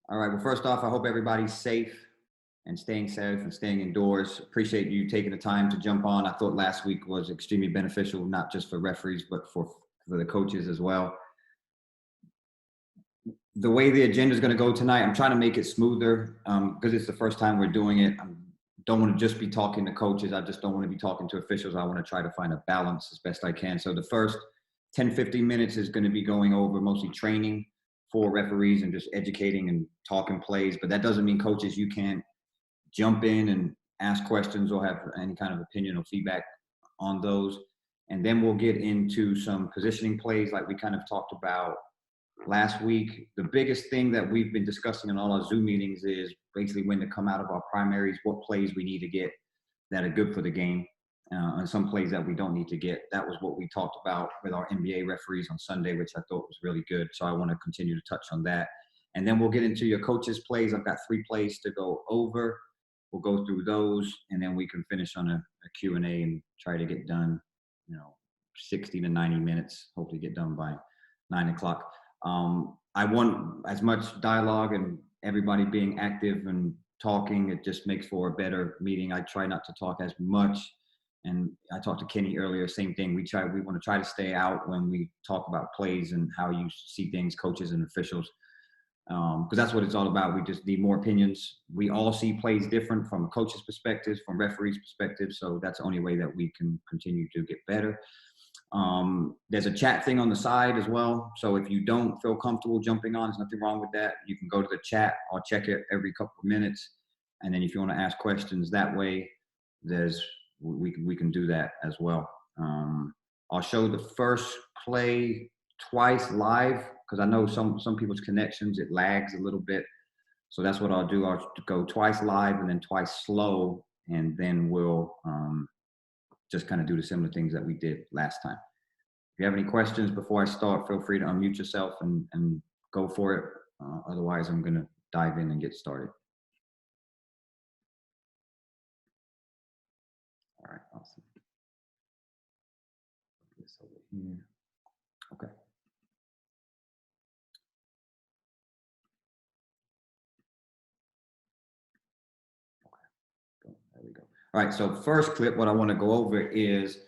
All right. Well, first off, I hope everybody's safe and staying safe and staying indoors. Appreciate you taking the time to jump on. I thought last week was extremely beneficial, not just for referees, but for the coaches as well. The way the agenda is going to go tonight, I'm trying to make it smoother because it's the first time we're doing it. I don't want to just be talking to coaches. I just don't want to be talking to officials. I want to try to find a balance as best I can. So the first 10, 15 minutes is going to be going over mostly training for referees and just educating and talking plays. But that doesn't mean coaches, you can't jump in and ask questions or have any kind of opinion or feedback on those. And then we'll get into some positioning plays like we kind of talked about last week. The biggest thing that we've been discussing in all our Zoom meetings is basically when to come out of our primaries, what plays we need to get that are good for the game, and some plays that we don't need to get. That was what we talked about with our NBA referees on Sunday, which I thought was really good. So I want to continue to touch on that. And then we'll get into your coaches' plays. I've got 3 plays to go over. We'll go through those, and then we can finish on a Q&A and try to get done, 60 to 90 minutes, hopefully get done by 9 o'clock. I want as much dialogue and everybody being active and talking. It just makes for a better meeting. I try not to talk as much. And I talked to Kenny earlier, same thing. We want to try to stay out when we talk about plays and how you see things, coaches and officials, because that's what it's all about. We just need more opinions. We all see plays different from a coach's perspective, from referees' perspective. So that's the only way that we can continue to get better. There's a chat thing on the side as well. So if you don't feel comfortable jumping on, there's nothing wrong with that. You can go to the chat. I'll check it every couple of minutes. And then if you want to ask questions that way, we can do that as well. I'll show the first play twice live because I know some people's connections, it lags a little bit. So that's what I'll do. I'll go twice live and then twice slow, and then we'll just kind of do the similar things that we did last time. If you have any questions before I start, feel free to unmute yourself and go for it. Otherwise, I'm going to dive in and get started. All right, awesome. Put this over here. Okay. There we go. All right, so first clip, what I want to go over is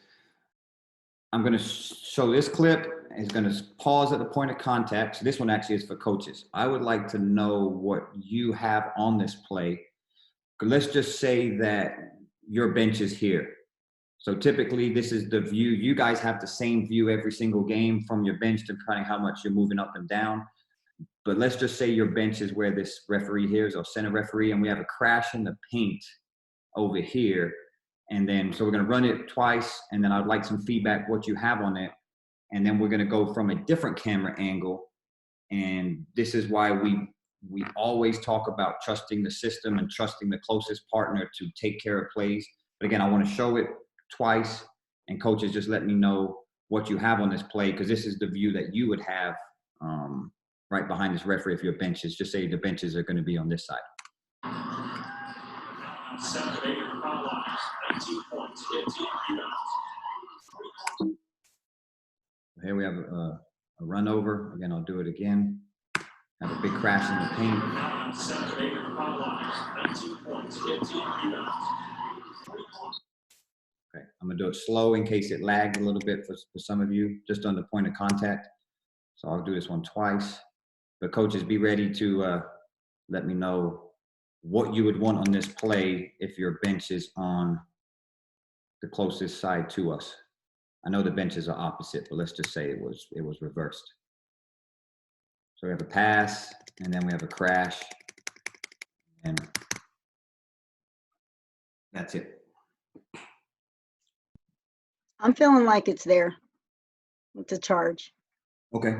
I'm going to show this clip. It's going to pause at the point of contact. So this one actually is for coaches. I would like to know what you have on this play. Let's just say that your bench is here. So typically this is the view. You guys have the same view every single game from your bench, depending how much you're moving up and down. But let's just say your bench is where this referee here is, or center referee, and we have a crash in the paint over here. And then, so we're going to run it twice, and then I'd like some feedback, what you have on it. And then we're going to go from a different camera angle. And this is why we always talk about trusting the system and trusting the closest partner to take care of plays. But again, I want to show it twice, and coaches, just let me know what you have on this play, because this is the view that you would have right behind this referee if your benches, just say the benches are going to be on this side. 7 of 8 foul lines, 19 points, 15 rebounds. Here we have a run over. Again, I'll do it again. Have a big crash in the paint. 7 of 8 foul lines, 19 points, 15 rebounds. Okay, I'm gonna do it slow in case it lagged a little bit for some of you, just on the point of contact. So I'll do this one twice. But coaches, be ready to let me know what you would want on this play if your bench is on the closest side to us. I know the benches are opposite, but let's just say it was reversed. So we have a pass, and then we have a crash, and that's it. I'm feeling like it's there. It's a charge. Okay.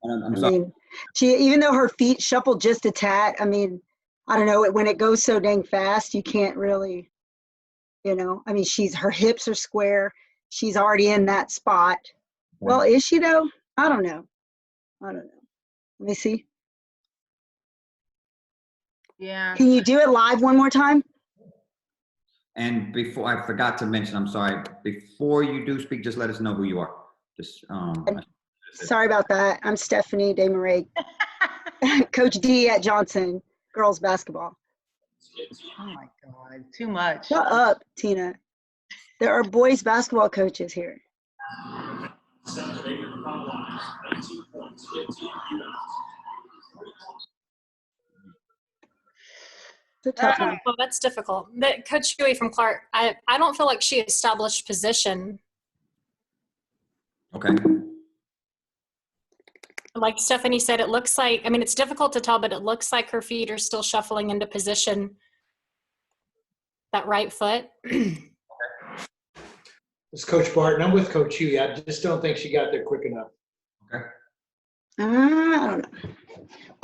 I'm sorry. I mean, even though her feet shuffle just a tad, I mean, I don't know, when it goes so dang fast, you can't really, I mean, her hips are square. She's already in that spot. Okay. Well, is she though? I don't know. Let me see. Yeah. Can you do it live one more time? And before, I forgot to mention, I'm sorry, before you do speak, just let us know who you are. Just sorry about that. I'm Stephanie Desmarais. Coach D at Johnson, girls basketball. Oh my God, too much. Shut up, Tina. There are boys basketball coaches here. It's a tough one. Well, that's difficult. Coach Huey from Clark, I don't feel like she established position. Okay. Like Stephanie said, it looks like, I mean, it's difficult to tell, but it looks like her feet are still shuffling into position. That right foot. This is Coach Barton. I'm with Coach Huey. I just don't think she got there quick enough. Okay.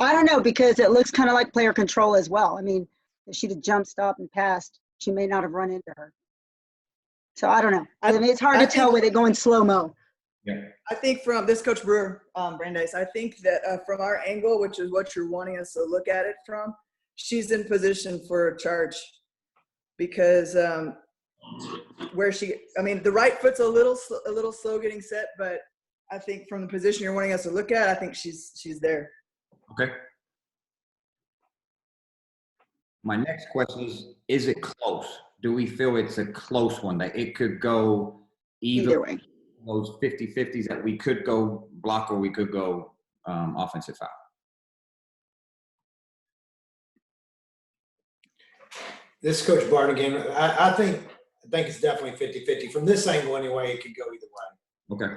I don't know because it looks kind of like player control as well. I mean, if she'd have jumped, stopped, and passed, she may not have run into her. So I don't know. I mean, it's hard to tell with it going slow-mo. Yeah. I think from this Coach Brewer, Brandeis, I think that from our angle, which is what you're wanting us to look at it from, she's in position for a charge because where she, I mean, the right foot's a little slow getting set, but I think from the position you're wanting us to look at, I think she's there. Okay. My next question is it close? Do we feel it's a close one, that it could go either way? Those 50-50s that we could go block or we could go offensive foul? This is Coach Barton again. I think it's definitely 50-50. From this angle anyway, it could go either way. Okay.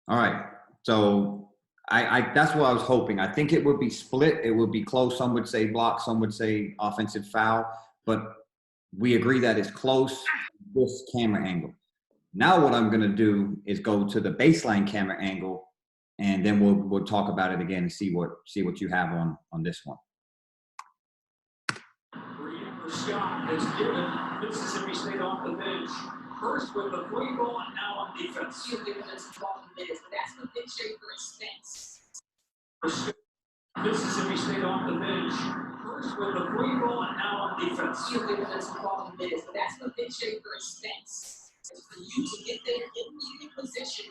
All right. So I that's what I was hoping. I think it would be split. It would be close. Some would say block. Some would say offensive foul. But we agree that it's close. This camera angle. Now what I'm going to do is go to the baseline camera angle, and then we'll talk about it again and see what you have on this one. Scott has given Mississippi State off the bench. First with the free ball and now on defense. That's the big shape for expense. Mississippi State off the bench. First with the free ball and now on defense. That's the big shape for expense. For you to get there in position.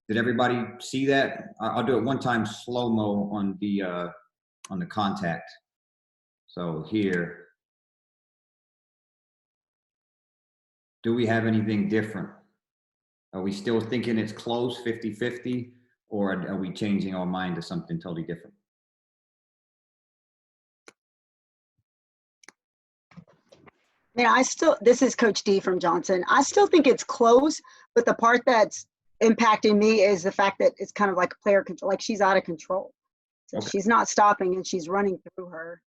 Did everybody see that? I'll do it one time slow-mo on the contact. So here. Do we have anything different? Are we still thinking it's close, 50-50, or are we changing our mind to something totally different? Yeah, this is Coach D from Johnson. I still think it's close, but the part that's impacting me is the fact that it's kind of like player control, like she's out of control. So Okay. She's not stopping and she's running through her.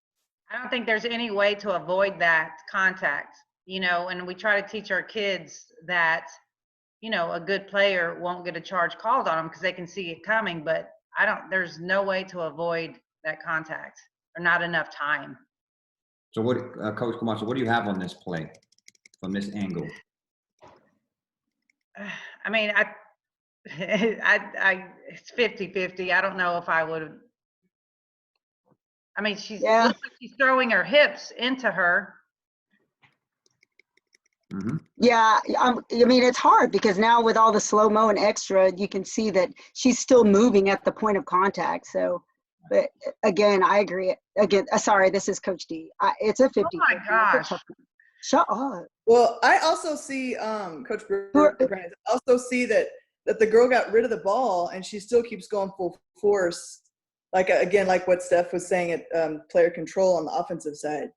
I don't think there's any way to avoid that contact, and we try to teach our kids that, a good player won't get a charge called on them because they can see it coming, but there's no way to avoid that contact or not enough time. So what, Coach Camacho, what do you have on this play from this angle? I mean, it's 50-50. I don't know if I would. I mean, looks like she's throwing her hips into her. Mm-hmm. Yeah, I mean, it's hard because now with all the slow-mo and extra, you can see that she's still moving at the point of contact. So, but again, I agree. Again, sorry, this is Coach D. It's a 50-50. Oh my gosh. Shut up. Well, I also see, Coach Brewer, I also see that the girl got rid of the ball and she still keeps going full force. Like what Steph was saying at player control on the offensive side.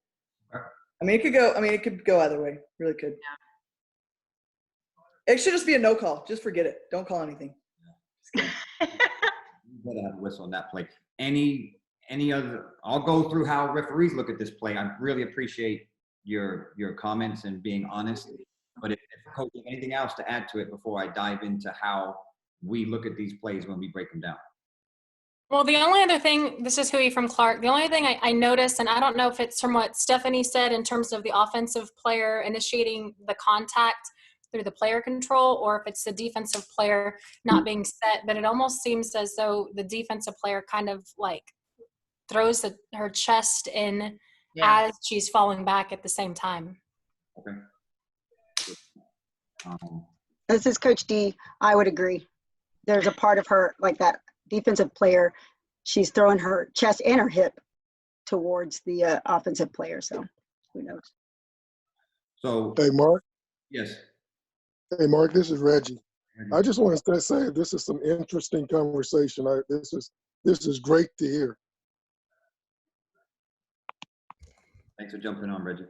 I mean, it could go either way. Really could. Yeah. It should just be a no call. Just forget it. Don't call anything. You gotta have a whistle on that play. Any other? I'll go through how referees look at this play. I really appreciate your comments and being honest. But if Coach has anything else to add to it before I dive into how we look at these plays when we break them down. Well, the only other thing, this is Huey from Clark, the only thing I noticed, and I don't know if it's from what Stephanie said in terms of the offensive player initiating the contact through the player control, or if it's the defensive player not being set, but it almost seems as though the defensive player kind of like throws her chest in as she's falling back at the same time. Okay. This is Coach D. I would agree. There's a part of her, like that defensive player, she's throwing her chest and her hip towards the offensive player. So who knows? So, Hey, Mark. yes. Hey, Mark, this is Reggie. I just want to say this is some interesting conversation. This is great to hear. Thanks for jumping on, Reggie.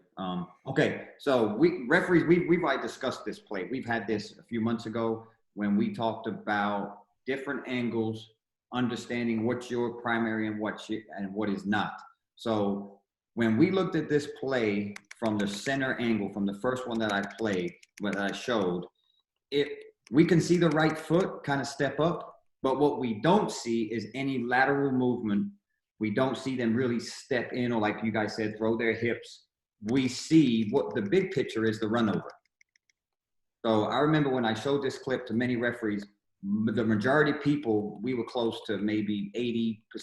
Okay, so referees, we've already discussed this play. We've had this a few months ago when we talked about different angles, understanding what's your primary and what is not. So when we looked at this play from the center angle, from the first one that I played, that I showed, we can see the right foot kind of step up, but what we don't see is any lateral movement. We don't see them really step in, or like you guys said, throw their hips. We see what the big picture is, the run over. So I remember when I showed this clip to many referees, the majority of people, we were close to maybe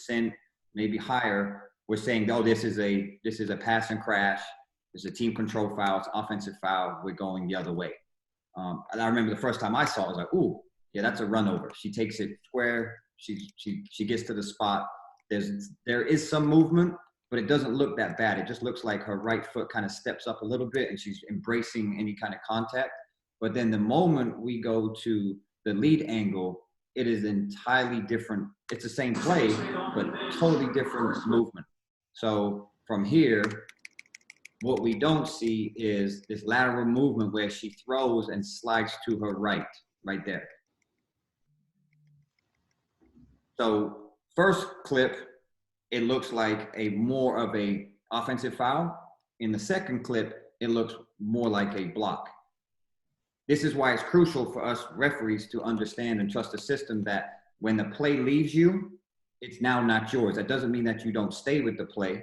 80%, maybe higher, were saying, oh, this is a pass and crash. It's a team control foul. It's offensive foul. We're going the other way. And I remember the first time I saw it, I was like, ooh, yeah, that's a run over. She takes it square. She gets to the spot. There is some movement, but it doesn't look that bad. It just looks like her right foot kind of steps up a little bit and she's embracing any kind of contact. But then the moment we go to the lead angle, it is entirely different. It's the same play, but totally different movement. So from here, what we don't see is this lateral movement where she throws and slides to her right there. So first clip, it looks like more of a offensive foul. In the second clip, it looks more like a block. This is why it's crucial for us referees to understand and trust the system that when the play leaves you, it's now not yours. That doesn't mean that you don't stay with the play,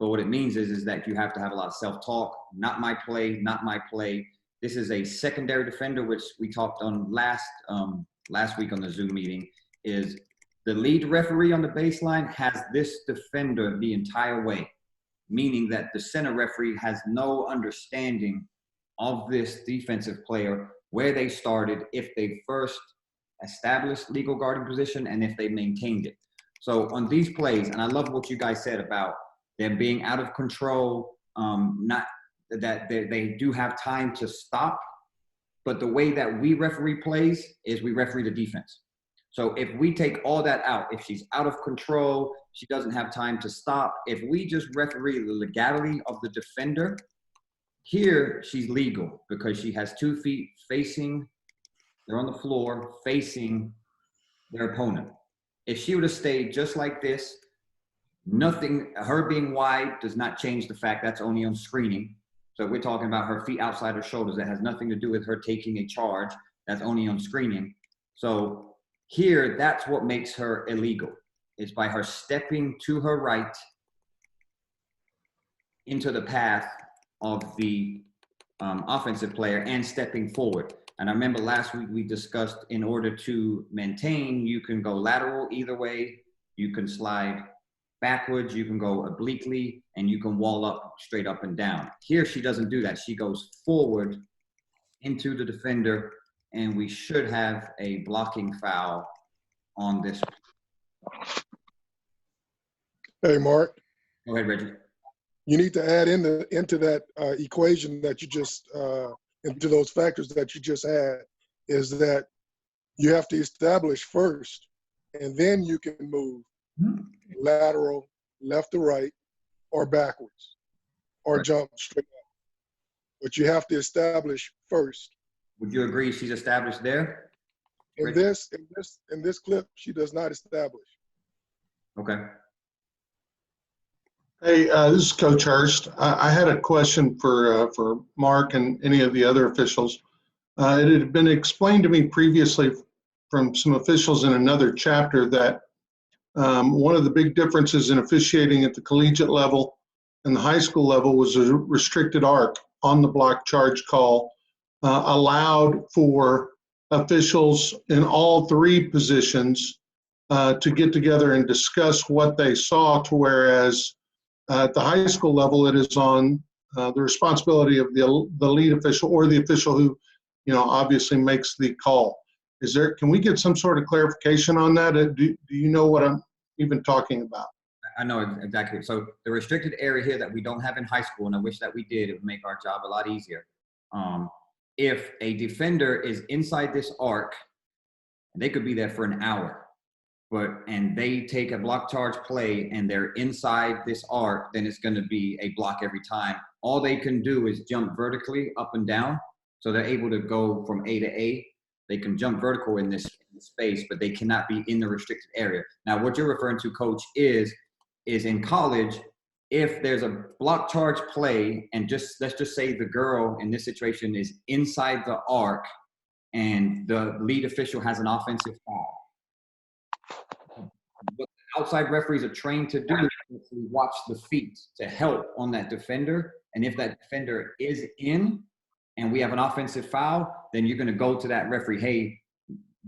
but what it means is that you have to have a lot of self-talk. Not my play, not my play. This is a secondary defender, which we talked on last week on the Zoom meeting, is the lead referee on the baseline has this defender the entire way, meaning that the center referee has no understanding of this defensive player, where they started, if they first established legal guarding position, and if they maintained it. So on these plays, and I love what you guys said about them being out of control, not that they do have time to stop, but the way that we referee plays is we referee the defense. So if we take all that out, if she's out of control, she doesn't have time to stop, if we just referee the legality of the defender, here she's legal because she has 2 feet facing, they're on the floor, facing their opponent. If she would have stayed just like this, nothing, her being wide does not change the fact that's only on screening. So we're talking about her feet outside her shoulders. That has nothing to do with her taking a charge. That's only on screening. So here, that's what makes her illegal. It's by her stepping to her right into the path of the offensive player and stepping forward. And I remember last week we discussed, in order to maintain, you can go lateral either way, you can slide backwards, you can go obliquely, and you can wall up straight up and down. Here she doesn't do that. She goes forward into the defender, and we should have a blocking foul on this. Hey, Mark. Go ahead, Reggie. You need to add into that equation that you just, into those factors that you just had, is that you have to establish first, and then you can move lateral, left to right, or backwards, or jump straight up. But you have to establish first. Would you agree she's established there? In this clip, she does not establish. Okay. Hey, this is Coach Hurst. I had a question for Mark and any of the other officials. It had been explained to me previously from some officials in another chapter that one of the big differences in officiating at the collegiate level and the high school level was a restricted arc on the block charge call allowed for officials in all 3 positions to get together and discuss what they saw, to whereas at the high school level, it is on the responsibility of the lead official or the official who, obviously makes the call. Can we get some sort of clarification on that? Do you know what even talking about. I know exactly. So the restricted area here that we don't have in high school, and I wish that we did, it would make our job a lot easier. If a defender is inside this arc, they could be there for an hour, and they take a block charge play and they're inside this arc, then it's going to be a block every time. All they can do is jump vertically up and down. So they're able to go from A to A. They can jump vertical in this space, but they cannot be in the restricted area. Now, what you're referring to, Coach, is in college, if there's a block charge play, and let's just say the girl in this situation is inside the arc and the lead official has an offensive foul. What the outside referees are trained to do is to watch the feet to help on that defender. And if that defender is in and we have an offensive foul, then you're going to go to that referee, hey,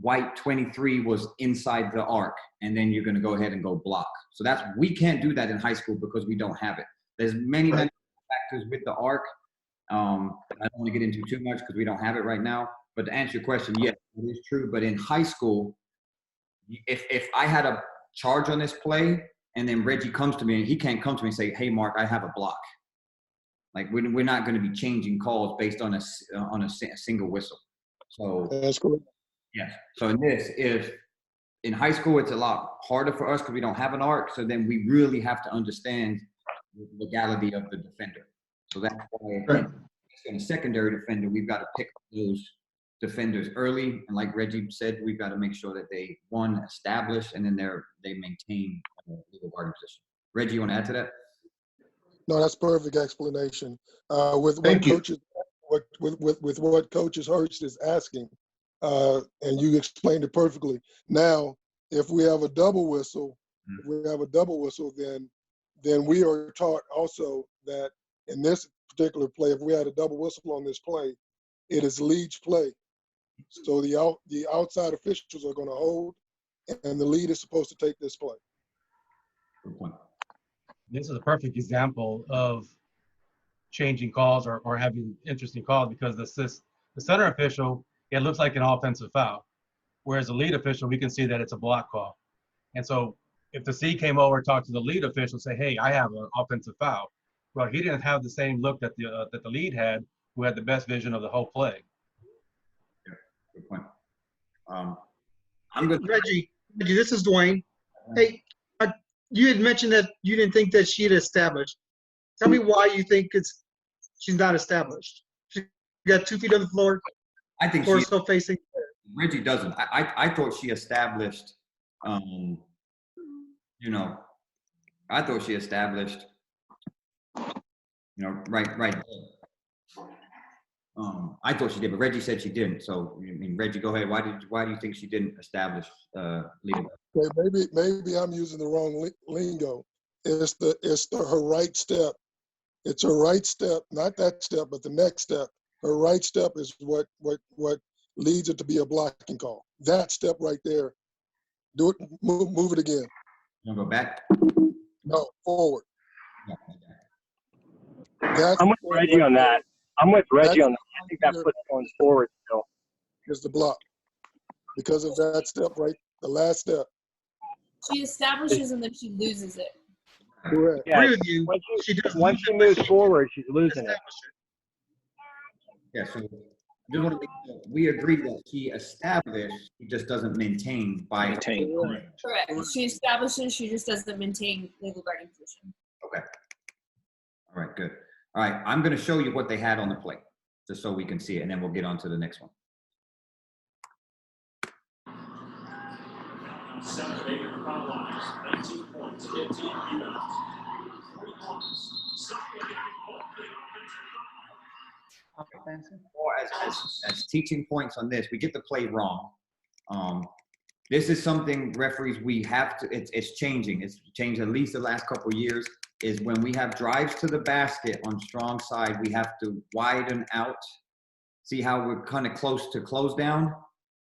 white 23 was inside the arc, and then you're going to go ahead and go block. So we can't do that in high school because we don't have it. There's many factors with the arc. I don't want to get into too much because we don't have it right now. But to answer your question, yes, it is true. But in high school, if I had a charge on this play and then Reggie comes to me, and he can't come to me and say, hey, Mark, I have a block. Like, we're not going to be changing calls based on a single whistle. So that's cool. Yeah. So in high school, it's a lot harder for us because we don't have an arc. So then we really have to understand the legality of the defender. So that's why in a secondary defender, we've got to pick those defenders early. And like Reggie said, we've got to make sure that they, one, establish, and then they maintain legal guarding position. Reggie, you want to add to that? No, that's perfect explanation. With what Coaches Hurst is asking, and you explained it perfectly. Now, if we have a double whistle, then we are taught also that in this particular play, if we had a double whistle on this play, it is lead's play. So the outside officials are going to hold, and the lead is supposed to take this play. Good point. This is a perfect example of changing calls or having interesting calls, because the center official, it looks like an offensive foul, whereas the lead official, we can see that it's a block call. And so if the C came over and talked to the lead official, say, hey, I have an offensive foul. Well, he didn't have the same look that the lead had, who had the best vision of the whole play. Yeah, good point. Reggie, this is Dwayne. Hey, you had mentioned that you didn't think that she had established. Tell me why you think she's not established. She got 2 feet on the floor. I think she's still facing. Reggie doesn't. I thought she established. I thought she established. Right there. I thought she did, but Reggie said she didn't. So, I mean, Reggie, go ahead. Why do you think she didn't establish legal? Okay, maybe I'm using the wrong lingo. It's her right step. It's her right step, not that step, but the next step. Her right step is what leads it to be a blocking call. That step right there. Do it. Move it again. You want to go back? No, forward. I'm with Reggie on that. I think that puts going forward still. Is the block. Because of that step, right? The last step. She establishes and then she loses it. Correct. Yeah, Agree with you. Once she moves forward, she's losing it. Yeah, so just want to make sure we agree that she established, she just doesn't maintain by Correct. She establishes, she just doesn't maintain legal guarding position. Okay. All right, good. All right, I'm going to show you what they had on the play, just so we can see it, and then we'll get on to the next one. Foul lines, 19 points, 15 rebounds, 3 points. Or as teaching points on this, we get the play wrong. This is something referees we have to. It's changing. It's changed at least the last couple of years. Is when we have drives to the basket on strong side, we have to widen out. See how we're kind of close to close down?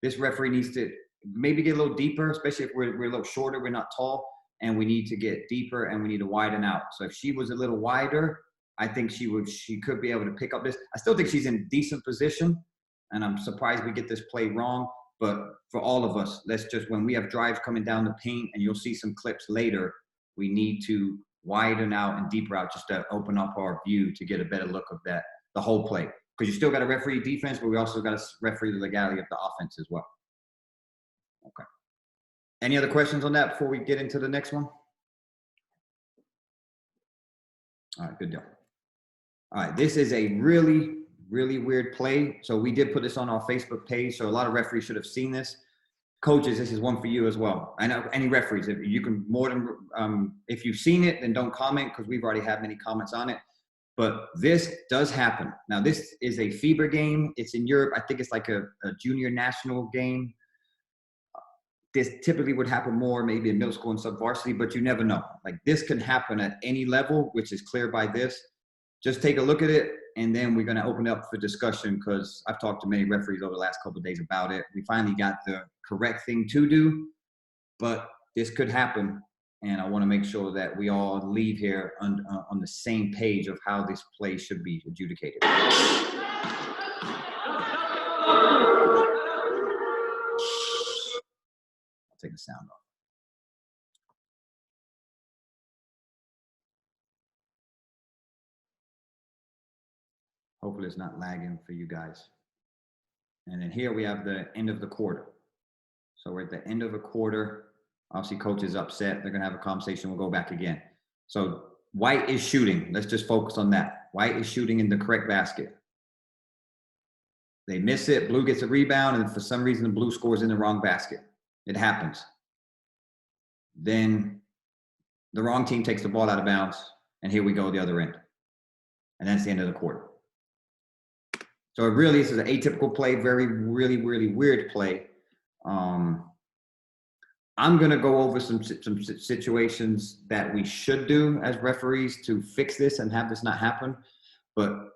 This referee needs to maybe get a little deeper, especially if we're a little shorter, we're not tall, and we need to get deeper and we need to widen out. So if she was a little wider, I think she could be able to pick up this. I still think she's in decent position, and I'm surprised we get this play wrong. But for all of us, let's just, when we have drives coming down the paint, and you'll see some clips later, we need to widen out and deeper out just to open up our view to get a better look of that, the whole play. Because you still got to referee defense, but we also got to referee the legality of the offense as well. Okay. Any other questions on that before we get into the next one? All right, good deal. All right, this is a really, really weird play. So we did put this on our Facebook page, so a lot of referees should have seen this. Coaches, this is one for you as well. I know any referees, if you can more than, if you've seen it, then don't comment because we've already had many comments on it. But this does happen. Now, this is a FIBA game. It's in Europe. I think it's like a junior national game. This typically would happen more maybe in middle school and sub-varsity, but you never know. Like, this can happen at any level, which is clear by this. Just take a look at it, and then we're going to open it up for discussion because I've talked to many referees over the last couple of days about it. We finally got the correct thing to do, but this could happen. And I want to make sure that we all leave here on the same page of how this play should be adjudicated. I'll take the sound off. Hopefully it's not lagging for you guys. And then here we have the end of the quarter. So we're at the end of a quarter. Obviously, coach is upset. They're going to have a conversation. We'll go back again. So white is shooting. Let's just focus on that. White is shooting in the correct basket. They miss it. Blue gets a rebound, and for some reason, the blue scores in the wrong basket. It happens. Then the wrong team takes the ball out of bounds, and here we go the other end. And that's the end of the quarter. So it really is an atypical play, really weird play. I'm going to go over some situations that we should do as referees to fix this and have this not happen. But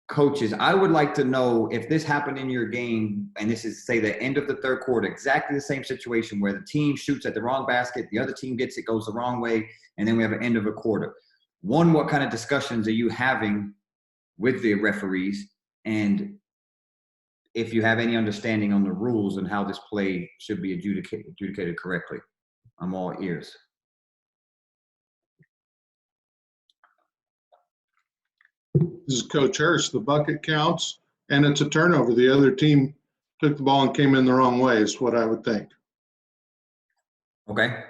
coaches, I would like to know if this happened in your game, and this is, say, the end of the third quarter, exactly the same situation where the team shoots at the wrong basket, the other team gets it, goes the wrong way, and then we have an end of a quarter. One, what kind of discussions are you having with the referees? And if you have any understanding on the rules and how this play should be adjudicated correctly. I'm all ears. This is Coach Hurst. The bucket counts, and it's a turnover. The other team took the ball and came in the wrong way is what I would think. Okay.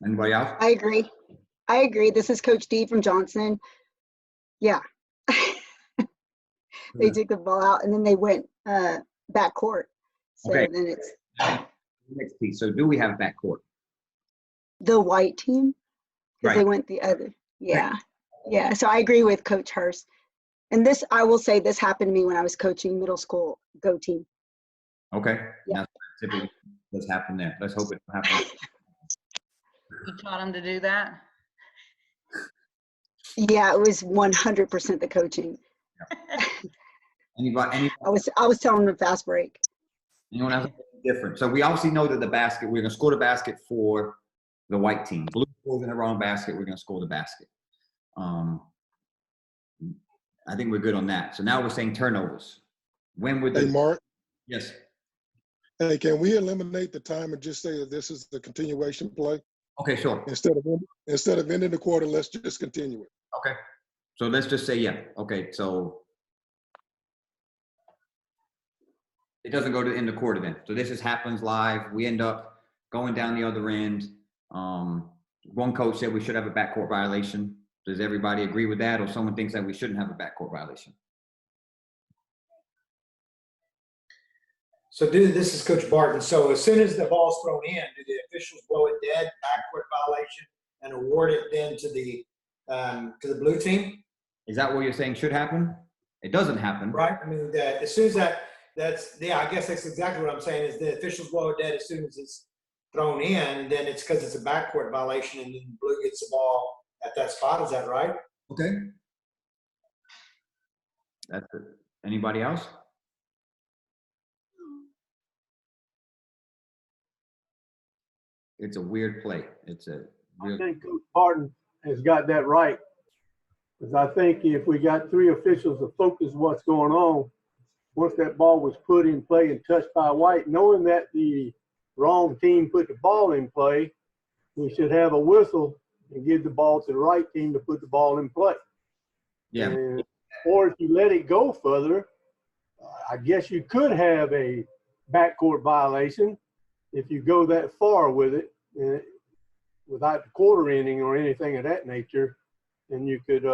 Anybody else? I agree. This is Coach D from Johnson. Yeah. They took the ball out and then they went backcourt. So okay. Then it's next piece. So do we have backcourt? The white team? Because Right. they went the other. Yeah. Right. Yeah. So I agree with Coach Hurst. And this, I will say, this happened to me when I was coaching middle school Go team. Okay. Yeah. Now, typically, what's happened there? Let's hope it happens. You taught them to do that? Yeah, it was 100% the coaching. Yeah. Anybody? I was telling them to fast break. Anyone else different? So we obviously know that the basket, we're going to score the basket for the white team. Blue scores in the wrong basket, we're going to score the basket. I think we're good on that. So now we're saying turnovers. When would Hey, Mark. Yes. Hey, can we eliminate the time and just say that this is the continuation play? Okay, sure. Instead of ending the quarter, let's just continue it. Okay. So let's just say, yeah. Okay, so it doesn't go to the end of the quarter then. So this just happens live. We end up going down the other end. One coach said we should have a backcourt violation. Does everybody agree with that? Or someone thinks that we shouldn't have a backcourt violation? So this is Coach Barton. So as soon as the ball's thrown in, do the officials blow it dead, backcourt violation, and award it then to the blue team? Is that what you're saying should happen? It doesn't happen. Right. I mean, as soon as that's I guess that's exactly what I'm saying is the officials blow it dead as soon as it's thrown in, and then it's because it's a backcourt violation, and then blue gets the ball at that spot. Is that right? Okay. That's it. Anybody else? It's a weird play. It's a real. I think Coach Barton has got that right. Because I think if we got three officials to focus what's going on, once that ball was put in play and touched by white, knowing that the wrong team put the ball in play, we should have a whistle and give the ball to the right team to put the ball in play. Yeah. And, or if you let it go further, I guess you could have a backcourt violation if you go that far with it, without the quarter ending or anything of that nature, and you could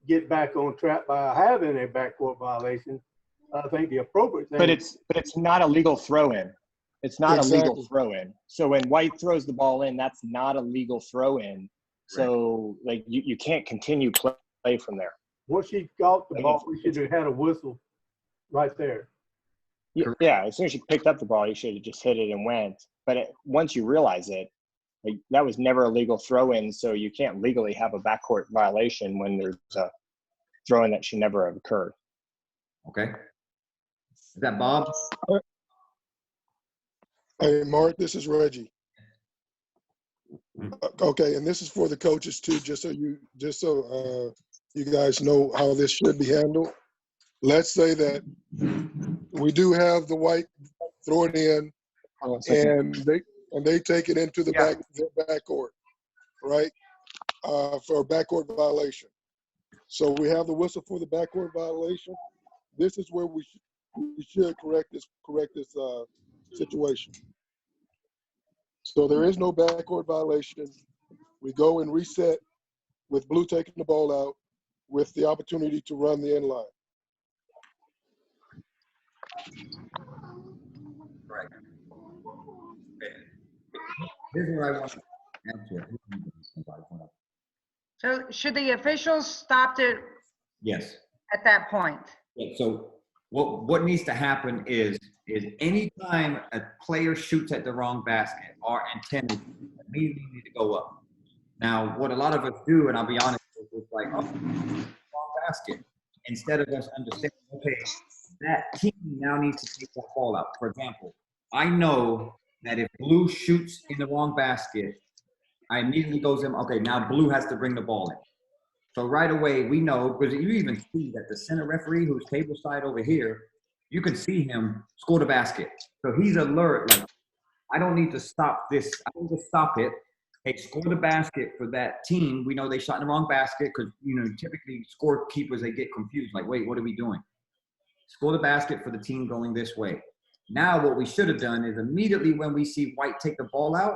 get back on track by having a backcourt violation. I think the appropriate thing. But it's not a legal throw-in. It's not a legal throw-in. So when White throws the ball in, that's not a legal throw-in. So like you can't continue play from there. Once she got the ball, we should have had a whistle right there. Yeah, as soon as you picked up the ball, you should have just hit it and went. But once you realize it, like, that was never a legal throw-in, so you can't legally have a backcourt violation when there's a throw-in that should never have occurred. Okay. Is that Bob? Hey, Mark, this is Reggie. Okay, and this is for the coaches too, just so you guys know how this should be handled. Let's say that we do have the white throw it in, and they take it into the backcourt, right? For a backcourt violation. So we have the whistle for the backcourt violation. This is where we should correct this situation. So there is no backcourt violation. We go and reset with blue taking the ball out with the opportunity to run the end line. Right. Here's what I want to answer. So should the officials stopped it Yes. at that point? Yeah, so what needs to happen is anytime a player shoots at the wrong basket, our antennas immediately need to go up. Now, what a lot of us do, and I'll be honest, it's like, oh, wrong basket. Instead of us understanding, okay, that team now needs to take that ball out. For example, I know that if blue shoots in the wrong basket, I immediately goes in, okay, now blue has to bring the ball in. So right away, we know, because you even see that the center referee who's table side over here, you can see him score the basket. So he's alert, like, I don't need to stop this. I need to stop it. Hey, score the basket for that team. We know they shot in the wrong basket because, typically scorekeepers, they get confused. Like, wait, what are we doing? Score the basket for the team going this way. Now what we should have done is immediately when we see white take the ball out,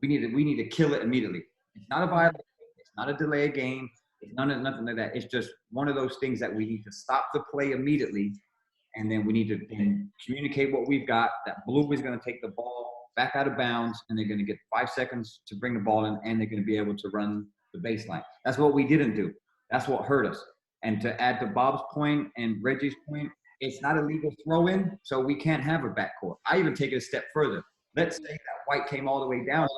we need to kill it immediately. It's not a violation. It's not a delay game. It's nothing like that. It's just one of those things that we need to stop the play immediately, and then we need to then communicate what we've got, that blue is going to take the ball back out of bounds, and they're going to get 5 seconds to bring the ball in, and they're going to be able to run the baseline. That's what we didn't do. That's what hurt us. And to add to Bob's point and Reggie's point, it's not a legal throw-in, so we can't have a backcourt. I even take it a step further. Let's say that white came all the way down.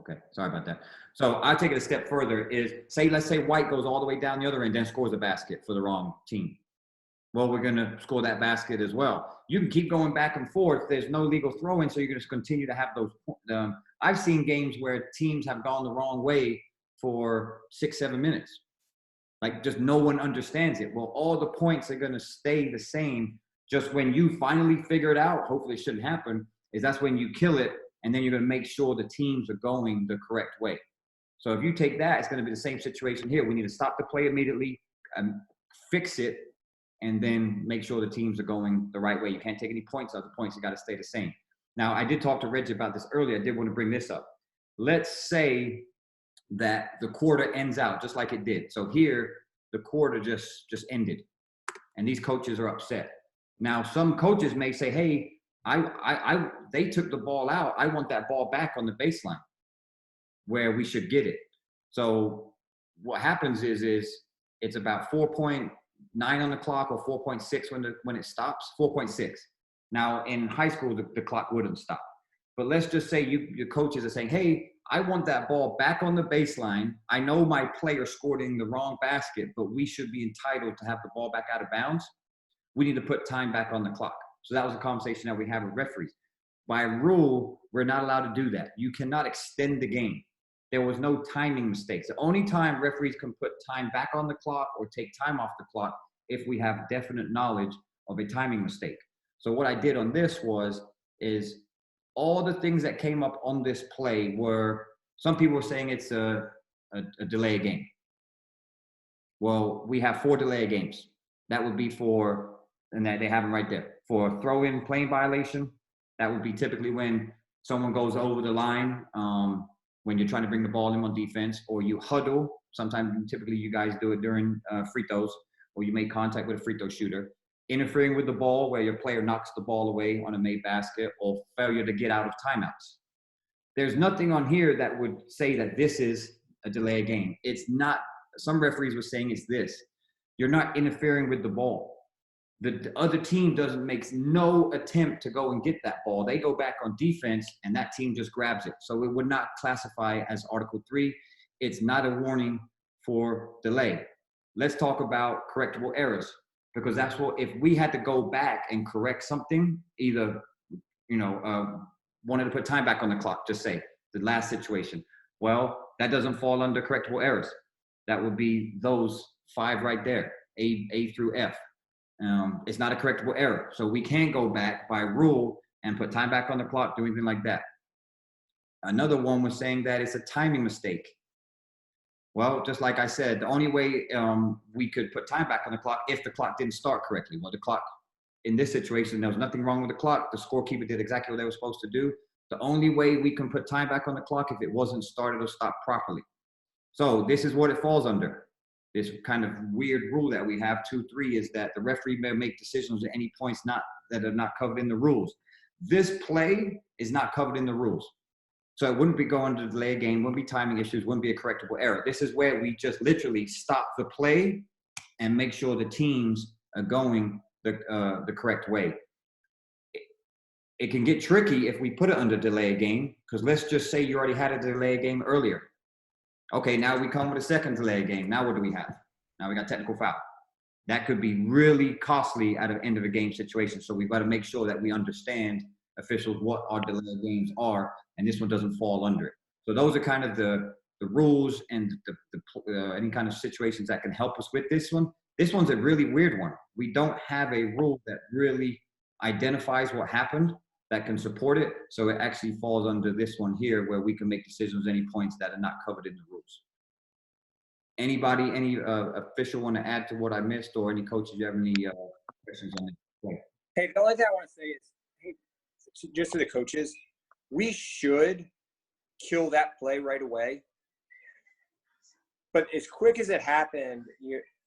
Okay, sorry about that. So I take it a step further is let's say white goes all the way down the other end, then scores a basket for the wrong team. Well, we're going to score that basket as well. You can keep going back and forth. There's no legal throw-in, so you're going to continue to have those. I've seen games where teams have gone the wrong way for 6-7 minutes. Like, just no one understands it. Well, all the points are going to stay the same. Just when you finally figure it out, hopefully it shouldn't happen, is that's when you kill it, and then you're going to make sure the teams are going the correct way. So if you take that, it's going to be the same situation here. We need to stop the play immediately, fix it, and then make sure the teams are going the right way. You can't take any points out. The points have got to stay the same. Now, I did talk to Reggie about this earlier. I did want to bring this up. Let's say that the quarter ends out just like it did. So here, the quarter just ended, and these coaches are upset. Now, some coaches may say, hey, they took the ball out. I want that ball back on the baseline where we should get it. So what happens is it's about 4.9 on the clock or 4.6 when it stops, 4.6. Now in high school, the clock wouldn't stop. But let's just say your coaches are saying, hey, I want that ball back on the baseline. I know my player scored in the wrong basket, but we should be entitled to have the ball back out of bounds. we need to put time back on the clock. So that was a conversation that we had with referees. By rule, we're not allowed to do that. You cannot extend the game. There was no timing mistakes. The only time referees can put time back on the clock or take time off the clock if we have definite knowledge of a timing mistake. So what I did on this is all the things that came up on this play were, some people were saying it's a delay game. Well, we have 4 delay games. That would be for, and that they have them right there, for throw-in plane violation. That would be typically when someone goes over the line, when you're trying to bring the ball in on defense, or you huddle. Sometimes, typically you guys do it during free throws, or you make contact with a free throw shooter. Interfering with the ball where your player knocks the ball away on a made basket, or failure to get out of timeouts. There's nothing on here that would say that this is a delay game. It's not. Some referees were saying it's this. You're not interfering with the ball. The other team makes no attempt to go and get that ball. They go back on defense, and that team just grabs it. So it would not classify as Article 3. It's not a warning for delay. Let's talk about correctable errors, because that's what, if we had to go back and correct something, either, wanted to put time back on the clock, just say, the last situation. Well, that doesn't fall under correctable errors. That would be those 5 right there, A through F. It's not a correctable error. So we can't go back by rule and put time back on the clock, do anything like that. Another one was saying that it's a timing mistake. Well, just like I said, the only way we could put time back on the clock if the clock didn't start correctly. Well, the clock, in this situation, there was nothing wrong with the clock. The scorekeeper did exactly what they were supposed to do. The only way we can put time back on the clock if it wasn't started or stopped properly. So this is what it falls under. This kind of weird rule that we have, 2-3, is that the referee may make decisions at any points that are not covered in the rules. This play is not covered in the rules. So it wouldn't be going to delay a game, wouldn't be timing issues, wouldn't be a correctable error. This is where we just literally stop the play and make sure the teams are going the correct way. It can get tricky if we put it under delay a game, because let's just say you already had a delay a game earlier. Okay, now we come with a second delay game. Now what do we have? Now we got technical foul. That could be really costly at an end of a game situation. So we've got to make sure that we understand, officials, what our delay games are, and this one doesn't fall under it. So those are kind of the rules and any kind of situations that can help us with this one. This one's a really weird one. We don't have a rule that really identifies what happened that can support it. So it actually falls under this one here, where we can make decisions any points that are not covered in the rules. Anybody, any official want to add to what I missed, or any coaches, you have any questions on it? Hey, the only thing I want to say is, hey, just to the coaches, we should kill that play right away. But as quick as it happened,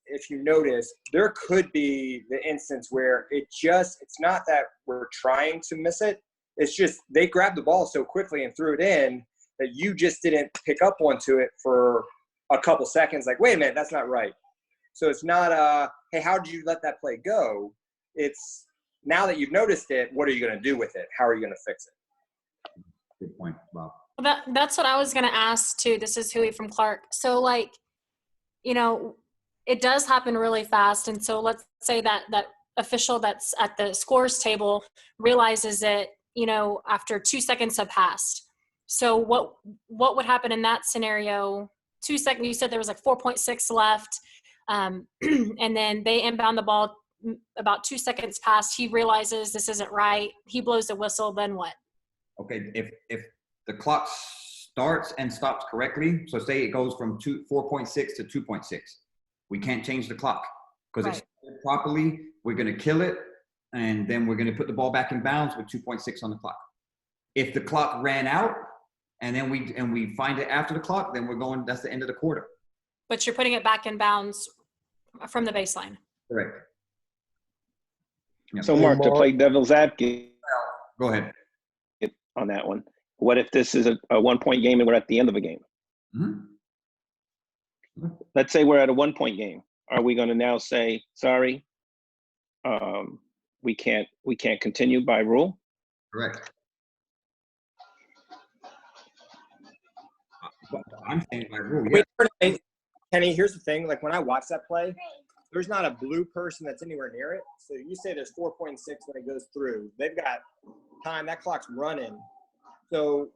if you notice, there could be the instance where it's not that we're trying to miss it. It's just they grabbed the ball so quickly and threw it in that you just didn't pick up onto it for a couple seconds. Like, wait a minute, that's not right. So it's not hey, how did you let that play go? It's, now that you've noticed it, what are you going to do with it? How are you going to fix it? Good point, Bob. Well, that's what I was going to ask too. This is Huey from Clark. So it does happen really fast. And so let's say that official that's at the scores table realizes it, after 2 seconds have passed. So what would happen in that scenario? 2 seconds, you said there was like 4.6 left. And then they inbound the ball about 2 seconds past. He realizes this isn't right. He blows the whistle. Then what? Okay. If the clock starts and stops correctly, so say it goes from 4.6 to 2.6, we can't change the clock because it's properly. We're going to kill it, and then we're going to put the ball back in bounds with 2.6 on the clock. If the clock ran out and then we find it after the clock, then we're going, that's the end of the quarter. But you're putting it back in bounds from the baseline. Correct. Yeah. So Mark, to play devil's advocate, go ahead on that one. What if this is a 1-point game and we're at the end of a game? Mm-hmm. Let's say we're at a 1-point game. Are we going to now say, sorry, we can't continue by rule? Correct. I'm saying by rule. Yeah. Wait, Kenny, here's the thing. Like when I watch that play, there's not a blue person that's anywhere near it. So you say there's 4.6 when it goes through. They've got time. That clock's running. So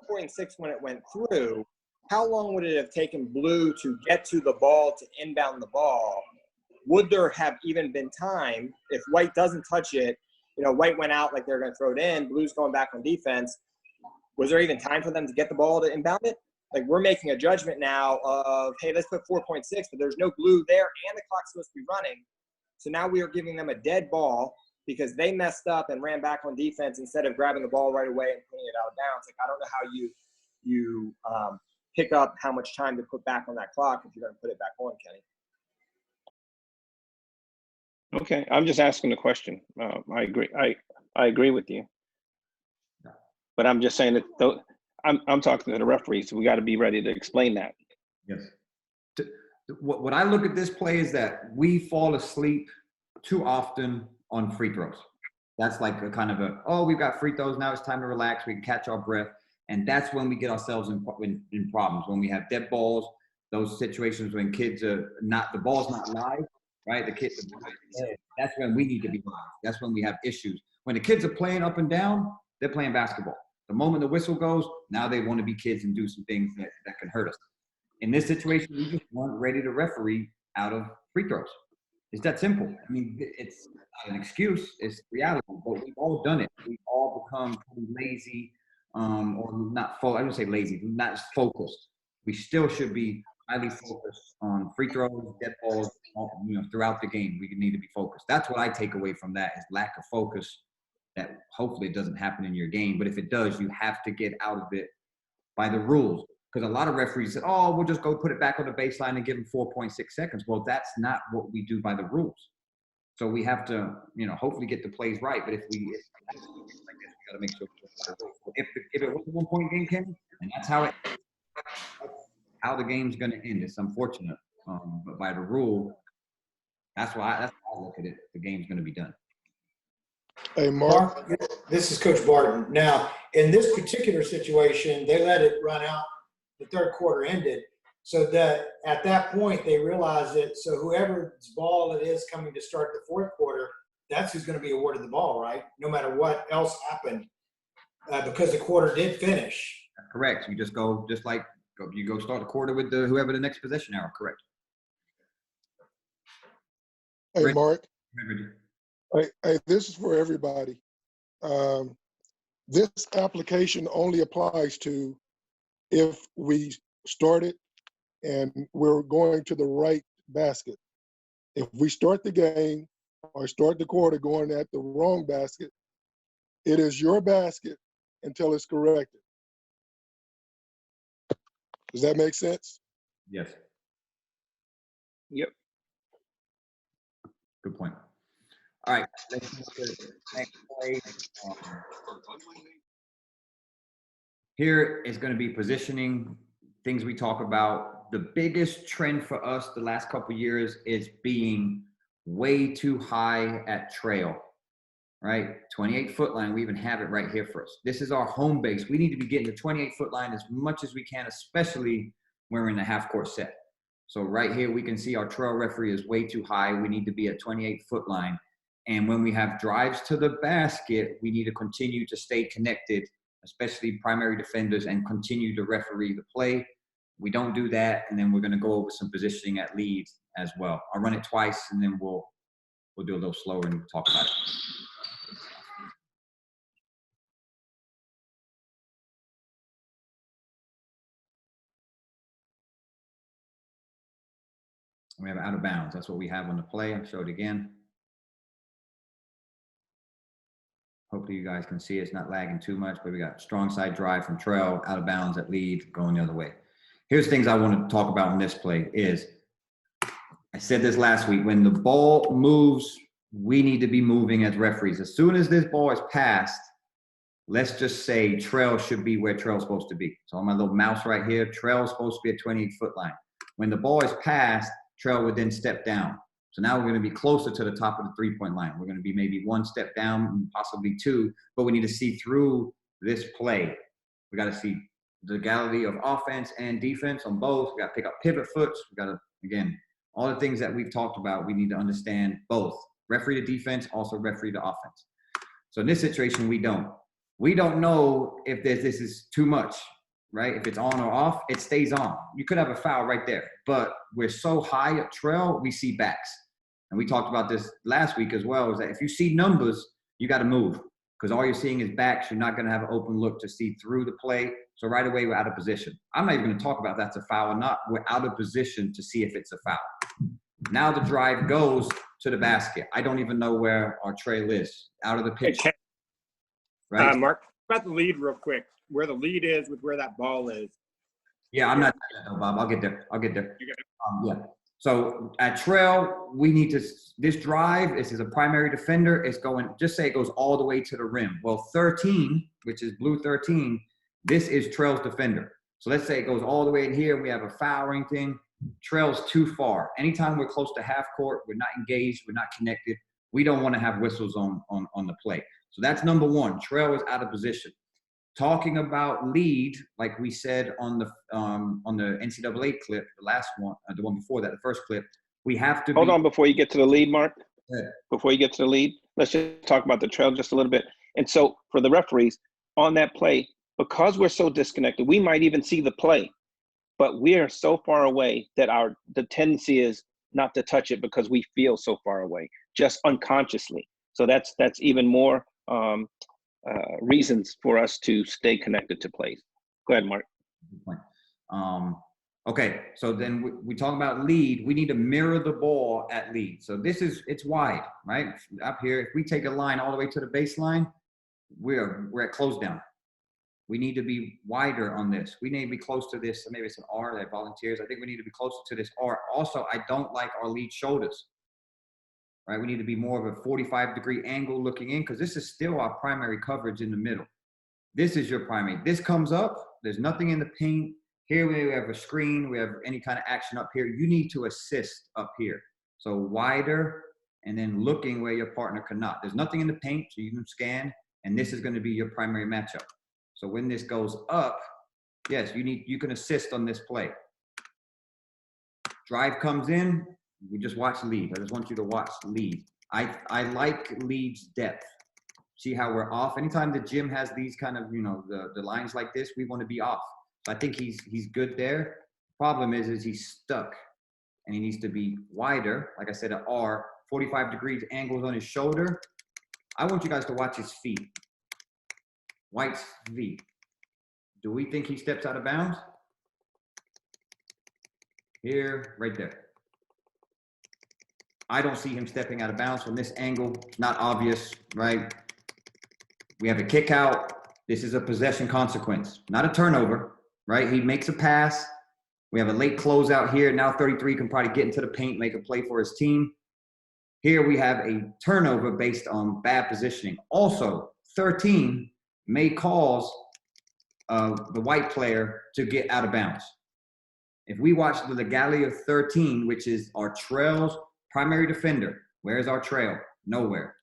4.6 when it went through, how long would it have taken blue to get to the ball, to inbound the ball? Would there have even been time if white doesn't touch it? You know, white went out like they're going to throw it in. Blue's going back on defense. Was there even time for them to get the ball to inbound it? Like, we're making a judgment now of, hey, let's put 4.6, but there's no blue there and the clock's supposed to be running. So now we are giving them a dead ball because they messed up and ran back on defense instead of grabbing the ball right away and putting it out of bounds. Like, I don't know how you pick up how much time to put back on that clock if you're going to put it back on, Kenny. Okay, I'm just asking the question. I agree. I agree with you, but I'm just saying that I'm talking to the referees. So we got to be ready to explain that. Yes. What I look at this play is that we fall asleep too often on free throws. That's like a kind of oh, we've got free throws, now it's time to relax, we can catch our breath. And that's when we get ourselves in problems, when we have dead balls, those situations when kids are not, the ball's not live, right? The kids, that's when we need to be live. That's when we have issues. When the kids are playing up and down, they're playing basketball. The moment the whistle goes, now they want to be kids and do some things that can hurt us. In this situation, we just weren't ready to referee out of free throws. It's that simple. I mean, it's not an excuse, it's reality, but we've all done it. We've all become lazy, or not, I don't say lazy, not focused. We still should be highly focused on free throws, dead balls, throughout the game. We need to be focused. That's what I take away from that, is lack of focus, that hopefully it doesn't happen in your game. But if it does, you have to get out of it by the rules. Because a lot of referees said, oh, we'll just go put it back on the baseline and give them 4.6 seconds. Well, that's not what we do by the rules. So we have to, hopefully get the plays right. But if we got to make sure. If it was a 1 point game, Ken, and that's how the game's going to end. It's unfortunate, but by the rule, that's how I look at it. The game's going to be done. Hey, Mark. This is Coach Barton. Now, in this particular situation, they let it run out. The third quarter ended, so that at that point they realized that. So whoever's ball it is coming to start the fourth quarter, that's who's going to be awarded the ball, right? No matter what else happened, because the quarter did finish. Correct. You just go, you go start the quarter with whoever the next possession arrow. Correct. Hey, Mark. Hey, this is for everybody. This application only applies to if we started and we're going to the right basket. If we start the game or start the quarter going at the wrong basket, it is your basket until it's corrected. Does that make sense? Yes. Yep. Good point. All right, let's move to the next play. Here is going to be positioning, things we talk about. The biggest trend for us the last couple of years is being way too high at trail, right? 28-foot line, we even have it right here for us. This is our home base. We need to be getting the 28-foot line as much as we can, especially when we're in the half-court set. So right here, we can see our trail referee is way too high. We need to be at 28-foot line. And when we have drives to the basket, we need to continue to stay connected, especially primary defenders, and continue to referee the play. We don't do that, and then we're going to go over some positioning at leads as well. I'll run it twice, and then we'll do a little slower and talk about it. We have out of bounds. That's what we have on the play. I'll show it again. Hopefully you guys can see it's not lagging too much, but we got strong side drive from trail, out of bounds at lead, going the other way. Here's things I want to talk about in this play is, I said this last week, when the ball moves, we need to be moving as referees. As soon as this ball is passed, let's just say trail should be where trail's supposed to be. So on my little mouse right here, trail's supposed to be a 28-foot line. When the ball is passed, trail would then step down. So now we're going to be closer to the top of the three-point line. We're going to be maybe one step down, possibly two, but we need to see through this play. We got to see the legality of offense and defense on both. We got to pick up pivot foots. We got to, again, All the things that we've talked about, we need to understand both. Referee the defense, also referee the offense. So in this situation, we don't. We don't know if this is too much, right? If it's on or off, it stays on. You could have a foul right there, but we're so high up trail, we see backs. And we talked about this last week as well, is that if you see numbers, you got to move, because all you're seeing is backs. You're not going to have an open look to see through the play. So right away, we're out of position. I'm not even going to talk about that's a foul or not. We're out of position to see if it's a foul. Now the drive goes to the basket. I don't even know where our trail is, out of the pitch. Right? Mark, about the lead real quick, where the lead is with where that ball is. Yeah, I'm not, Bob. I'll get there. Yeah. So at trail, we need to, this drive, this is a primary defender. It's going, just say it goes all the way to the rim. Well, 13, which is blue 13, this is trail's defender. So let's say it goes all the way in here. We have a foul or anything. Trail's too far. Anytime we're close to half court, we're not engaged, we're not connected. We don't want to have whistles on the play. So that's number one. Trail is out of position. Talking about lead, like we said on the NCAA clip, the last one, the one before that, the first clip, we have to hold on before you get to the lead, Mark. Yeah. Before you get to the lead, let's just talk about the trail just a little bit. And so for the referees on that play, because we're so disconnected, we might even see the play, but we are so far away that the tendency is not to touch it because we feel so far away, just unconsciously. So that's even more reasons for us to stay connected to plays. Go ahead, Mark. Okay, so then we talk about lead. We need to mirror the ball at lead. So it's wide, right? Up here, if we take a line all the way to the baseline, we're at close down. We need to be wider on this. We need to be close to this. So maybe it's an R that volunteers. I think we need to be closer to this R. Also, I don't like our lead shoulders. Right, we need to be more of a 45-degree angle looking in, because this is still our primary coverage in the middle. This is your primary. This comes up. There's nothing in the paint. Here we have a screen. We have any kind of action up here. You need to assist up here. So wider and then looking where your partner cannot. There's nothing in the paint, so you can scan, and this is going to be your primary matchup. So when this goes up, yes, you can assist on this play. Drive comes in. We just watch lead. I just want you to watch lead. I like lead's depth. See how we're off? Anytime the gym has these kind of, the lines like this, we want to be off. So I think he's good there. Problem is he's stuck, and he needs to be wider. Like I said, an R, 45 degrees angles on his shoulder. I want you guys to watch his feet. White's feet. Do we think he steps out of bounds? Here, right there. I don't see him stepping out of bounds from this angle. It's not obvious, right? We have a kick out. This is a possession consequence, not a turnover, right? He makes a pass. We have a late closeout here. Now 33 can probably get into the paint, make a play for his team. Here we have a turnover based on bad positioning. Also, 13 may cause the white player to get out of bounds. If we watch the legality of 13, which is our trail's primary defender, where's our trail? Nowhere.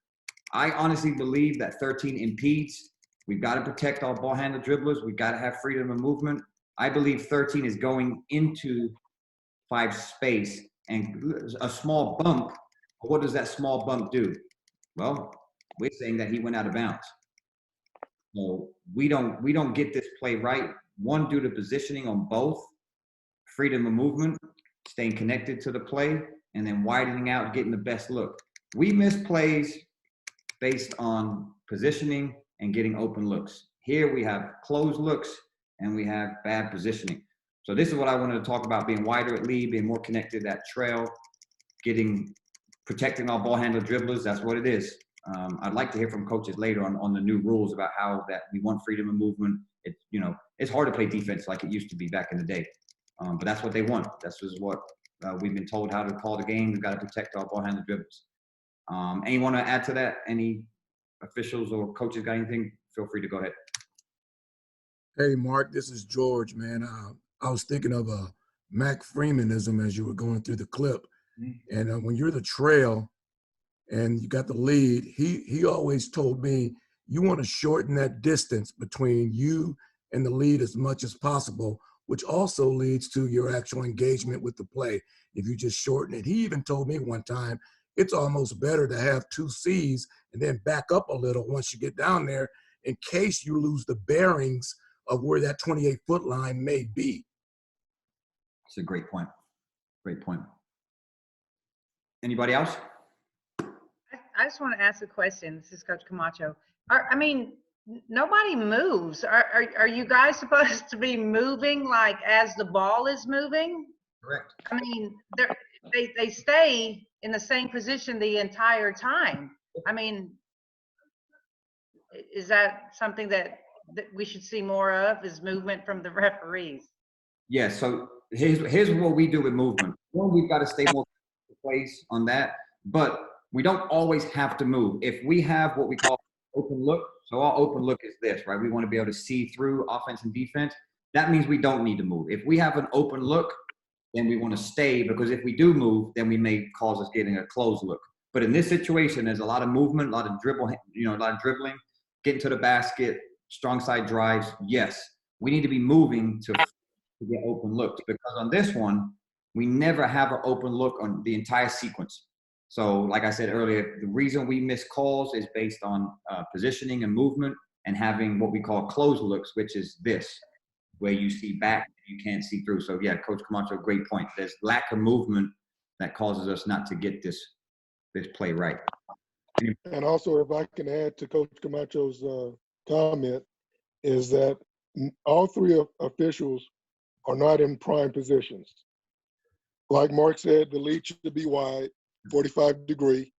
I honestly believe that 13 impedes. We've got to protect our ball handler dribblers. We've got to have freedom of movement. I believe 13 is going into 5 space, and a small bump. What does that small bump do? Well, we're saying that he went out of bounds. So we don't get this play right. One, due to positioning on both, freedom of movement, staying connected to the play, and then widening out, getting the best look. We miss plays based on positioning and getting open looks. Here we have closed looks and we have bad positioning. So this is what I wanted to talk about, being wider at lead, being more connected at trail, protecting our ball handler dribblers. That's what it is. I'd like to hear from coaches later on the new rules about how that we want freedom of movement. It's hard to play defense like it used to be back in the day. But that's what they want. That's just what we've been told how to call the game. We've got to protect our ball handler dribbles. Anyone want to add to that? Any officials or coaches got anything? Feel free to go ahead. Hey, Mark, this is George, man. I was thinking of a Mac Freemanism as you were going through the clip. And when you're the trail and you got the lead, he always told me, you want to shorten that distance between you and the lead as much as possible, which also leads to your actual engagement with the play if you just shorten it. He even told me one time, it's almost better to have 2 C's and then back up a little once you get down there in case you lose the bearings of where that 28-foot line may be. That's a great point. Great point. Anybody else? I just want to ask a question. This is Coach Camacho. I mean, nobody moves. Are you guys supposed to be moving like as the ball is moving? Correct. I mean, they stay in the same position the entire time. I mean, is that something that we should see more of, is movement from the referees? Yeah, so here's what we do with movement. One, we've got to stay more place on that, but we don't always have to move. If we have what we call open look, so our open look is this, right? We want to be able to see through offense and defense. That means we don't need to move. If we have an open look, then we want to stay, because if we do move, then we may cause us getting a closed look. But in this situation, there's a lot of movement, a lot of dribble, a lot of dribbling, getting to the basket, strong side drives. Yes, we need to be moving to get open looks, because on this one, we never have an open look on the entire sequence. So like I said earlier, the reason we miss calls is based on positioning and movement and having what we call closed looks, which is this, where you see back, you can't see through. So yeah, Coach Camacho, great point. There's lack of movement that causes us not to get this play right. And also, if I can add to Coach Camacho's comment, is that all 3 officials are not in prime positions. Like Mark said, the lead should be wide, 45-degree.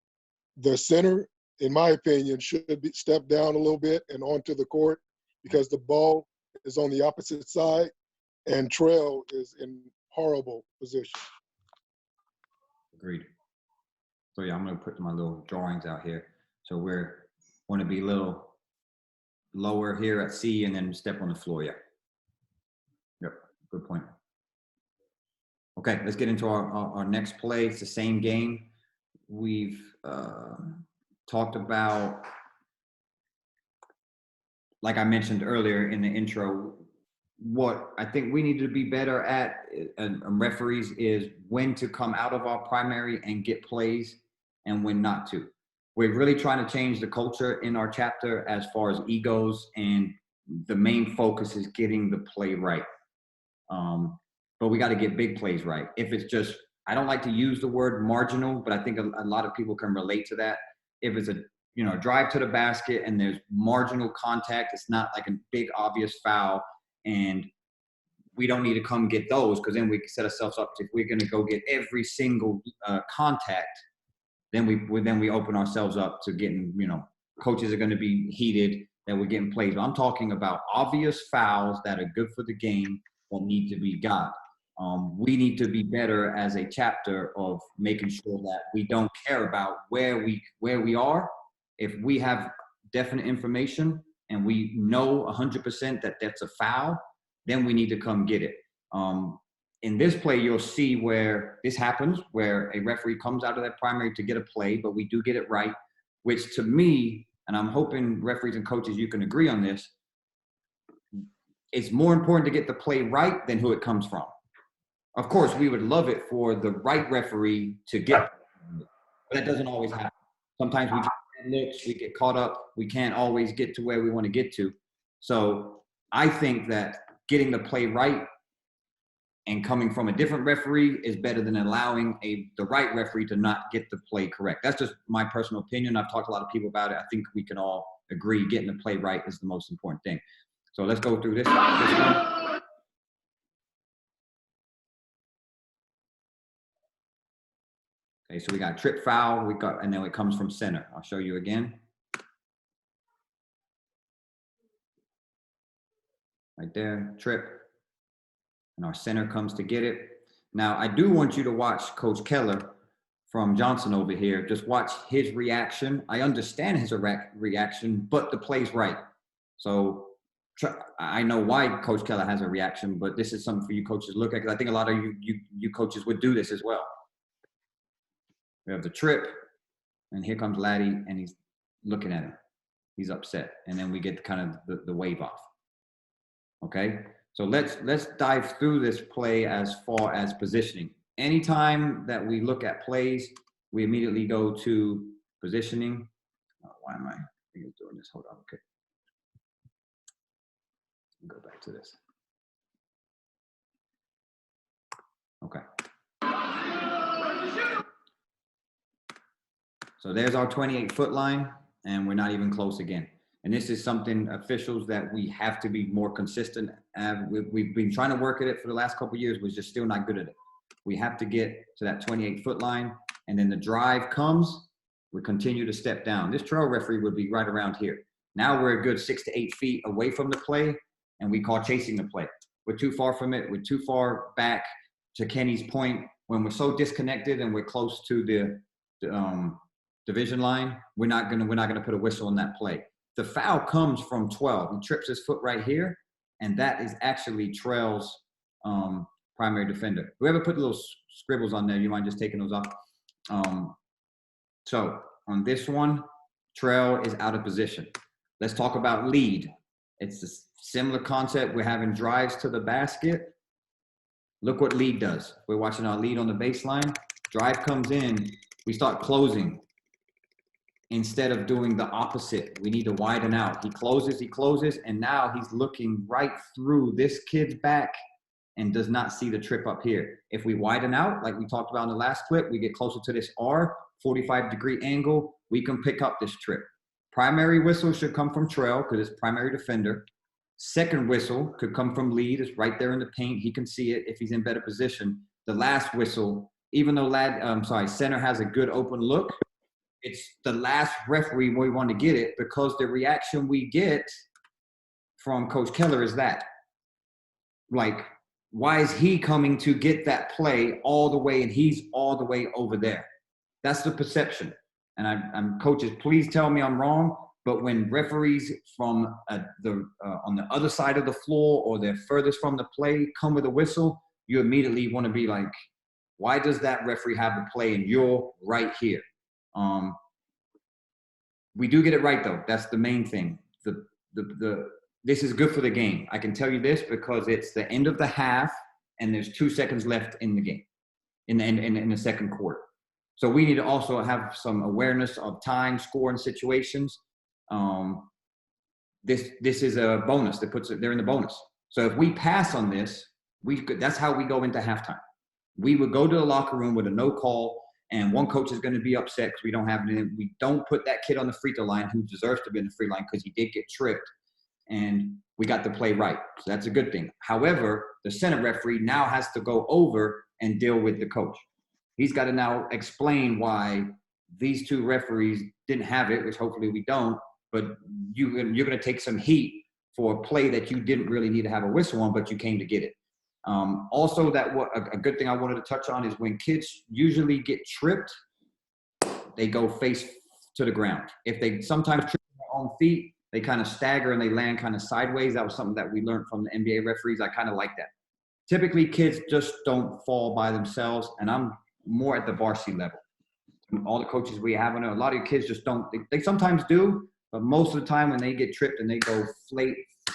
The center, in my opinion, should be stepped down a little bit and onto the court, because the ball is on the opposite side and Trail is in horrible position. Agreed. So yeah, I'm going to put my little drawings out here. So we're going to be a little lower here at C and then step on the floor. Yeah. Yep. Good point. Okay, let's get into our next play. It's the same game. We've talked about, like I mentioned earlier in the intro, what I think we need to be better at, referees, is when to come out of our primary and get plays and when not to. We're really trying to change the culture in our chapter as far as egos, and the main focus is getting the play right. But we got to get big plays right. If it's just, I don't like to use the word marginal, but I think a lot of people can relate to that. If it's a drive to the basket and there's marginal contact, it's not like a big obvious foul, and we don't need to come get those, because then we set ourselves up. If we're going to go get every single contact, then we open ourselves up to getting, coaches are going to be heated that we're getting plays. But I'm talking about obvious fouls that are good for the game that need to be got. We need to be better as a chapter of making sure that we don't care about where we are. If we have definite information and we know 100% that that's a foul, then we need to come get it. In this play, you'll see where this happens, where a referee comes out of that primary to get a play, but we do get it right, which to me, and I'm hoping referees and coaches, you can agree on this, it's more important to get the play right than who it comes from. Of course, we would love it for the right referee to get, but that doesn't always happen. Sometimes we get caught up. We can't always get to where we want to get to. So I think that getting the play right and coming from a different referee is better than allowing the right referee to not get the play correct. That's just my personal opinion. I've talked to a lot of people about it. I think we can all agree getting the play right is the most important thing. So let's go through this one. Okay, so we got trip foul, and then it comes from center. I'll show you again. Right there, trip. And our center comes to get it. Now, I do want you to watch Coach Keller from Johnson over here. Just watch his reaction. I understand his reaction, but the play's right. So I know why Coach Keller has a reaction, but this is something for you coaches to look at, because I think a lot of you coaches would do this as well. We have the trip, and here comes Laddie, and he's looking at him. He's upset, and then we get kind of the wave off. Okay, So let's dive through this play as far as positioning. Anytime that we look at plays, we immediately go to positioning. Why am I doing this? Hold on, okay. Go back to this. Okay. So there's our 28-foot line, and we're not even close again. And this is something, officials, that we have to be more consistent. We've been trying to work at it for the last couple of years. We're just still not good at it. We have to get to that 28-foot line, and then the drive comes, we continue to step down. This trail referee would be right around here. Now we're a good 6 to 8 feet away from the play, and we call chasing the play. We're too far from it. We're too far back. To Kenny's point, when we're so disconnected and we're close to the division line, we're not gonna put a whistle on that play. The foul comes from 12. He trips his foot right here, and that is actually Trail's primary defender. Whoever put little scribbles on there, you mind just taking those off? So on this one, Trail is out of position. Let's talk about lead. It's a similar concept. We're having drives to the basket. Look what lead does. We're watching our lead on the baseline. Drive comes in, we start closing. Instead of doing the opposite, we need to widen out. He closes, and now he's looking right through this kid's back and does not see the trip up here. If we widen out, like we talked about in the last clip, we get closer to this R, 45-degree angle, we can pick up this trip. Primary whistle should come from Trail because it's primary defender. Second whistle could come from lead. It's right there in the paint. He can see it if he's in better position. The last whistle, even though center has a good open look, it's the last referee where we want to get it, because the reaction we get from Coach Keller is that, like, why is he coming to get that play all the way and he's all the way over there? That's the perception. And I'm coaches, please tell me I'm wrong, but when referees from on the other side of the floor or they're furthest from the play come with a whistle, you immediately want to be like, why does that referee have the play and you're right here? We do get it right though. That's the main thing. This is good for the game. I can tell you this because it's the end of the half and there's 2 seconds left in the game, in the second quarter. So we need to also have some awareness of time, score, and situations. This is a bonus that puts it there in the bonus. So if we pass on this, that's how we go into halftime. We would go to the locker room with a no call, and one coach is going to be upset because we don't put that kid on the free throw line who deserves to be in the free line because he did get tripped, and we got the play right. So that's a good thing. However, the center referee now has to go over and deal with the coach. He's got to now explain why these two referees didn't have it, which hopefully we don't, but you're going to take some heat for a play that you didn't really need to have a whistle on, but you came to get it. Also, a good thing I wanted to touch on is when kids usually get tripped, they go face to the ground. If they sometimes trip their own feet, they kind of stagger and they land kind of sideways. That was something that we learned from the NBA referees. I kind of like that. Typically, kids just don't fall by themselves, and I'm more at the varsity level. All the coaches we have, a lot of your kids just don't. They sometimes do, but most of the time when they get tripped and they go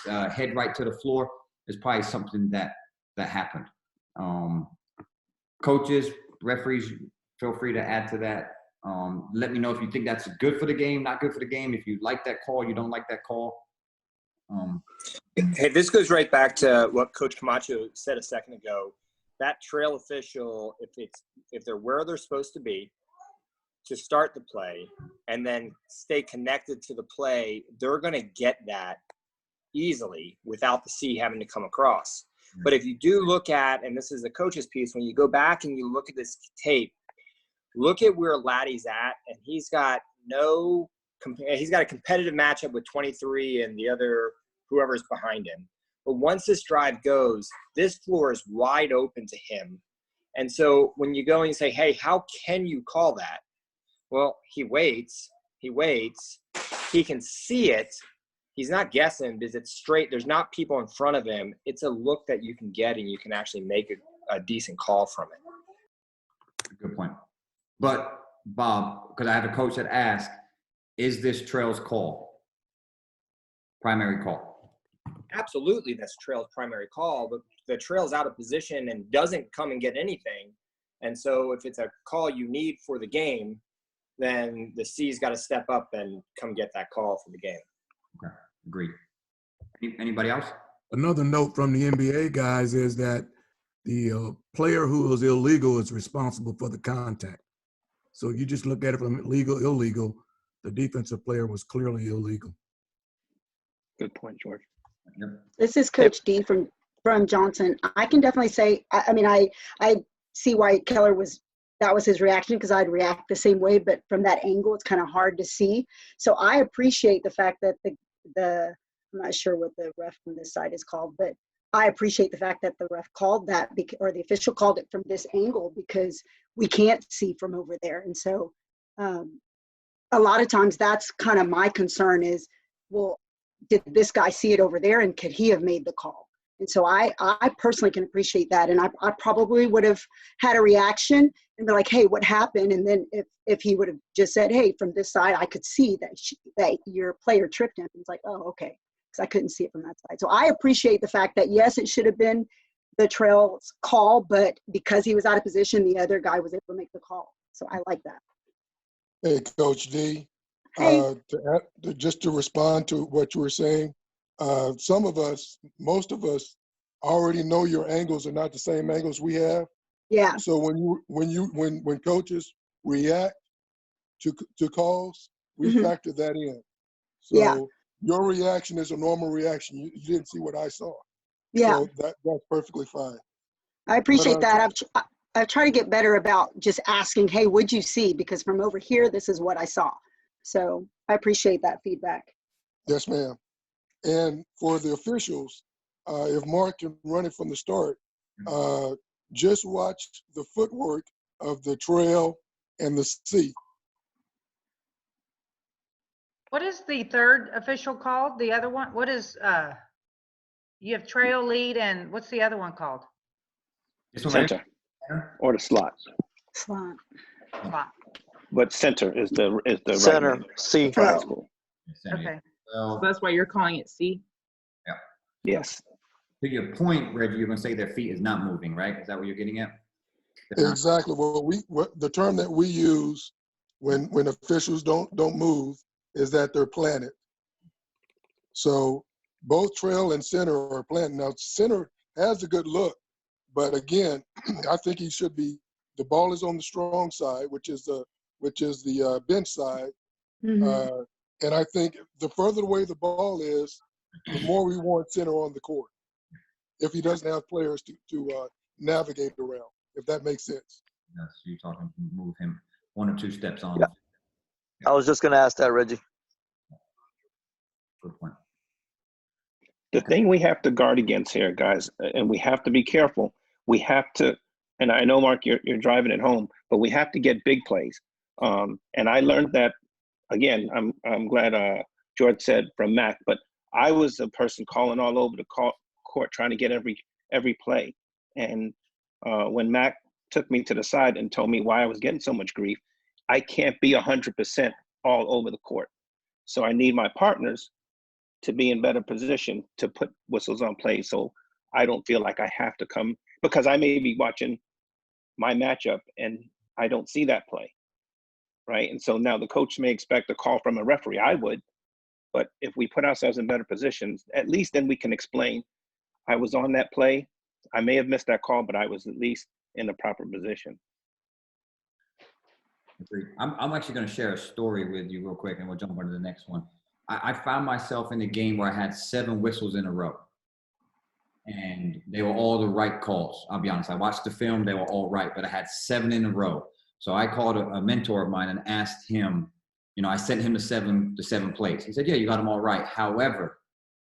head right to the floor, it's probably something that happened. Coaches, referees, feel free to add to that. Let me know if you think that's good for the game, not good for the game. If you like that call, you don't like that call. Hey, this goes right back to what Coach Camacho said a second ago. That trail official, if they're where they're supposed to be to start the play and then stay connected to the play, they're going to get that easily without the C having to come across. But if you do look at, and this is the coach's piece, when you go back and you look at this tape, look at where Laddie's at, and he's got a competitive matchup with 23 and the other whoever's behind him. But once this drive goes, this floor is wide open to him. And so when you go and you say, hey, how can you call that? Well, he waits, he can see it. He's not guessing because it's straight. There's not people in front of him. It's a look that you can get and you can actually make a decent call from it. Good point. But Bob, because I have a coach that asked, is this Trail's call? Primary call. absolutely that's trail's primary call, but the trail's out of position and doesn't come and get anything. And so if it's a call you need for the game, then the C's got to step up and come get that call for the game. Okay, agreed. Anybody else? Another note from the NBA guys is that the player who was illegal is responsible for the contact. So you just look at it from legal, illegal. The defensive player was clearly illegal. Good point, George. Yep. This is Coach D from Johnson. I can definitely say, I mean, I see why Keller that was his reaction, because I'd react the same way, but from that angle, it's kind of hard to see. So I appreciate the fact that I'm not sure what the ref from this side is called, but I appreciate the fact that the ref called that, or the official called it from this angle, because we can't see from over there. And so a lot of times that's kind of my concern is, well, did this guy see it over there, and could he have made the call? And so I personally can appreciate that. And I probably would have had a reaction and be like, hey, what happened? And then if he would have just said, hey, from this side, I could see that your player tripped him. It's like, oh, okay. Because I couldn't see it from that side. So I appreciate the fact that, yes, it should have been the trail's call, but because he was out of position, the other guy was able to make the call. So I like that. Hey, Coach D. Hey. Just to respond to what you were saying, most of us already know your angles are not the same angles we have. Yeah. So when coaches react to calls, we factor that in. So your reaction is a normal reaction. You didn't see what I saw. Yeah. So that's perfectly fine. I appreciate that. I've tried to get better about just asking, hey, what'd you see? Because from over here, this is what I saw. So I appreciate that feedback. Yes, ma'am. And for the officials, if Mark can run it from the start, just watch the footwork of the trail and the C. What is the third official called? The other one? What is, you have trail, lead, and what's the other one called? Center or the slot. Slot. But center is the center. Right C. Okay. So that's why you're calling it C. Yeah. Yes. To your point, Reggie, you're gonna say their feet is not moving, right? Is that what you're getting at? Exactly. Well, the term that we use when officials don't move is that they're planted. So both trail and center are planted. Now center has a good look, but again, I think he should be. The ball is on the strong side, which is the bench side, and I think the further away the ball is, the more we want center on the court. If he doesn't have players to navigate around, if that makes sense. Yes, you're talking move him 1 or 2 steps on. Yeah. I was just going to ask that, Reggie. Good point. The thing we have to guard against here, guys, and we have to be careful. We have to, and I know, Mark, you're driving it home, but we have to get big plays. And I learned that, again, I'm glad George said from Mac, but I was a person calling all over the court trying to get every play. And when Mac took me to the side and told me why I was getting so much grief, I can't be 100% all over the court. So I need my partners to be in better position to put whistles on plays, so I don't feel like I have to come, because I may be watching my matchup and I don't see that play, right? And so now the coach may expect a call from a referee. I would, but if we put ourselves in better positions, at least then we can explain, I was on that play, I may have missed that call, but I was at least in the proper position. I'm actually going to share a story with you real quick, and we'll jump on to the next one. I found myself in a game where I had 7 whistles in a row, and they were all the right calls. I'll be honest. I watched the film; they were all right, but I had 7 in a row. So I called a mentor of mine and asked him. I sent him the seven plays. He said, "Yeah, you got them all right." However,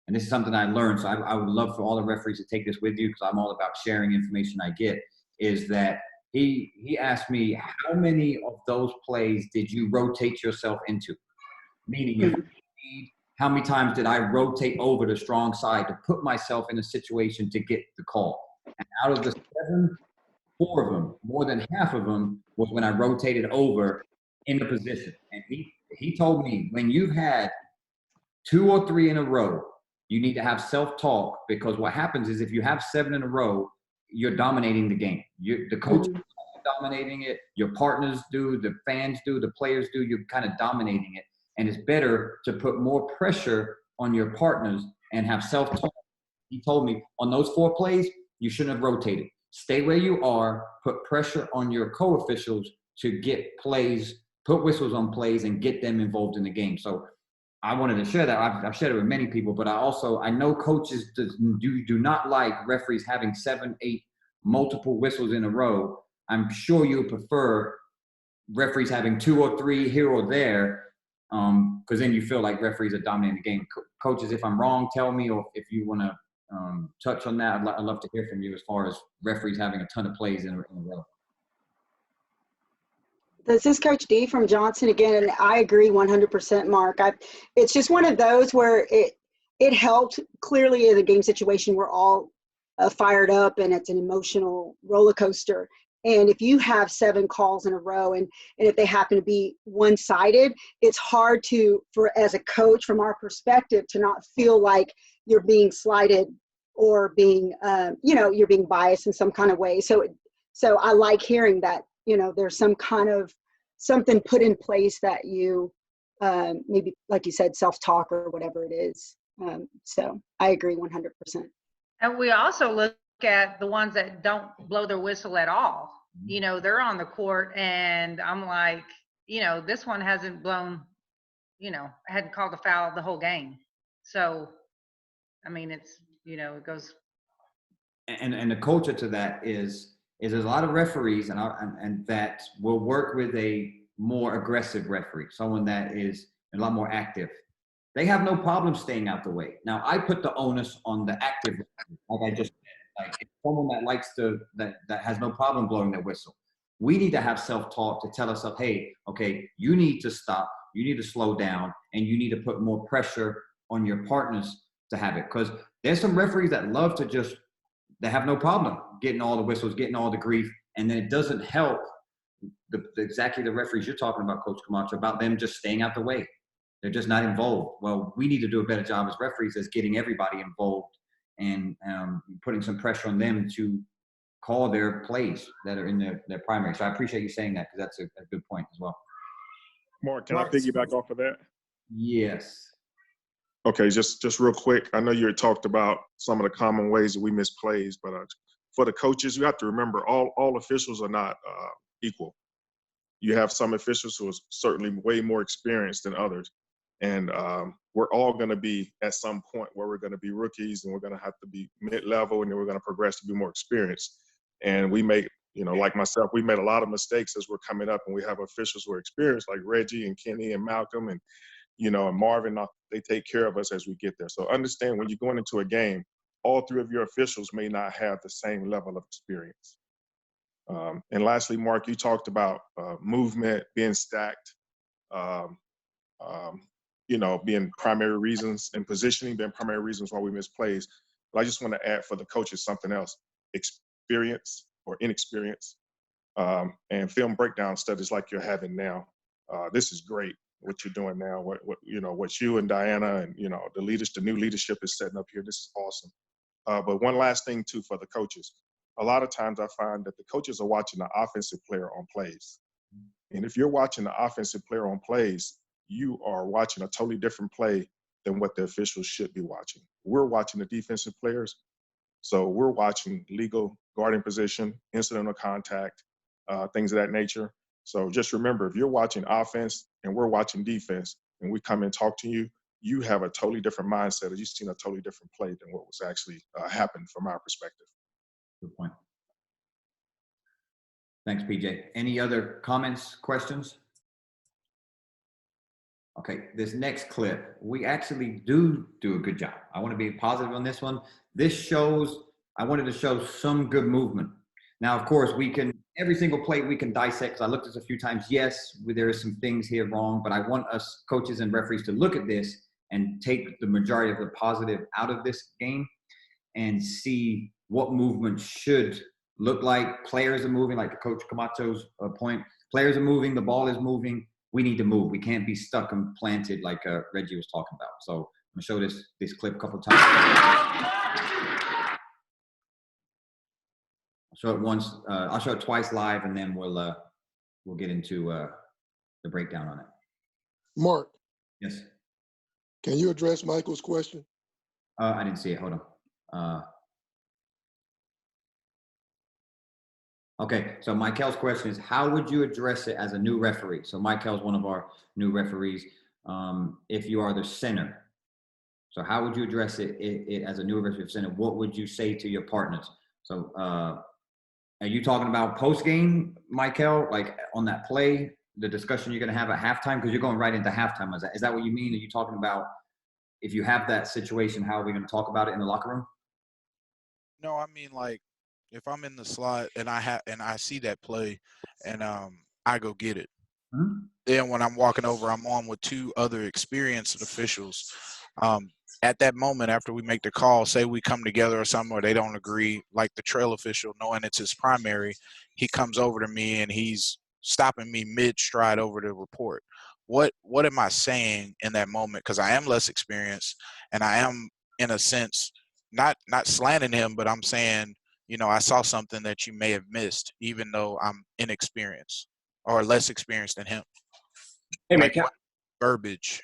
and this is something I learned, so I would love for all the referees to take this with you, because I'm all about sharing information I get. Is that he asked me, how many of those plays did you rotate yourself into? Meaning, how many times did I rotate over the strong side to put myself in a situation to get the call? And out of the 7, 4 of them, more than half of them, was when I rotated over in the position. And he told me, when you've had 2 or 3 in a row You need to have self-talk, because what happens is if you have 7 in a row, you're dominating the game. The coach is dominating it, your partners do, the fans do, the players do, you're kind of dominating it. And it's better to put more pressure on your partners and have self-talk. He told me on those 4 plays, you shouldn't have rotated. Stay where you are, put pressure on your co-officials to get plays, put whistles on plays and get them involved in the game. So I wanted to share that. I've shared it with many people, but I know coaches do not like referees having 7, 8 multiple whistles in a row. I'm sure you prefer referees having 2 or 3 here or there, because then you feel like referees are dominating the game. Coaches, if I'm wrong, tell me, or if you want to touch on that, I'd love to hear from you as far as referees having a ton of plays in a row. This is Coach D from Johnson again, and I agree 100%, Mark. It's just one of those where it helped. Clearly, in a game situation, we're all fired up, and it's an emotional roller coaster. And if you have 7 calls in a row, and if they happen to be one-sided, it's hard as a coach, from our perspective, to not feel like you're being slighted or being, you're being biased in some kind of way. So I like hearing that, there's some kind of something put in place that you maybe, like you said, self-talk or whatever it is. So I agree 100%. And we also look at the ones that don't blow their whistle at all. They're on the court, and I'm like, this one hasn't blown, hadn't called a foul the whole game. So, I mean, it's, it goes. And the culture to that is there's a lot of referees and that will work with a more aggressive referee, someone that is a lot more active. They have no problem staying out the way. Now, I put the onus on the active referee, like I just said. Like, it's someone that likes that has no problem blowing their whistle. We need to have self-talk to tell ourselves, hey, okay, you need to stop, you need to slow down, and you need to put more pressure on your partners to have it. Because there's some referees that love to they have no problem getting all the whistles, getting all the grief, and then it doesn't help exactly the referees you're talking about, Coach Camacho, about them just staying out the way. They're just not involved. Well, we need to do a better job as referees as getting everybody involved and putting some pressure on them to call their plays that are in their primary. So I appreciate you saying that, because that's a good point as well. Mark, can I piggyback off of that? Yes. Okay, just real quick. I know you had talked about some of the common ways that we miss plays, but for the coaches, you have to remember all officials are not equal. You have some officials who are certainly way more experienced than others. And we're all going to be at some point where we're going to be rookies, and we're going to have to be mid-level, and then we're going to progress to be more experienced. And we make, like myself, we made a lot of mistakes as we're coming up, and we have officials who are experienced, like Reggie and Kenny and Malcolm and, and Marvin. They take care of us as we get there. So understand, when you're going into a game, all 3 of your officials may not have the same level of experience. And lastly, Mark, you talked about movement, being stacked, being primary reasons, and positioning being primary reasons why we miss plays. But I just want to add for the coaches something else: experience or inexperience, and film breakdown studies like you're having now. This is great, what you're doing now. What you and Diana and the new leadership is setting up here. This is awesome. But one last thing too for the coaches. A lot of times I find that the coaches are watching the offensive player on plays. And if you're watching the offensive player on plays, you are watching a totally different play than what the officials should be watching. We're watching the defensive players. So we're watching legal guarding position, incidental contact, things of that nature. So just remember, if you're watching offense and we're watching defense, and we come and talk to you, you have a totally different mindset, or you've seen a totally different play than what was actually happened from our perspective. Good point. Thanks, PJ. Any other comments, questions? Okay, this next clip, we actually do a good job. I want to be positive on this one. I wanted to show some good movement. Now, of course, every single play we can dissect, because I looked at this a few times. Yes, there are some things here wrong, but I want us coaches and referees to look at this and take the majority of the positive out of this game and see what movement should look like. Players are moving, like Coach Camacho's point. Players are moving, the ball is moving. We need to move. We can't be stuck and planted like Reggie was talking about. So I'm gonna show this clip a couple times. I'll show it once. I'll show it twice live, and then we'll get into the breakdown on it. Mark, Yes. can you address Michael's question? I didn't see it. Hold on. Okay, so Michael's question is, how would you address it as a new referee? So Michael's one of our new referees. If you are the center, so how would you address it as a new referee center? What would you say to your partners? So are you talking about post-game, Michael, like on that play, the discussion you're going to have at halftime? Because you're going right into halftime. Is that what you mean? Are you talking about if you have that situation, how are we going to talk about it in the locker room? No, I mean, like, if I'm in the slot and I see that play and I go get it. Mm-hmm. Then when I'm walking over, I'm on with two other experienced officials. At that moment, after we make the call, say we come together or something, or they don't agree, like the trail official, knowing it's his primary, he comes over to me and he's stopping me mid-stride over to report. What am I saying in that moment? Because I am less experienced, and I am, in a sense, not slanting him, but I'm saying, you know, I saw something that you may have missed, even though I'm inexperienced or less experienced than him. Hey, like, man, verbiage.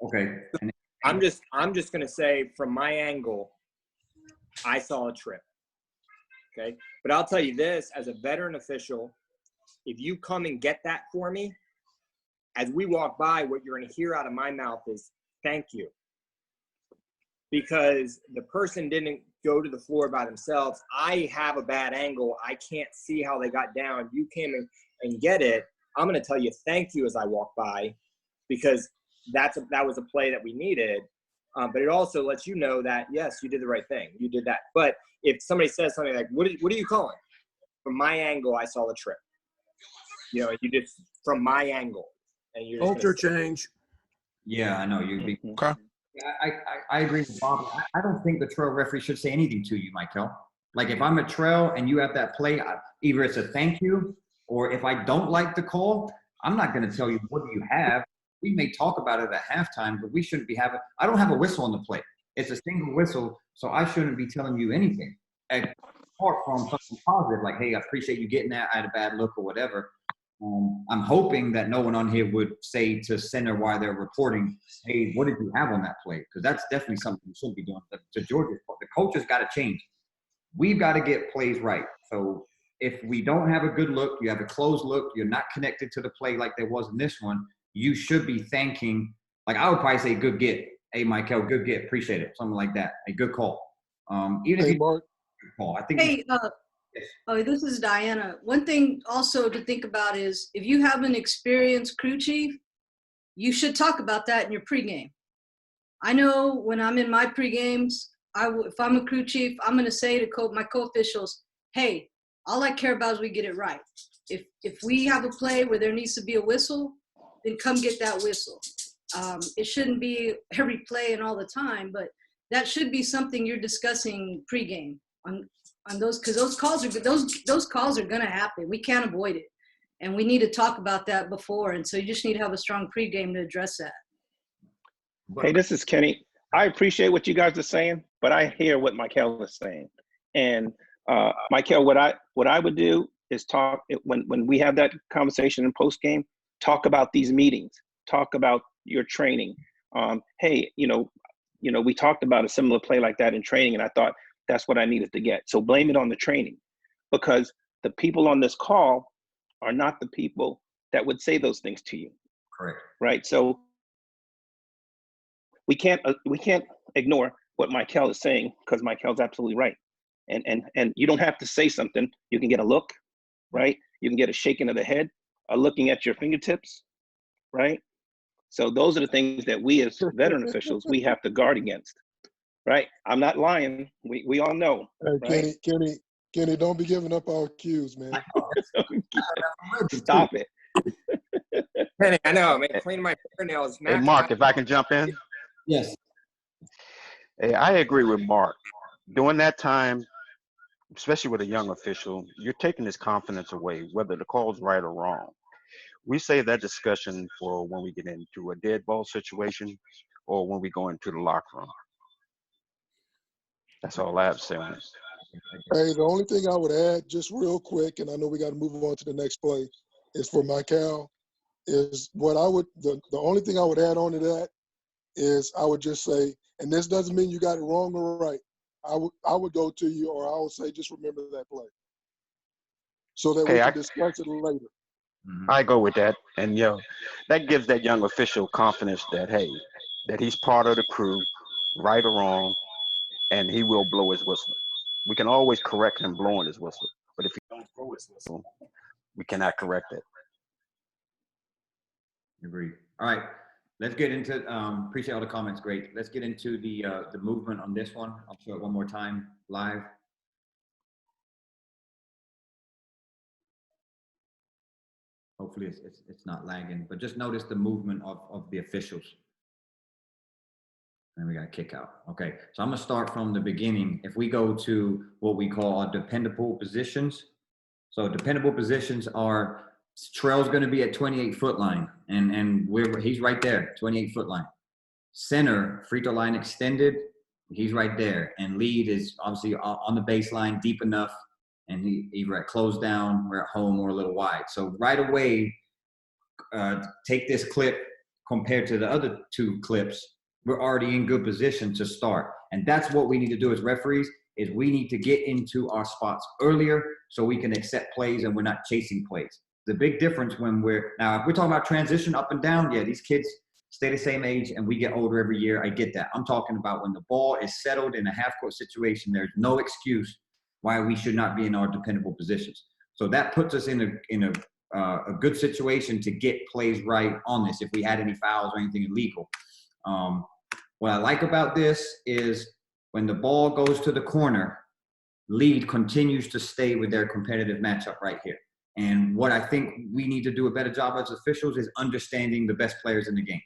Okay. I'm just gonna say, from my angle, I saw a trip. Okay, but I'll tell you this: as a veteran official, if you come and get that for me, as we walk by, what you're gonna hear out of my mouth is "thank you," because the person didn't go to the floor by themselves. I have a bad angle. I can't see how they got down. You came and get it. I'm going to tell you thank you as I walk by, because that was a play that we needed. But it also lets you know that, yes, you did the right thing. You did that. But if somebody says something like, what are you calling? From my angle, I saw the trip. You know, you just, from my angle. And you're Culture change. Yeah, I know. Okay. I agree with Bob. I don't think the trail referee should say anything to you, Michael. Like, if I'm a trail and you have that play, either it's a thank you, or if I don't like the call, I'm not going to tell you, what do you have? We may talk about it at halftime, but we shouldn't be having – I don't have a whistle on the play. It's a single whistle, so I shouldn't be telling you anything. Apart from something positive, like, hey, I appreciate you getting that. I had a bad look or whatever. I'm hoping that no one on here would say to center while they're reporting, hey, what did you have on that play? Because that's definitely something we shouldn't be doing. But to George's point, the coach has got to change. We've got to get plays right. So if we don't have a good look, you have a closed look, you're not connected to the play like there was in this one, you should be thanking, like I would probably say, good get. Hey, Michael, good get. Appreciate it. Something like that. A good call. Even if you Mark. Call, I think. Hey, this is Diana. One thing also to think about is if you have an experienced crew chief, you should talk about that in your pregame. I know when I'm in my pregames, if I'm a crew chief, I'm going to say to my co-officials, hey, all I care about is we get it right. If we have a play where there needs to be a whistle, then come get that whistle. It shouldn't be every play and all the time, but that should be something you're discussing pregame on those, because those calls are going to happen. We can't avoid it, and we need to talk about that before. And so you just need to have a strong pregame to address that. Hey, this is Kenny. I appreciate what you guys are saying, but I hear what Michael is saying. And Michael, what I would do is talk when we have that conversation in post game. Talk about these meetings. Talk about your training. Hey, you know, we talked about a similar play like that in training, and I thought that's what I needed to get. So blame it on the training, because the people on this call are not the people that would say those things to you. Correct. Right. So we can't ignore what Michael is saying, because Michael's absolutely right. And you don't have to say something. You can get a look, right? You can get a shaking of the head, a looking at your fingertips, right? So those are the things that we as veteran officials, we have to guard against, right? I'm not lying. We all know. Hey, right? Kenny, don't be giving up our cues, man. Stop it. Kenny, I know, man. Cleaning my fingernails. Hey, Mark, if I can jump in. Yes. Hey, I agree with Mark. During that time, especially with a young official, you're taking his confidence away, whether the call's right or wrong. We save that discussion for when we get into a dead ball situation, or when we go into the locker room. That's all I have to say on this. Hey, the only thing I would add, just real quick, and I know we got to move on to the next play, is for Michael, is what I would, the only thing I would add on to that is I would just say, and this doesn't mean you got it wrong or right. I would go to you, or I would say, just remember that play, so that we can discuss it later. I go with that, and that gives that young official confidence that that he's part of the crew, right or wrong, and he will blow his whistle. We can always correct him blowing his whistle, but if he don't blow his whistle, we cannot correct it. Agreed. All right, let's get into. Appreciate all the comments. Great. Let's get into the movement on this one. I'll show it one more time live. Hopefully it's not lagging, but just notice the movement of the officials. And we got a kick out. Okay, so I'm gonna start from the beginning. If we go to what we call our dependable positions. So dependable positions are, trail's gonna be at 28-foot line, and he's right there, 28-foot line. Center, free throw line extended, he's right there. And lead is obviously on the baseline, deep enough, and either at close down, we're at home, or a little wide. So right away, take this clip compared to the other two clips, we're already in good position to start. And that's what we need to do as referees, is we need to get into our spots earlier so we can accept plays and we're not chasing plays. The big difference when if we're talking about transition up and down, yeah, these kids stay the same age and we get older every year. I get that. I'm talking about when the ball is settled in a half-court situation, there's no excuse why we should not be in our dependable positions. So that puts us in a good situation to get plays right on this if we had any fouls or anything illegal. What I like about this is when the ball goes to the corner, lead continues to stay with their competitive matchup right here. And what I think we need to do a better job as officials is understanding the best players in the game.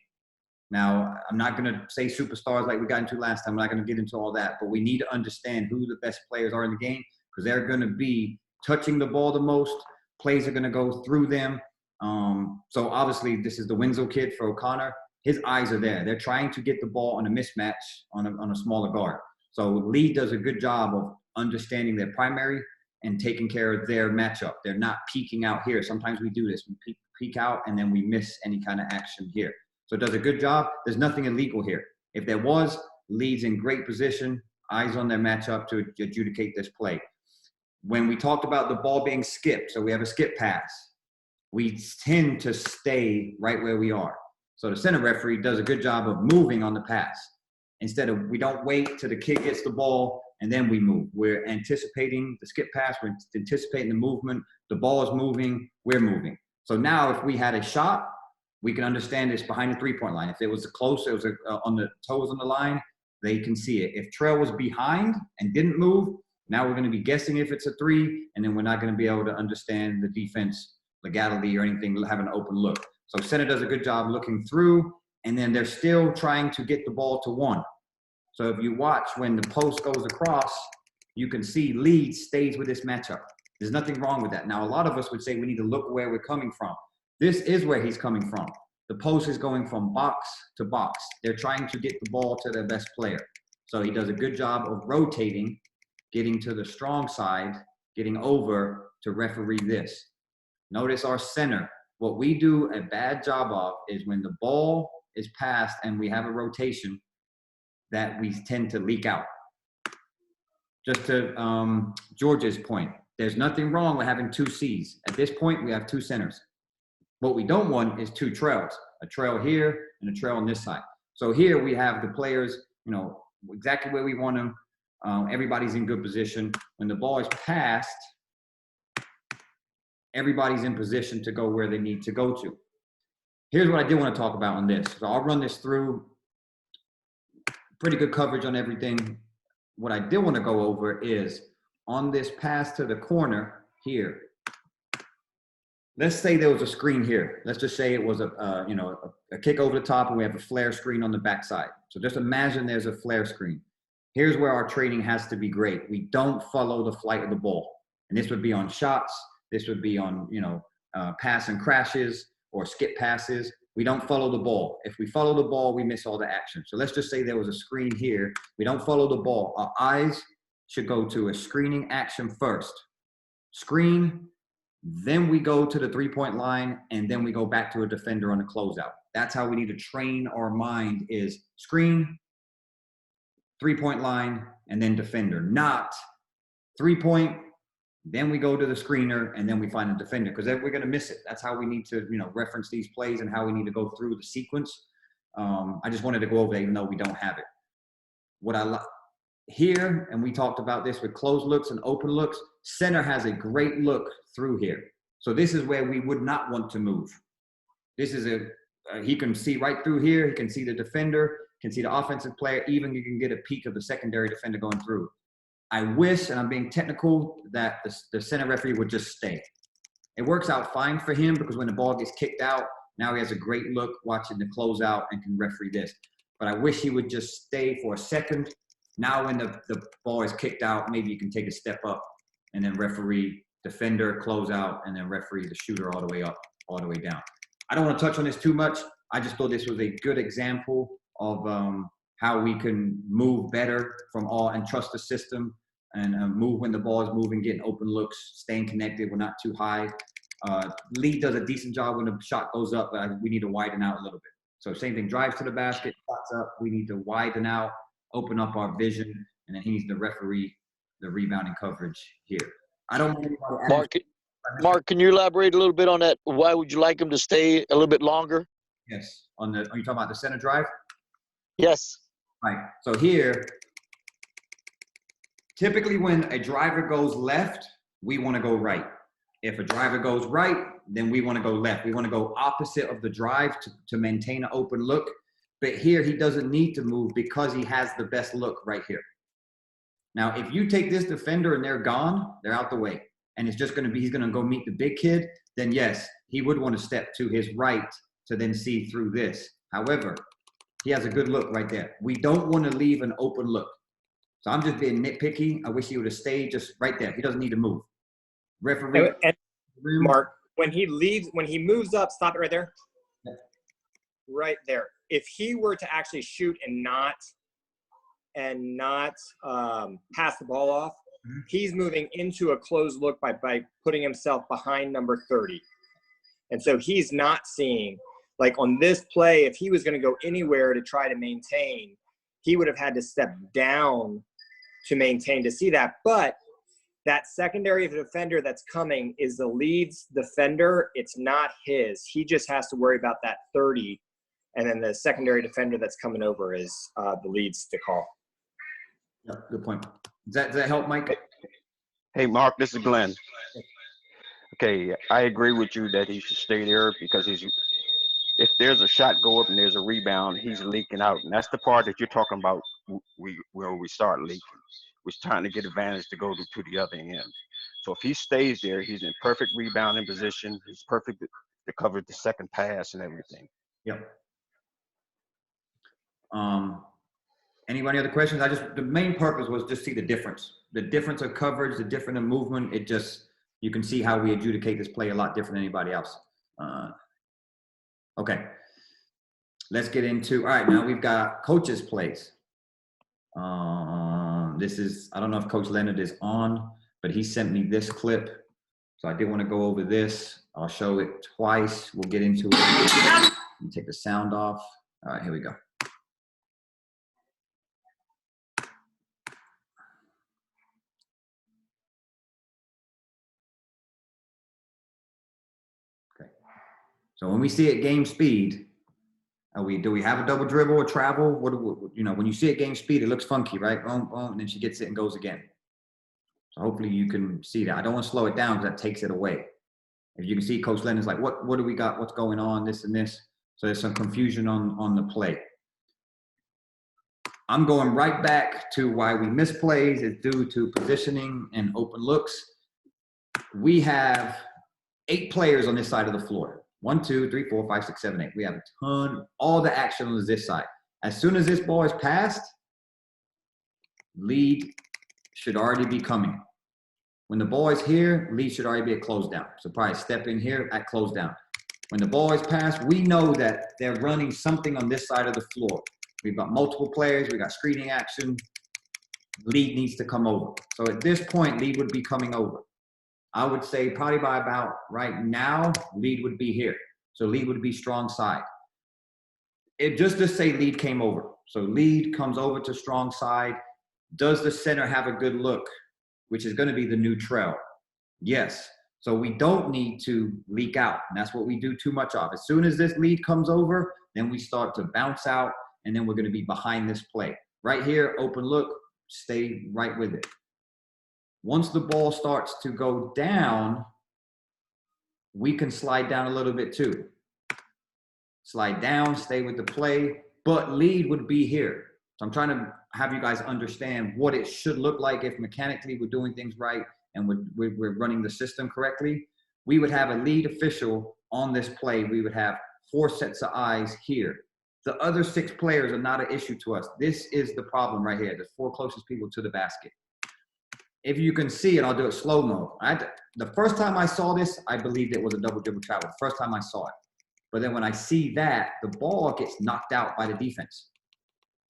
Now, I'm not going to say superstars like we got into last time. I'm not going to get into all that, but we need to understand who the best players are in the game, because they're going to be touching the ball the most. Plays are going to go through them. So obviously, this is the Winslow kid for O'Connor. His eyes are there. They're trying to get the ball on a mismatch on a smaller guard. So Lee does a good job of understanding their primary and taking care of their matchup. They're not peeking out here. Sometimes we do this. We peek out and then we miss any kind of action here. So it does a good job. There's nothing illegal here. If there was, Lee's in great position, eyes on their matchup to adjudicate this play. When we talked about the ball being skipped, so we have a skip pass, we tend to stay right where we are. So the center referee does a good job of moving on the pass. Instead of, we don't wait till the kid gets the ball and then we move. We're anticipating the skip pass, we're anticipating the movement, the ball is moving, we're moving. So now if we had a shot, we can understand it's behind the three-point line. If it was close, it was on the toes on the line, they can see it. If trail was behind and didn't move, now we're gonna be guessing if it's a three, and then we're not gonna be able to understand the defense legality or anything, have an open look. So center does a good job looking through, and then they're still trying to get the ball to one. So if you watch when the post goes across, you can see lead stays with this matchup. There's nothing wrong with that. Now, a lot of us would say we need to look where we're coming from. This is where he's coming from. The post is going from box to box. They're trying to get the ball to their best player. So he does a good job of rotating, getting to the strong side, getting over to referee this. Notice our center. What we do a bad job of is when the ball is passed and we have a rotation, that we tend to leak out. Just to George's point, there's nothing wrong with having two C's. At this point, we have two centers. What we don't want is two trails, a trail here and a trail on this side. So here we have the players, exactly where we want them. Everybody's in good position. When the ball is passed, everybody's in position to go where they need to go to. Here's what I did want to talk about on this. So I'll run this through. Pretty good coverage on everything. What I did want to go over is on this pass to the corner here. Let's say there was a screen here. Let's just say it was a kick over the top and we have a flare screen on the backside. So just imagine there's a flare screen. Here's where our training has to be great. We don't follow the flight of the ball. And this would be on shots. This would be on, pass and crashes or skip passes. we don't follow the ball. If we follow the ball, we miss all the action. So let's just say there was a screen here. We don't follow the ball. Our eyes should go to a screening action first. Screen, then we go to the three-point line, and then we go back to a defender on the closeout. That's how we need to train our mind, is screen, three-point line, and then defender. Not three-point, then we go to the screener, and then we find a defender, because then we're going to miss it. That's how we need to, reference these plays and how we need to go through the sequence. I just wanted to go over that, even though we don't have it. What I like here, and we talked about this with closed looks and open looks, center has a great look through here. So this is where we would not want to move. This is he can see right through here. He can see the defender, can see the offensive player. Even you can get a peek of the secondary defender going through. I wish, and I'm being technical, that the center referee would just stay. It works out fine for him because when the ball gets kicked out, now he has a great look watching the closeout and can referee this. But I wish he would just stay for a second. Now when the ball is kicked out, maybe you can take a step up and then referee defender, closeout, and then referee the shooter all the way up, all the way down. I don't want to touch on this too much. I just thought this was a good example of how we can move better from all and trust the system and move when the ball is moving, getting open looks, staying connected. We're not too high. Lee does a decent job when the shot goes up, but we need to widen out a little bit. So same thing, drives to the basket, shots up. We need to widen out, open up our vision, and then he needs to referee the rebounding coverage here. I don't want anybody Mark, can you elaborate a little bit on that? Why would you like him to stay a little bit longer? Yes. Are you talking about the center drive? Yes. Right. So here, typically when a driver goes left, we want to go right. If a driver goes right, then we want to go left. We want to go opposite of the drive to maintain an open look. But here he doesn't need to move because he has the best look right here. Now, if you take this defender and they're gone, they're out the way, and it's just going to be, he's going to go meet the big kid, then yes, he would want to step to his right to then see through this. However, he has a good look right there. We don't want to leave an open look. So I'm just being nitpicky. I wish he would have stayed just right there. He doesn't need to move. Referee. And Mark, when he moves up, stop it right there. Yeah. Right there. If he were to actually shoot and not pass the ball off, he's moving into a closed look by putting himself behind number 30. And so he's not seeing, like on this play, if he was going to go anywhere to try to maintain, he would have had to step down to maintain to see that. But that secondary defender that's coming is the lead's defender. It's not his. He just has to worry about that 30. And then the secondary defender that's coming over is the lead's to call. Yeah, good point. Does that help, Mike? Hey, Mark, this is Glenn. Okay, I agree with you that he should stay there because if there's a shot go up and there's a rebound, he's leaking out. And that's the part that you're talking about where we start leaking. We're trying to get advantage to go to the other end. So if he stays there, he's in perfect rebounding position. He's perfect to cover the second pass and everything. Yep. Anybody other questions? The main purpose was just see the difference of coverage, the difference of movement. You can see how we adjudicate this play a lot different than anybody else. Okay, let's get into, all right, now we've got coaches' plays. This is, I don't know if Coach Leonard is on, but he sent me this clip. So I did want to go over this. I'll show it twice. We'll get into it. Let me take the sound off. All right, here we go. So when we see it game speed, do we have a double dribble or travel? When you see it game speed, it looks funky, right? Boom, boom, and then she gets it and goes again. So hopefully you can see that. I don't want to slow it down because that takes it away. If you can see, Coach Leonard's like, what do we got? What's going on? This and this. So there's some confusion on the play. I'm going right back to why we miss plays is due to positioning and open looks. We have 8 players on this side of the floor. 1, 2, 3, 4, 5, 6, 7, 8. We have a ton, all the action on this side. As soon as this ball is passed, lead should already be coming. When the ball is here, lead should already be at close down. So probably step in here at close down. When the ball is passed, we know that they're running something on this side of the floor. We've got multiple players. We got screening action. Lead needs to come over. So at this point, lead would be coming over. I would say probably by about right now, lead would be here. So lead would be strong side. It just to say lead came over. So lead comes over to strong side. Does the center have a good look, which is going to be the new trail? Yes. So we don't need to leak out. And that's what we do too much of. As soon as this lead comes over, then we start to bounce out, and then we're going to be behind this play. Right here, open look, stay right with it. Once the ball starts to go down, we can slide down a little bit too. Slide down, stay with the play, but lead would be here. So I'm trying to have you guys understand what it should look like if mechanically we're doing things right and we're running the system correctly. We would have a lead official on this play. We would have 4 sets of eyes here. The other 6 players are not an issue to us. This is the problem right here. The 4 closest people to the basket. If you can see it, I'll do it slow-mo. The first time I saw this, I believed it was a double dribble travel. The first time I saw it. But then when I see that, the ball gets knocked out by the defense.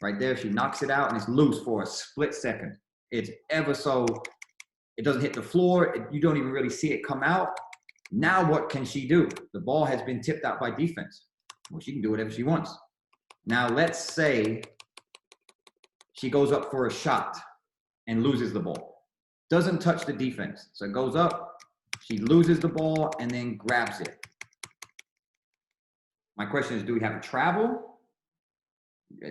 Right there, she knocks it out and it's loose for a split second. It's ever so, it doesn't hit the floor. You don't even really see it come out. Now what can she do? The ball has been tipped out by defense. Well, she can do whatever she wants. Now let's say she goes up for a shot and loses the ball. Doesn't touch the defense. So it goes up, she loses the ball and then grabs it. My question is, do we have a travel?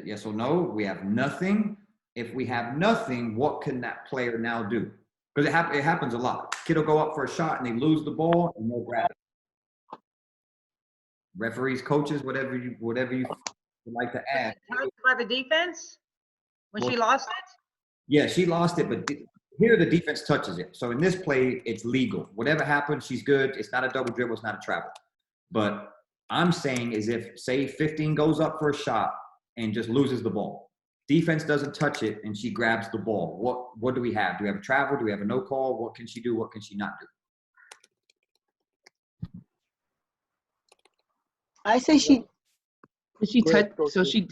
Yes or no? We have nothing. If we have nothing, what can that player now do? Because it happens a lot. Kid will go up for a shot and they lose the ball and they'll grab it. Referees, coaches, whatever you would like to add. Touched by the defense when she lost it? Yeah, she lost it, but here the defense touches it. So in this play, it's legal. Whatever happens, she's good. It's not a double dribble. It's not a travel. But I'm saying is if, say, 15 goes up for a shot and just loses the ball. Defense doesn't touch it, and she grabs the ball. What do we have? Do we have a travel? Do we have a no call? What can she do? What can she not do? I say she touched, so she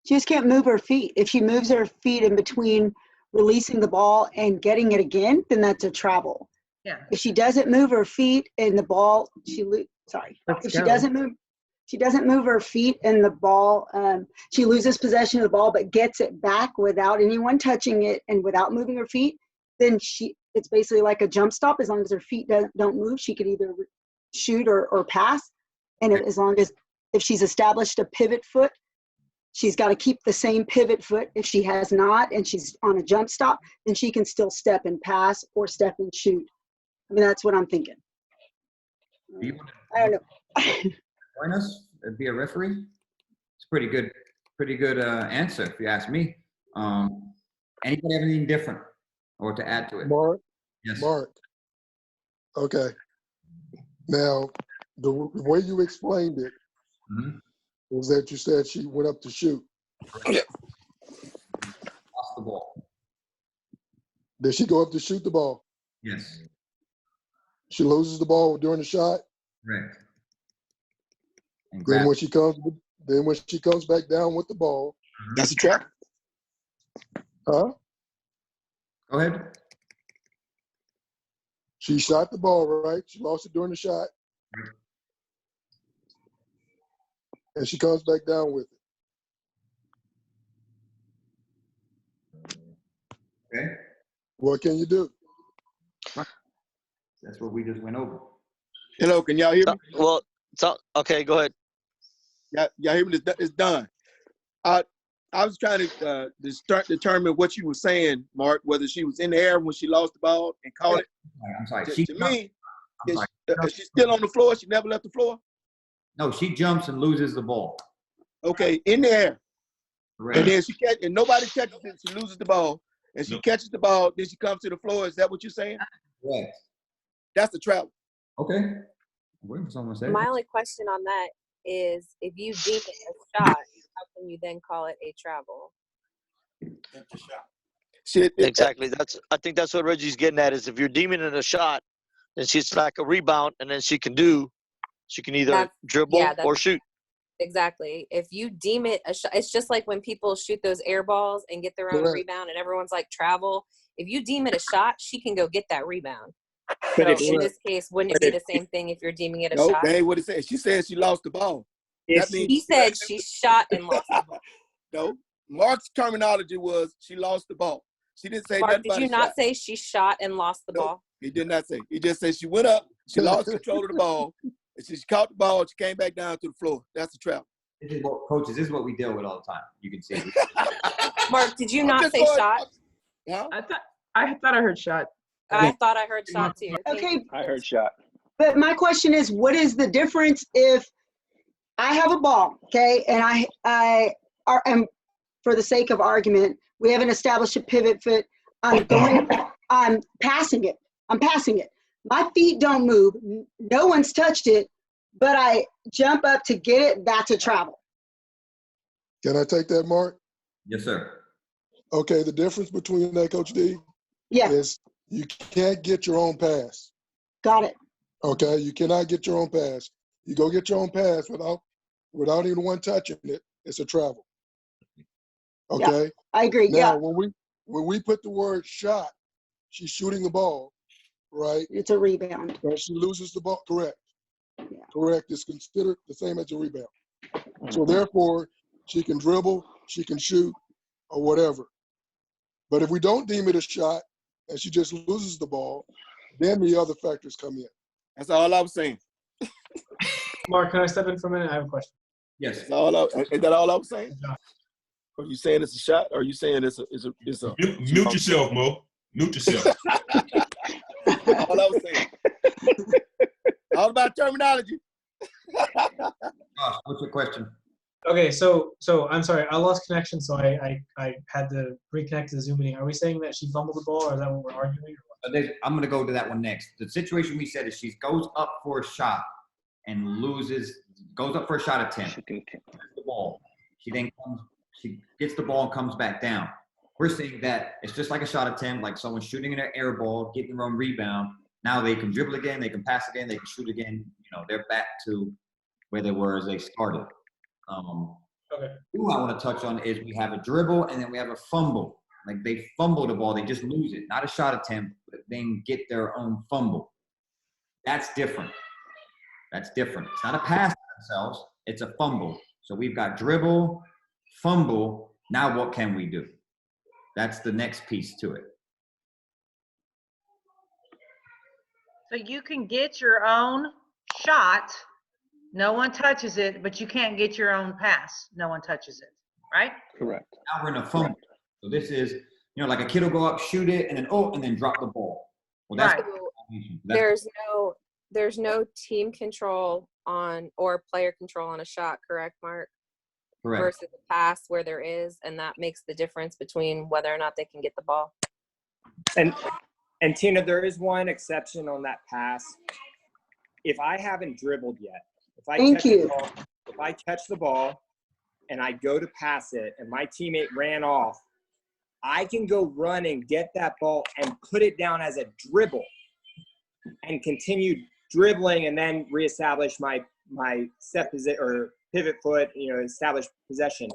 just can't move her feet. If she moves her feet in between releasing the ball and getting it again, then that's a travel. Yeah. If she doesn't move her feet and the ball, if she doesn't move her feet and the ball, she loses possession of the ball but gets it back without anyone touching it and without moving her feet, then it's basically like a jump stop. As long as her feet don't move, she could either shoot or pass. And as long as if she's established a pivot foot, she's got to keep the same pivot foot. If she has not and she's on a jump stop, then she can still step and pass or step and shoot. I mean, that's what I'm thinking. I don't know. Join us and be a referee. It's pretty good answer if you ask me. Anybody have anything different or to add to it? Mark? Yes. Mark. Okay. Now, the way you explained it was that you said she went up to shoot. Lost the ball. Did she go up to shoot the ball? Yes. She loses the ball during the shot? Correct. Then when she comes back down with the ball. That's a trap. Huh? Go ahead. She shot the ball, right? She lost it during the shot. And she comes back down with it. Okay. What can you do? That's what we just went over. Hello, can y'all hear me? Well, okay, go ahead. Y'all hear me? It's done. I was trying to determine what you were saying, Mark, whether she was in the air when she lost the ball and caught it. I'm sorry. To me, is she still on the floor? She never left the floor? No, she jumps and loses the ball. Okay, in the air. Correct. And then and nobody catches it, she loses the ball. And she catches the ball, then she comes to the floor. Is that what you're saying? Yes. That's the travel. Okay. Wait for someone to say. My only question on that is, if you deem it a shot, how can you then call it a travel? Exactly. I think that's what Reggie's getting at, is if you're deeming it a shot, then it's like a rebound, and then she can do She can either dribble or shoot. Exactly. If you deem it a shot, it's just like when people shoot those air balls and get their own rebound and everyone's like travel. If you deem it a shot, she can go get that rebound. But So in this case, wouldn't it be the same thing if you're deeming it a no, shot? that ain't what it said. She said she lost the ball. That means He said she shot and lost the ball. no. Mark's terminology was she lost the ball. She didn't say Mark, nothing did about you a not shot. say she shot and lost the ball? He did not say. He just said she went up, she lost control of the ball, and she caught the ball, she came back down to the floor. That's the trap. This is what, coaches, this is what we deal with all the time. You can see. Mark, did you not say shot? Yeah. I thought I heard shot. I thought I heard shot too. Okay, I heard shot. but my question is, what is the difference if I have a ball, okay, and I am, for the sake of argument, we haven't established a pivot foot. I'm passing it. My feet don't move. No one's touched it, but I jump up to get it. That's a travel. Can I take that, Mark? Yes, sir. Okay, the difference between that, Coach D, is you can't get your own pass. Got it. Okay, you cannot get your own pass. You go get your own pass without anyone touching it, it's a travel. Okay? Yeah, I agree. Now, when we put the word shot, she's shooting the ball, right? It's a rebound. And she loses the ball. Correct. Yeah. Correct. It's considered the same as a rebound. So therefore, she can dribble, she can shoot, or whatever. But if we don't deem it a shot and she just loses the ball, then the other factors come in. That's all I was saying. Mark, can I step in for a minute? I have a question. Yes. Is that all I was saying? Are you saying it's a shot, or are you saying it's a Mute yourself, Mo. Mute yourself. all I was saying. All about terminology. What's your question? Okay, so I'm sorry, I lost connection, so I had to reconnect to the Zoom meeting. Are we saying that she fumbled the ball, or is that what we're arguing? I'm going to go to that one next. The situation we said is she goes up for a shot and goes up for a shot attempt. She gets the ball. She gets the ball and comes back down. We're saying that it's just like a shot attempt, like someone shooting an air ball, getting their own rebound. Now they can dribble again, they can pass again, they can shoot again. They're back to where they were as they started. Okay. Who I want to touch on is we have a dribble and then we have a fumble. Like they fumble the ball, they just lose it. Not a shot attempt, but then get their own fumble. That's different. It's not a pass to themselves, it's a fumble. So we've got dribble, fumble. Now what can we do? That's the next piece to it. So you can get your own shot, no one touches it, but you can't get your own pass. No one touches it, right? Correct. Now we're in a fumble. So this is, like a kid will go up, shoot it, and then drop the ball. Well, that's There's no team control or player control on a shot, correct, Mark? Correct. Versus a pass where there is, and that makes the difference between whether or not they can get the ball. And Tina, there is one exception on that pass. If I haven't dribbled yet, if I catch the ball and I go to pass it and my teammate ran off, I can go run and get that ball and put it down as a dribble and continue dribbling and then reestablish my set position or pivot foot, establish possession.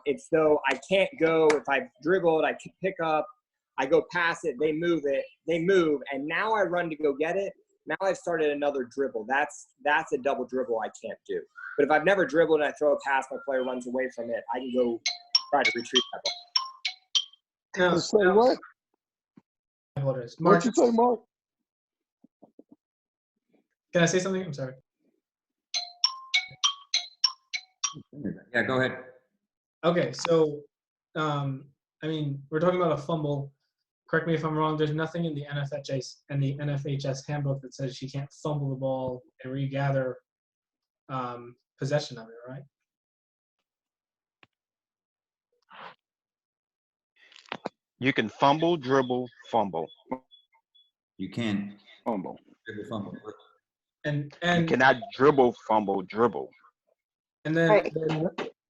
It's though I can't go, if I've dribbled, I can pick up, I go pass it, they move, and now I run to go get it. Now I've started another dribble. That's a double dribble I can't do. But if I've never dribbled and I throw a pass, my player runs away from it, I can go try to retrieve that ball. Say what? What you say, Mark? Can I say something? I'm sorry. Yeah, go ahead. Okay, so, we're talking about a fumble. Correct me if I'm wrong. There's nothing in the NFHS handbook that says she can't fumble the ball and regather possession of it, right? You can fumble, dribble, fumble. You can fumble. Dribble, fumble. And you cannot dribble, fumble, dribble. And then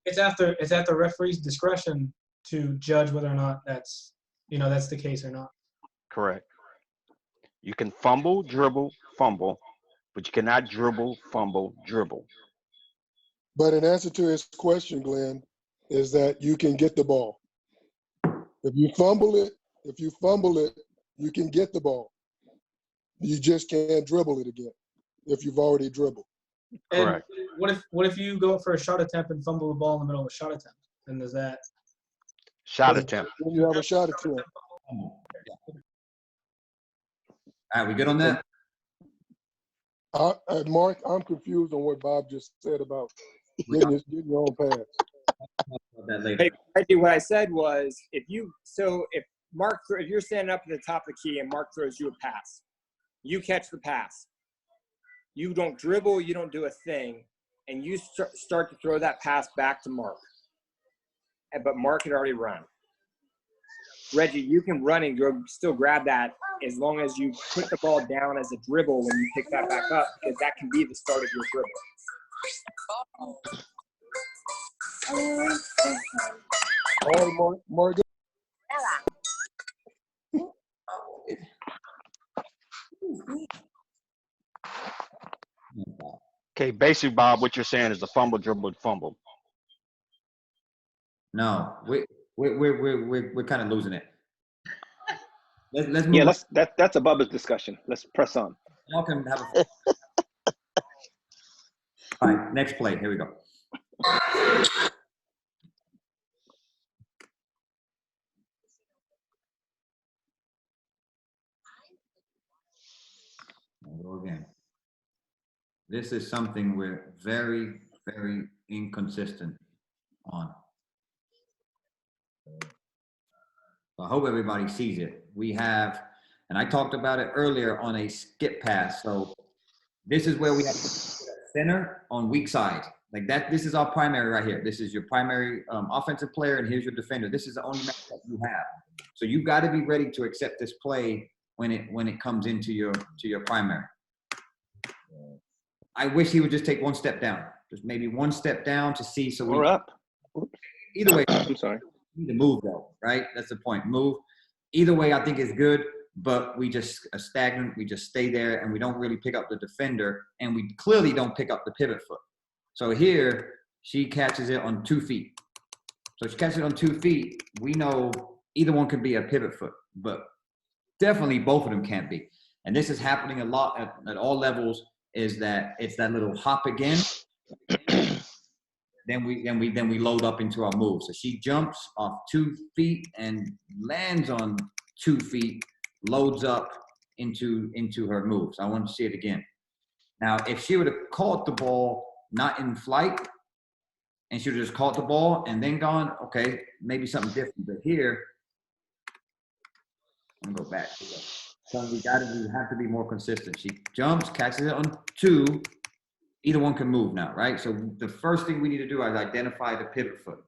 it's at the referee's discretion to judge whether or not that's the case or not. Correct. You can fumble, dribble, fumble, but you cannot dribble, fumble, dribble. But in answer to his question, Glenn, is that you can get the ball. If you fumble it, you can get the ball. You just can't dribble it again if you've already dribbled. And what if you go for a shot attempt and fumble the ball in the middle of a shot attempt? Then does that shot attempt? When you have a shot attempt. All right, we good on that? Mark, I'm confused on what Bob just said about getting your own pass. Hey, Reggie, what I said was if you're standing up at the top of the key and Mark throws you a pass, you catch the pass. You don't dribble, you don't do a thing, and you start to throw that pass back to Mark. But Mark had already run. Reggie, you can run and still grab that as long as you put the ball down as a dribble when you pick that back up, because that can be the start of your dribble. All right, Mark. Okay, basically, Bob, what you're saying is the fumble, dribble, fumble. No, we're kind of losing it. Let's move. Yeah, that's above his discussion. Let's press on. Y'all can have a. All right, next play. Here we go. We'll go again. This is something we're very, very inconsistent on. So I hope everybody sees it. We have, and I talked about it earlier on a skip pass. So this is where we have center on weak side. Like that, this is our primary right here. This is your primary offensive player, and here's your defender. This is the only matchup you have. So you've got to be ready to accept this play when it comes into your primary. I wish he would just take one step down, just maybe one step down to see. So we're up. Either way, I'm sorry. We need to move though, right? That's the point. Move. Either way, I think is good, but we just are stagnant. We just stay there, and we don't really pick up the defender, and we clearly don't pick up the pivot foot. So here, she catches it on 2 feet. So she catches it on 2 feet. We know either one could be a pivot foot, but definitely both of them can't be. And this is happening a lot at all levels. Is that it's that little hop again? Then we load up into our move. So she jumps off 2 feet and lands on 2 feet, loads up into her move. So I want to see it again. Now, if she would have caught the ball not in flight, and she would have just caught the ball and then gone, okay, maybe something different. But here, I'm gonna go back. So we have to be more consistent. She jumps, catches it on 2. Either one can move now, right? So the first thing we need to do is identify the pivot foot.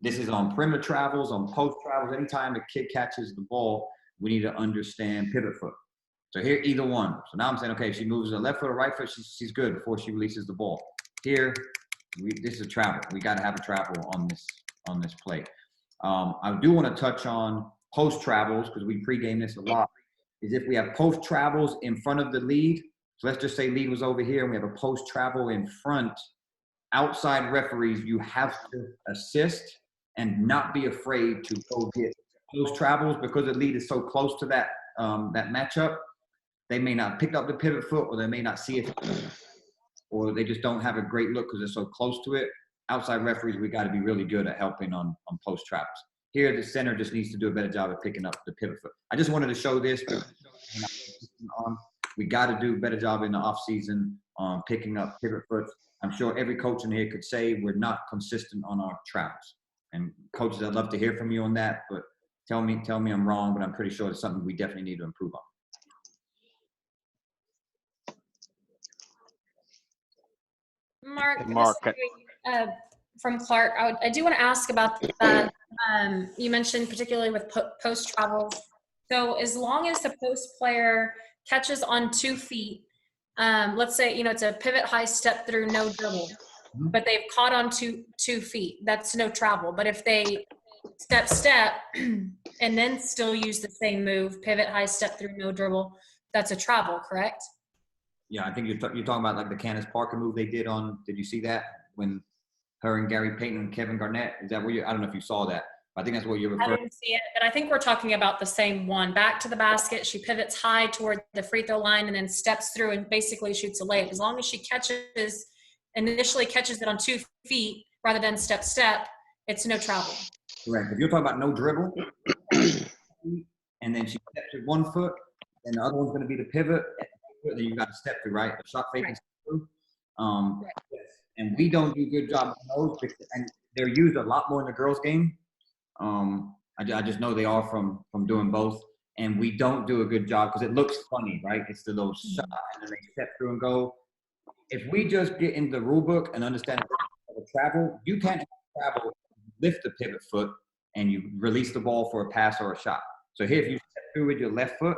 This is on perimeter travels, on post travels. Anytime the kid catches the ball, we need to understand pivot foot. So here, either one. So now I'm saying, okay, if she moves the left foot or right foot, she's good before she releases the ball. Here, this is a travel. We got to have a travel on this play. I do want to touch on post travels because we pregame this a lot. Is if we have post travels in front of the lead. So let's just say lead was over here and we have a post travel in front. Outside referees, you have to assist and not be afraid to go get post travels because the lead is so close to that matchup. They may not pick up the pivot foot, or they may not see it, or they just don't have a great look because they're so close to it. Outside referees, we got to be really good at helping on post travels. Here, the center just needs to do a better job of picking up the pivot foot. I just wanted to show this. We got to do a better job in the off season on picking up pivot foots. I'm sure every coach in here could say we're not consistent on our travels. And coaches, I'd love to hear from you on that, but tell me I'm wrong, but I'm pretty sure it's something we definitely need to improve on. Mark, from Clark, I do want to ask about that. You mentioned particularly with post travels. So as long as the post player catches on 2 feet, let's say, it's a pivot high step through, no dribble, but they've caught on 2 feet, that's no travel. But if they step and then still use the same move, pivot high step through, no dribble, that's a travel, correct? Yeah, I think you're talking about like the Candace Parker move they did on. Did you see that when her and Gary Payton and Kevin Garnett? Is that where you? I don't know if you saw that. I think that's what you're I referring. didn't see it, but I think we're talking about the same one. Back to the basket, she pivots high toward the free throw line and then steps through and basically shoots a layup. As long as she initially catches it on 2 feet rather than step, it's no travel. Correct. If you're talking about no dribble, and then she steps with 1 foot, and the other one's going to be the pivot, then you got to step through, right? The shot fake and step through. And we don't do a good job on those, and they're used a lot more in the girls' game. I just know they are from doing both, and we don't do a good job because it looks funny, right? It's the little shot, and then they step through and go. If we just get in the rule book and understand the travel, you can't travel, lift the pivot foot, and you release the ball for a pass or a shot. So here, if you step through with your left foot,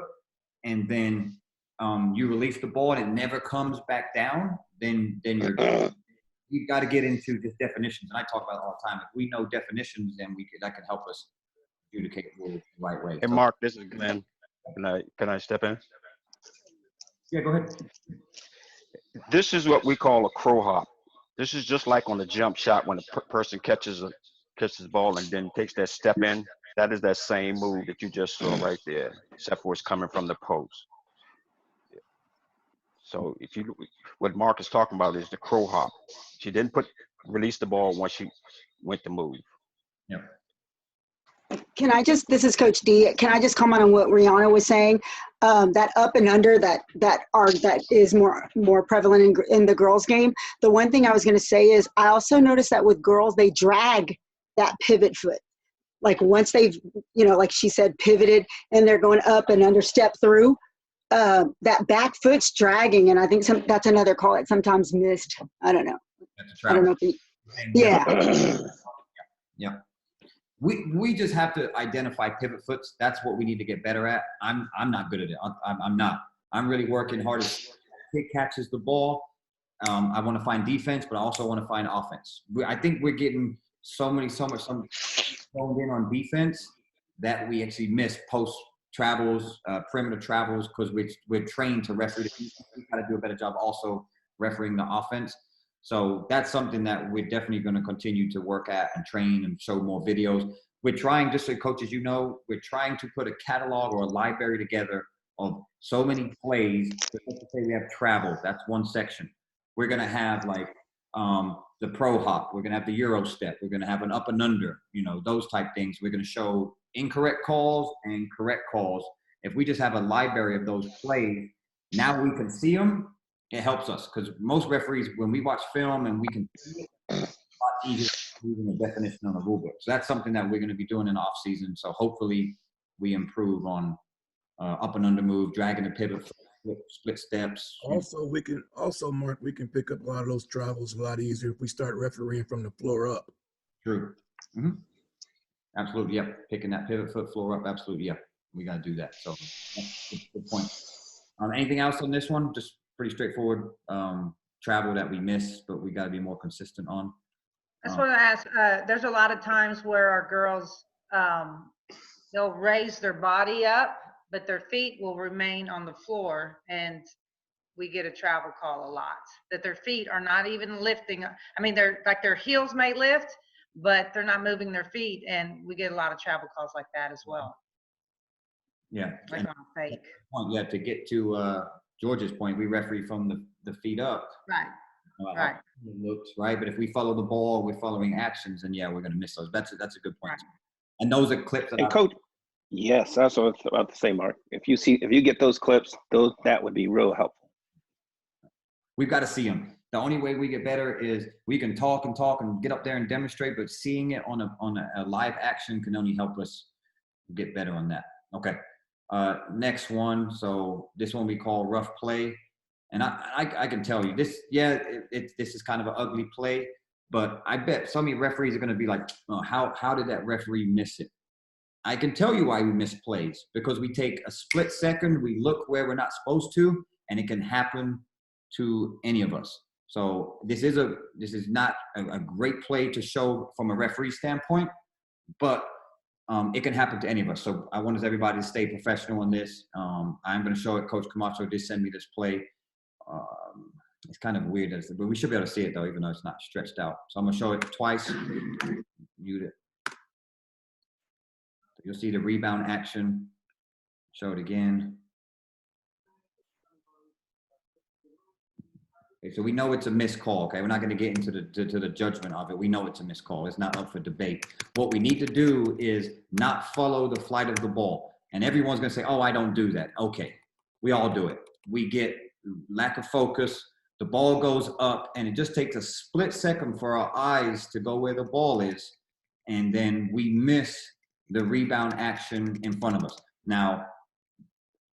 and then you release the ball and it never comes back down, then you're good. You've got to get into just definitions, and I talk about it all the time. If we know definitions, then that can help us communicate rules the right way. Hey, Mark, this is Glenn. Can I step in? Yeah, go ahead. This is what we call a crow hop. This is just like on the jump shot when a person catches the ball and then takes that step in. That is that same move that you just saw right there, except for it's coming from the post. So what Mark is talking about is the crow hop. She didn't release the ball once she went to move. Yep. This is Coach D. Can I just comment on what Rihanna was saying? That up and under that is more prevalent in the girls' game. The one thing I was going to say is I also noticed that with girls, they drag that pivot foot. Like once they've, like she said, pivoted and they're going up and under step through, that back foot's dragging. And I think that's another call that's sometimes missed. I don't know. I don't know if yeah. Yeah. We just have to identify pivot foots. That's what we need to get better at. I'm not good at it. I'm not. I'm really working hard as kick catches the ball. I want to find defense, but I also want to find offense. I think we're getting so much honed in on defense that we actually miss post travels, perimeter travels, because we're trained to referee the defense. We got to do a better job also refereeing the offense. So that's something that we're definitely going to continue to work at and train and show more videos. We're trying, just so coaches, we're trying to put a catalog or a library together of so many plays. Let's say we have travel. That's one section. We're going to have like the pro hop. We're going to have the Euro step. We're going to have an up and under, those type things. We're going to show incorrect calls and correct calls. If we just have a library of those plays, now we can see them. It helps us because most referees, when we watch film and we can see it, it's a lot easier using a definition on a rule book. So that's something that we're going to be doing in off season. So hopefully we improve on up and under move, dragging the pivot, split steps. Also, Mark, we can pick up a lot of those travels a lot easier if we start refereeing from the floor up. True. Mm-hmm. Absolutely. Yep. Picking that pivot foot floor up. Absolutely. Yep. We got to do that. So that's a good point. Anything else on this one? Just pretty straightforward travel that we miss, but we got to be more consistent on. I just want to ask, there's a lot of times where our girls, they'll raise their body up, but their feet will remain on the floor, and we get a travel call a lot, that their feet are not even lifting. I mean, their heels may lift, but they're not moving their feet, and we get a lot of travel calls like that as well. Yeah. Like on a fake. Yeah, to get to George's point, we referee from the feet up. Right. Right. It looks right, but if we follow the ball, we're following actions, and yeah, we're going to miss those. That's a good point. Right. And those are clips. And Coach, yes, that's what I was about to say, Mark. If you get those clips, that would be real helpful. We've got to see them. The only way we get better is we can talk and get up there and demonstrate, but seeing it on a live action can only help us get better on that. Okay. Next one. So this one we call rough play. And I can tell you this, this is kind of an ugly play, but I bet some of you referees are going to be like, oh, how did that referee miss it? I can tell you why we miss plays, because we take a split second, we look where we're not supposed to, and it can happen to any of us. So this is not a great play to show from a referee standpoint, but it can happen to any of us. So I want everybody to stay professional on this. I'm going to show it. Coach Camacho did send me this play. it's kind of weird, but we should be able to see it though, even though it's not stretched out. So I'm gonna show it twice. Mute it. You'll see the rebound action. Show it again. Okay, so we know it's a missed call. Okay, we're not going to get into the judgment of it. We know it's a missed call. It's not up for debate. What we need to do is not follow the flight of the ball. And everyone's going to say, "Oh, I don't do that." Okay, we all do it. We get lack of focus. The ball goes up, and it just takes a split second for our eyes to go where the ball is, and then we miss the rebound action in front of us. Now,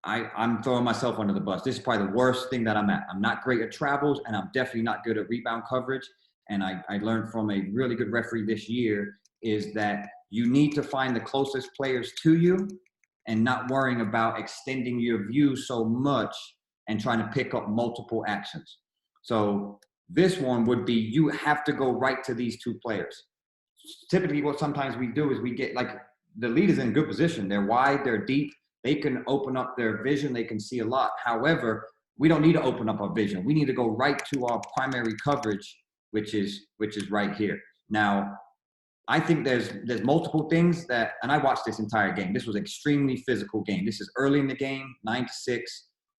I'm throwing myself under the bus. This is probably the worst thing that I'm at. I'm not great at travels, and I'm definitely not good at rebound coverage. And I learned from a really good referee this year is that you need to find the closest players to you and not worrying about extending your view so much and trying to pick up multiple actions. So this one would be, you have to go right to these two players. Typically what sometimes we do is we get, like, the lead is in good position. They're wide, they're deep. They can open up their vision. They can see a lot. However, we don't need to open up our vision. We need to go right to our primary coverage, which is right here. Now, I think there's multiple things that, and I watched this entire game. This was an extremely physical game. This is early in the game, 9-6,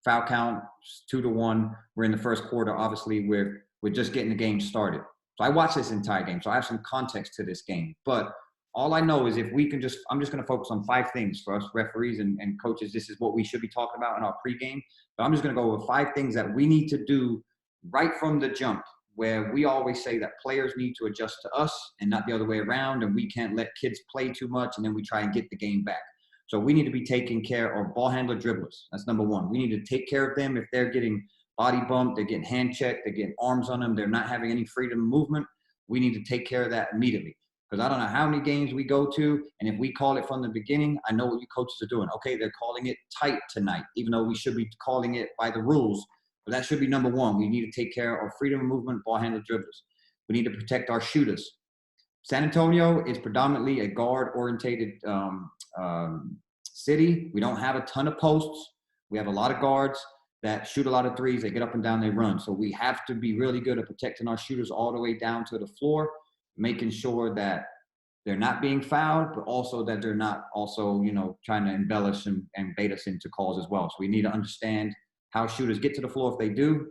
foul count 2-1. We're in the first quarter. Obviously, we're just getting the game started. So I watched this entire game. So I have some context to this game. But all I know is if we can I'm just going to focus on 5 things for us referees and coaches. This is what we should be talking about in our pregame. But I'm just going to go over 5 things that we need to do right from the jump, where we always say that players need to adjust to us and not the other way around. And we can't let kids play too much and then we try and get the game back. So we need to be taking care of ball handler dribblers. That's number 1. We need to take care of them if they're getting body bumped, they're getting hand checked, they're getting arms on them, they're not having any freedom of movement. We need to take care of that immediately. Because I don't know how many games we go to, and if we call it from the beginning, I know what you coaches are doing. Okay, they're calling it tight tonight, even though we should be calling it by the rules. But that should be number 1. We need to take care of freedom of movement, ball handler dribblers. We need to protect our shooters. San Antonio is predominantly a guard-orientated city. We don't have a ton of posts. We have a lot of guards that shoot a lot of threes. They get up and down, they run. So we have to be really good at protecting our shooters all the way down to the floor, making sure that they're not being fouled, but also that they're not also, trying to embellish and bait us into calls as well. So we need to understand how shooters get to the floor if they do,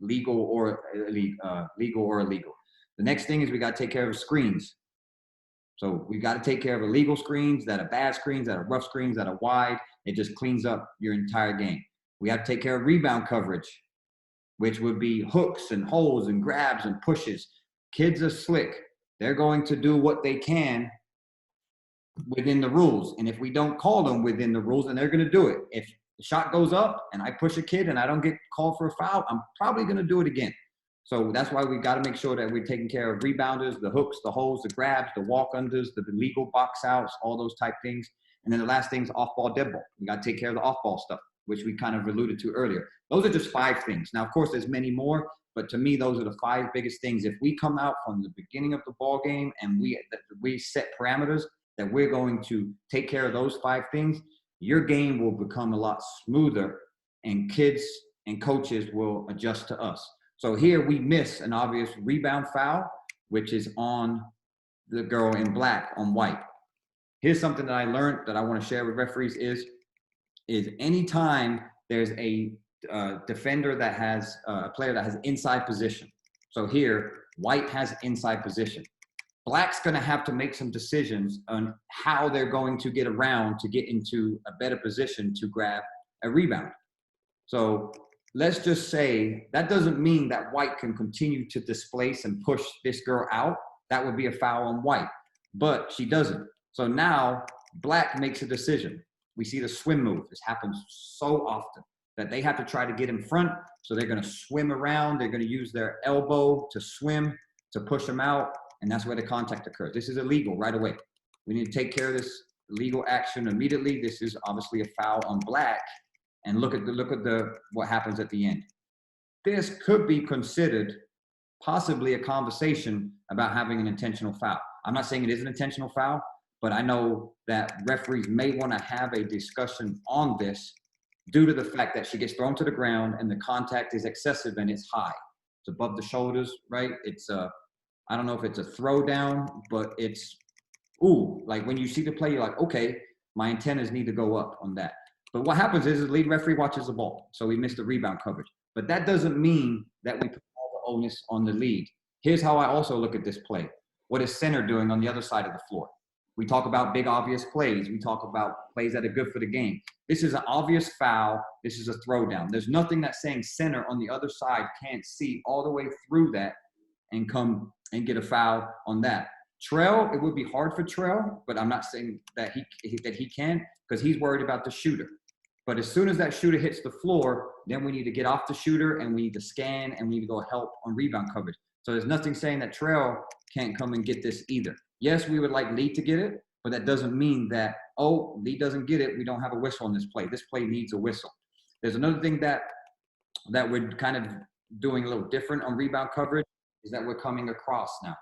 legal or illegal. The next thing is we got to take care of screens. So we got to take care of illegal screens, that are bad screens, that are rough screens, that are wide. It just cleans up your entire game. We have to take care of rebound coverage, which would be hooks and holes and grabs and pushes. Kids are slick. They're going to do what they can within the rules. And if we don't call them within the rules, then they're going to do it. If the shot goes up and I push a kid and I don't get called for a foul, I'm probably going to do it again. So that's why we got to make sure that we're taking care of rebounders, the hooks, the holes, the grabs, the walk-unders, the legal box outs, all those type things. And then the last thing is off-ball, dead ball. We got to take care of the off-ball stuff, which we kind of alluded to earlier. Those are just 5 things. Now, of course, there's many more, but to me, those are the 5 biggest things. If we come out from the beginning of the ball game and we set parameters that we're going to take care of those 5 things, your game will become a lot smoother and kids and coaches will adjust to us. So here we miss an obvious rebound foul, which is on the girl in black on white. Here's something that I learned that I want to share with referees is anytime there's a defender that has a player that has inside position. So here, white has inside position. Black's going to have to make some decisions on how they're going to get around to get into a better position to grab a rebound. So let's just say that doesn't mean that white can continue to displace and push this girl out. That would be a foul on white, but she doesn't. So now black makes a decision. We see the swim move. This happens so often that they have to try to get in front. So they're going to swim around. They're going to use their elbow to swim, to push them out. And that's where the contact occurs. This is illegal right away. We need to take care of this legal action immediately. This is obviously a foul on black. And look at what happens at the end. This could be considered possibly a conversation about having an intentional foul. I'm not saying it is an intentional foul, but I know that referees may want to have a discussion on this due to the fact that she gets thrown to the ground and the contact is excessive and it's high. It's above the shoulders, right? It's I don't know if it's a throw down, but it's, ooh, like when you see the play, you're like, okay, my antennas need to go up on that. But what happens is the lead referee watches the ball, so we missed the rebound coverage. But that doesn't mean that we put all the onus on the lead. Here's how I also look at this play. What is center doing on the other side of the floor? We talk about big, obvious plays. We talk about plays that are good for the game. This is an obvious foul. This is a throwdown. There's nothing that's saying center on the other side can't see all the way through that and come and get a foul on that. Trell, it would be hard for Trell, but I'm not saying that he can, because he's worried about the shooter. But as soon as that shooter hits the floor, then we need to get off the shooter and we need to scan and we need to go help on rebound coverage. So there's nothing saying that Trell can't come and get this either. Yes, we would like Lee to get it, but that doesn't mean that, oh, Lee doesn't get it, we don't have a whistle on this play. This play needs a whistle. There's another thing that we're kind of doing a little different on rebound coverage is that we're coming across now.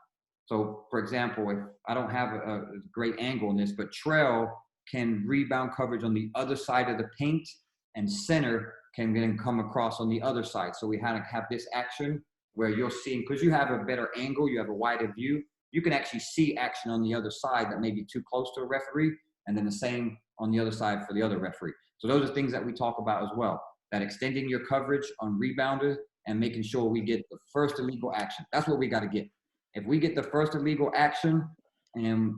So, for example, if I don't have a great angle in this, but Trell can rebound coverage on the other side of the paint, and center can then come across on the other side. So we have this action where you're seeing, because you have a better angle, you have a wider view, you can actually see action on the other side that may be too close to a referee, and then the same on the other side for the other referee. So those are things that we talk about as well, that extending your coverage on rebounders and making sure we get the first illegal action. That's what we got to get. If we get the first illegal action, and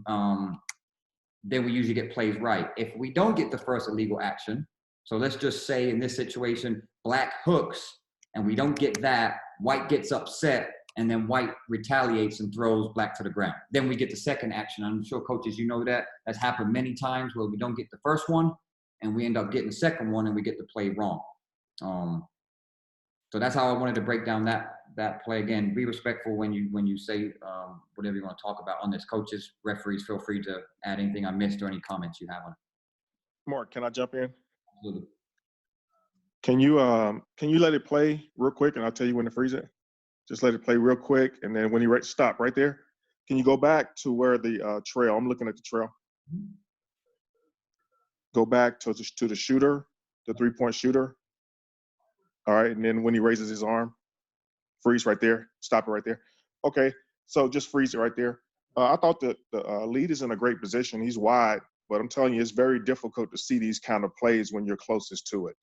then we usually get plays right. If we don't get the first illegal action, so let's just say in this situation, black hooks, and we don't get that, white gets upset, and then white retaliates and throws black to the ground. Then we get the second action. I'm sure, coaches, you know that. That's happened many times where we don't get the first one, and we end up getting the second one, and we get the play wrong. So that's how I wanted to break down that play. Again, be respectful when you say whatever you want to talk about on this. Coaches, referees, feel free to add anything I missed or any comments you have on it. Mark, can I jump in? Absolutely. Can you let it play real quick, and I'll tell you when to freeze it? Just let it play real quick, and then when you stop right there. Can you go back to where the trail? I'm looking at the trail. Go back to the shooter, the 3-point shooter. All right, and then when he raises his arm, freeze right there. Stop it right there. Okay, so just freeze it right there. I thought that the lead is in a great position. He's wide, but I'm telling you, it's very difficult to see these kind of plays when you're closest to it.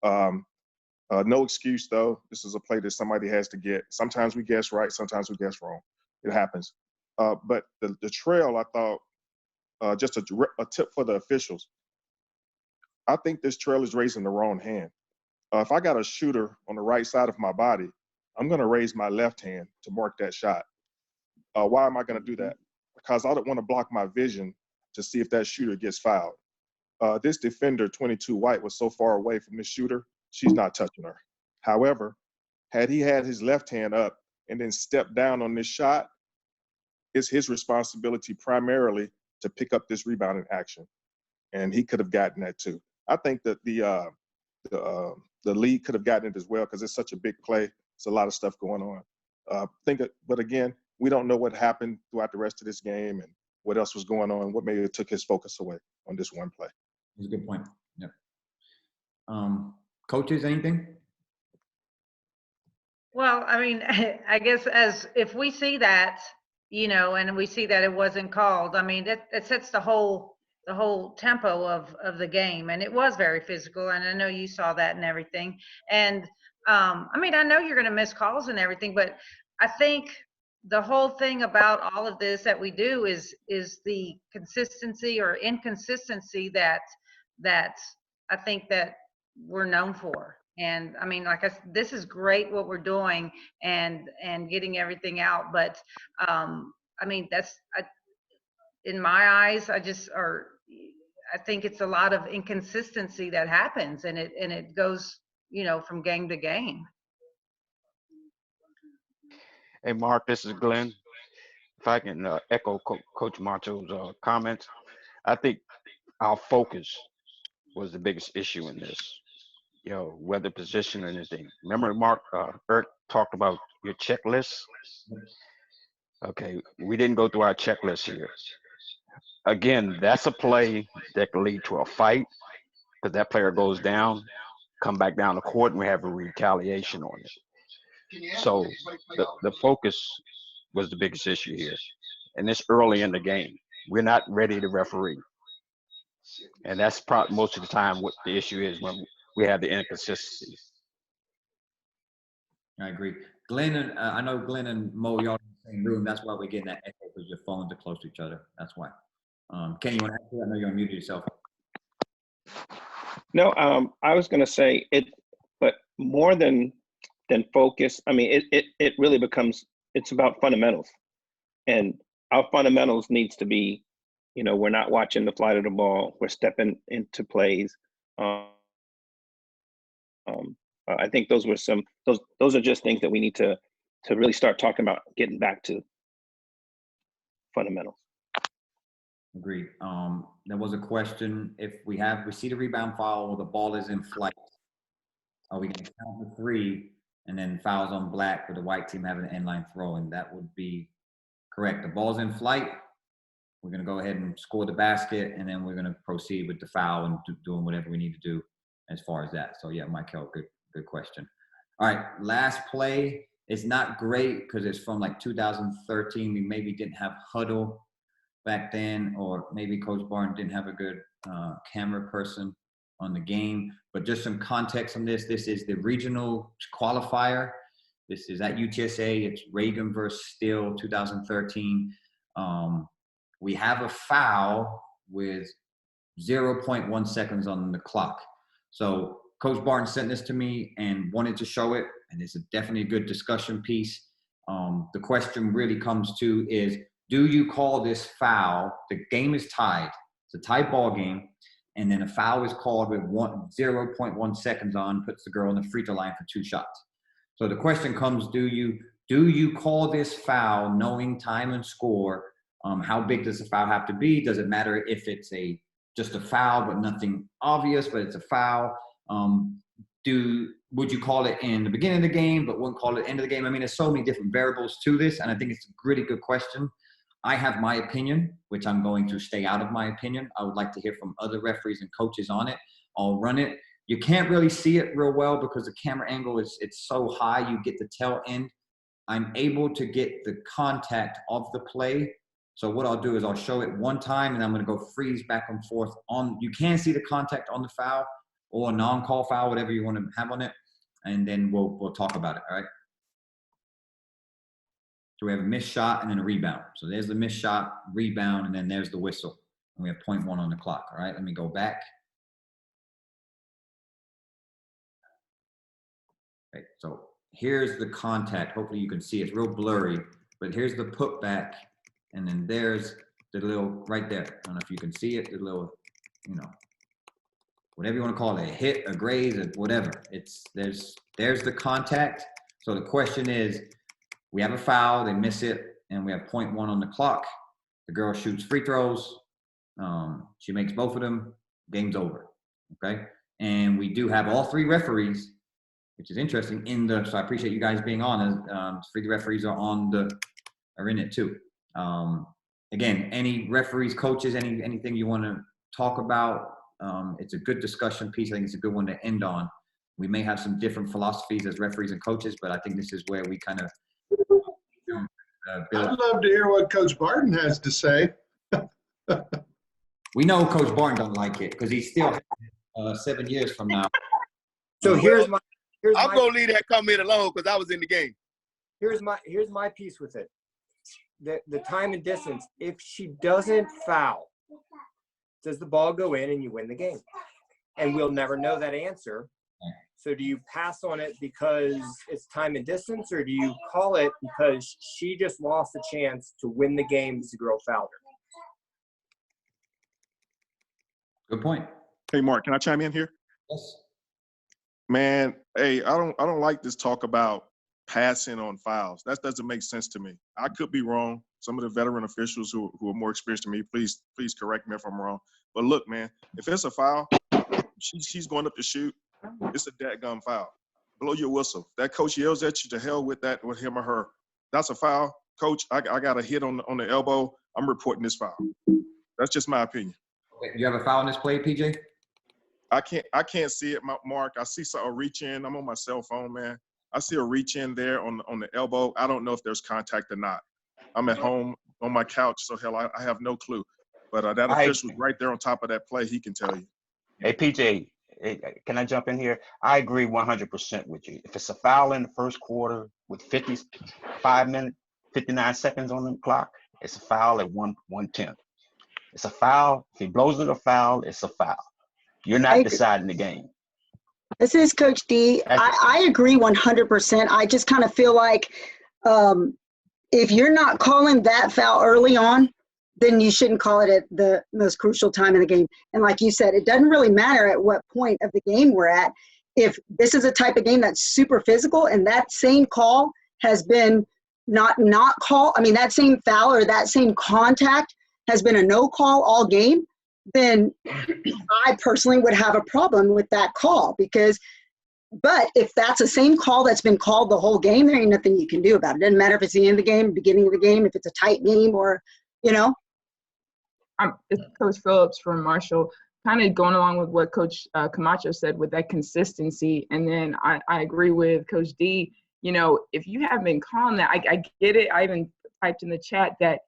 No excuse, though. This is a play that somebody has to get. Sometimes we guess right, sometimes we guess wrong. It happens. But the trail, I thought, just a tip for the officials. I think this trail is raising the wrong hand. If I got a shooter on the right side of my body, I'm going to raise my left hand to mark that shot. Why am I going to do that? Because I don't want to block my vision to see if that shooter gets fouled. This defender, 22 white, was so far away from this shooter, she's not touching her. However, had he had his left hand up and then stepped down on this shot, it's his responsibility primarily to pick up this rebounding action. And he could have gotten that too. I think that the league could have gotten it as well because it's such a big play. It's a lot of stuff going on. But again, we don't know what happened throughout the rest of this game and what else was going on, what maybe took his focus away on this one play. That's a good point. Yep. Coaches, anything? Well, I mean, I guess if we see that, and we see that it wasn't called, I mean, it sets the whole tempo of the game, and it was very physical, and I know you saw that and everything. And I mean, I know you're going to miss calls and everything, but I think the whole thing about all of this that we do is the consistency or inconsistency that I think that we're known for. And I mean, like I said, this is great what we're doing and getting everything out, but I mean, in my eyes, I think it's a lot of inconsistency that happens, and it goes, from game to game. Hey, Mark, this is Glenn. If I can echo Coach Macho's comments, I think our focus was the biggest issue in this. Whether position or anything. Remember, Mark, Eric talked about your checklist. Okay, we didn't go through our checklist here. Again, that's a play that can lead to a fight because that player goes down come back down the court and we have a retaliation on it. So the focus was the biggest issue here. And it's early in the game. We're not ready to referee. And that's probably most of the time what the issue is when we have the inconsistencies. I agree. Glenn and I know Glenn and Mo, y'all in the same room. That's why we're getting that echo, because your phones are close to each other. That's why. Kenny, you want to answer? I know you're unmuted yourself. No, I was going to say it, but more than focus. I mean, it really becomes, it's about fundamentals, and our fundamentals needs to be, you know, we're not watching the flight of the ball. We're stepping into plays. I think those were those are just things that we need to really start talking about, getting back to fundamentals. Agreed. There was a question: if we see the rebound foul or the ball is in flight, are we going to count the 3 and then fouls on black with the white team having an inline throw? And that would be correct. The ball's in flight. We're going to go ahead and score the basket, and then we're going to proceed with the foul and doing whatever we need to do as far as that. So yeah, Michael, good question. All right, last play. It's not great because it's from like 2013. We maybe didn't have huddle back then, or maybe Coach Barton didn't have a good camera person on the game. But just some context on this. This is the regional qualifier. This is at UTSA. It's Reagan versus Steele, 2013. We have a foul with 0.1 seconds on the clock. So Coach Barton sent this to me and wanted to show it, and it's definitely a good discussion piece. The question really comes to is, do you call this foul? The game is tied. It's a tied ball game, and then a foul is called with 0.1 seconds on, puts the girl on the free throw line for 2 shots. So the question comes, do you call this foul knowing time and score? How big does the foul have to be? Does it matter if it's just a foul but nothing obvious, but it's a foul? Would you call it in the beginning of the game but wouldn't call it end of the game? I mean, there's so many different variables to this, and I think it's a really good question. I have my opinion, which I'm going to stay out of my opinion. I would like to hear from other referees and coaches on it. I'll run it. You can't really see it real well because the camera angle it's so high, you get the tail end. I'm able to get the contact of the play. So what I'll do is I'll show it one time, and I'm going to go freeze back and forth on. You can see the contact on the foul or a non-call foul, whatever you want to have on it, and then we'll talk about it. All right. So we have a missed shot and then a rebound. So there's the missed shot, rebound, and then there's the whistle. And we have 0.1 on the clock. All right. Let me go back. Okay. So here's the contact. Hopefully you can see it's real blurry, but here's the putback. And then there's the little, right there. I don't know if you can see it, the little, whatever you want to call it, a hit, a graze, whatever. There's the contact. So the question is, we have a foul, they miss it, and we have 0.1 on the clock. The girl shoots free throws. She makes both of them. Game's over, okay? And we do have all 3 referees, which is interesting, so I appreciate you guys being on. 3 referees are in it too. Again, any referees, coaches, anything you want to talk about, it's a good discussion piece. I think it's a good one to end on. We may have some different philosophies as referees and coaches, but I think this is where we kind of build. I'd love to hear what Coach Barton has to say. We know Coach Barton don't like it because he's still 7 years from now. So I'm gonna leave that comment alone because I was in the game. Here's my piece with it. The time and distance. If she doesn't foul, does the ball go in and you win the game? And we'll never know that answer. So do you pass on it because it's time and distance, or do you call it because she just lost a chance to win the game because the girl fouled her? Good point. Hey, Mark, can I chime in here? Yes. Man, hey, I don't like this talk about passing on fouls. That doesn't make sense to me. I could be wrong. Some of the veteran officials who are more experienced than me, please correct me if I'm wrong. But look, man, if it's a foul, she's going up to shoot. It's a dadgum foul. Blow your whistle. That coach yells at you, to hell with that, with him or her. That's a foul. Coach, I got a hit on the elbow. I'm reporting this foul. That's just my opinion. Okay. You have a foul in this play, PJ? I can't see it, Mark. I see a reach in. I'm on my cell phone, man. I see a reach in there on the elbow. I don't know if there's contact or not. I'm at home on my couch, so hell, I have no clue. But that official's right there on top of that play. He can tell you. Hey, PJ, can I jump in here? I agree 100% with you. If it's a foul in the first quarter with 55 minutes, 59 seconds on the clock, it's a foul at 1:10. It's a foul. If he blows it a foul, it's a foul. You're not deciding the game. This is Coach D. I agree 100%. I just kind of feel like if you're not calling that foul early on, then you shouldn't call it at the most crucial time in the game. And like you said, it doesn't really matter at what point of the game we're at. If this is a type of game that's super physical and that same call has been not called, I mean, that same foul or that same contact has been a no call all game, then I personally would have a problem with that call but if that's the same call that's been called the whole game, there ain't nothing you can do about it. It doesn't matter if it's the end of the game, beginning of the game, if it's a tight game or, you know. It's Coach Phillips from Marshall, kind of going along with what Coach Camacho said with that consistency. And then I agree with Coach D. You know, if you haven't been calling that, I get it. I even typed in the chat that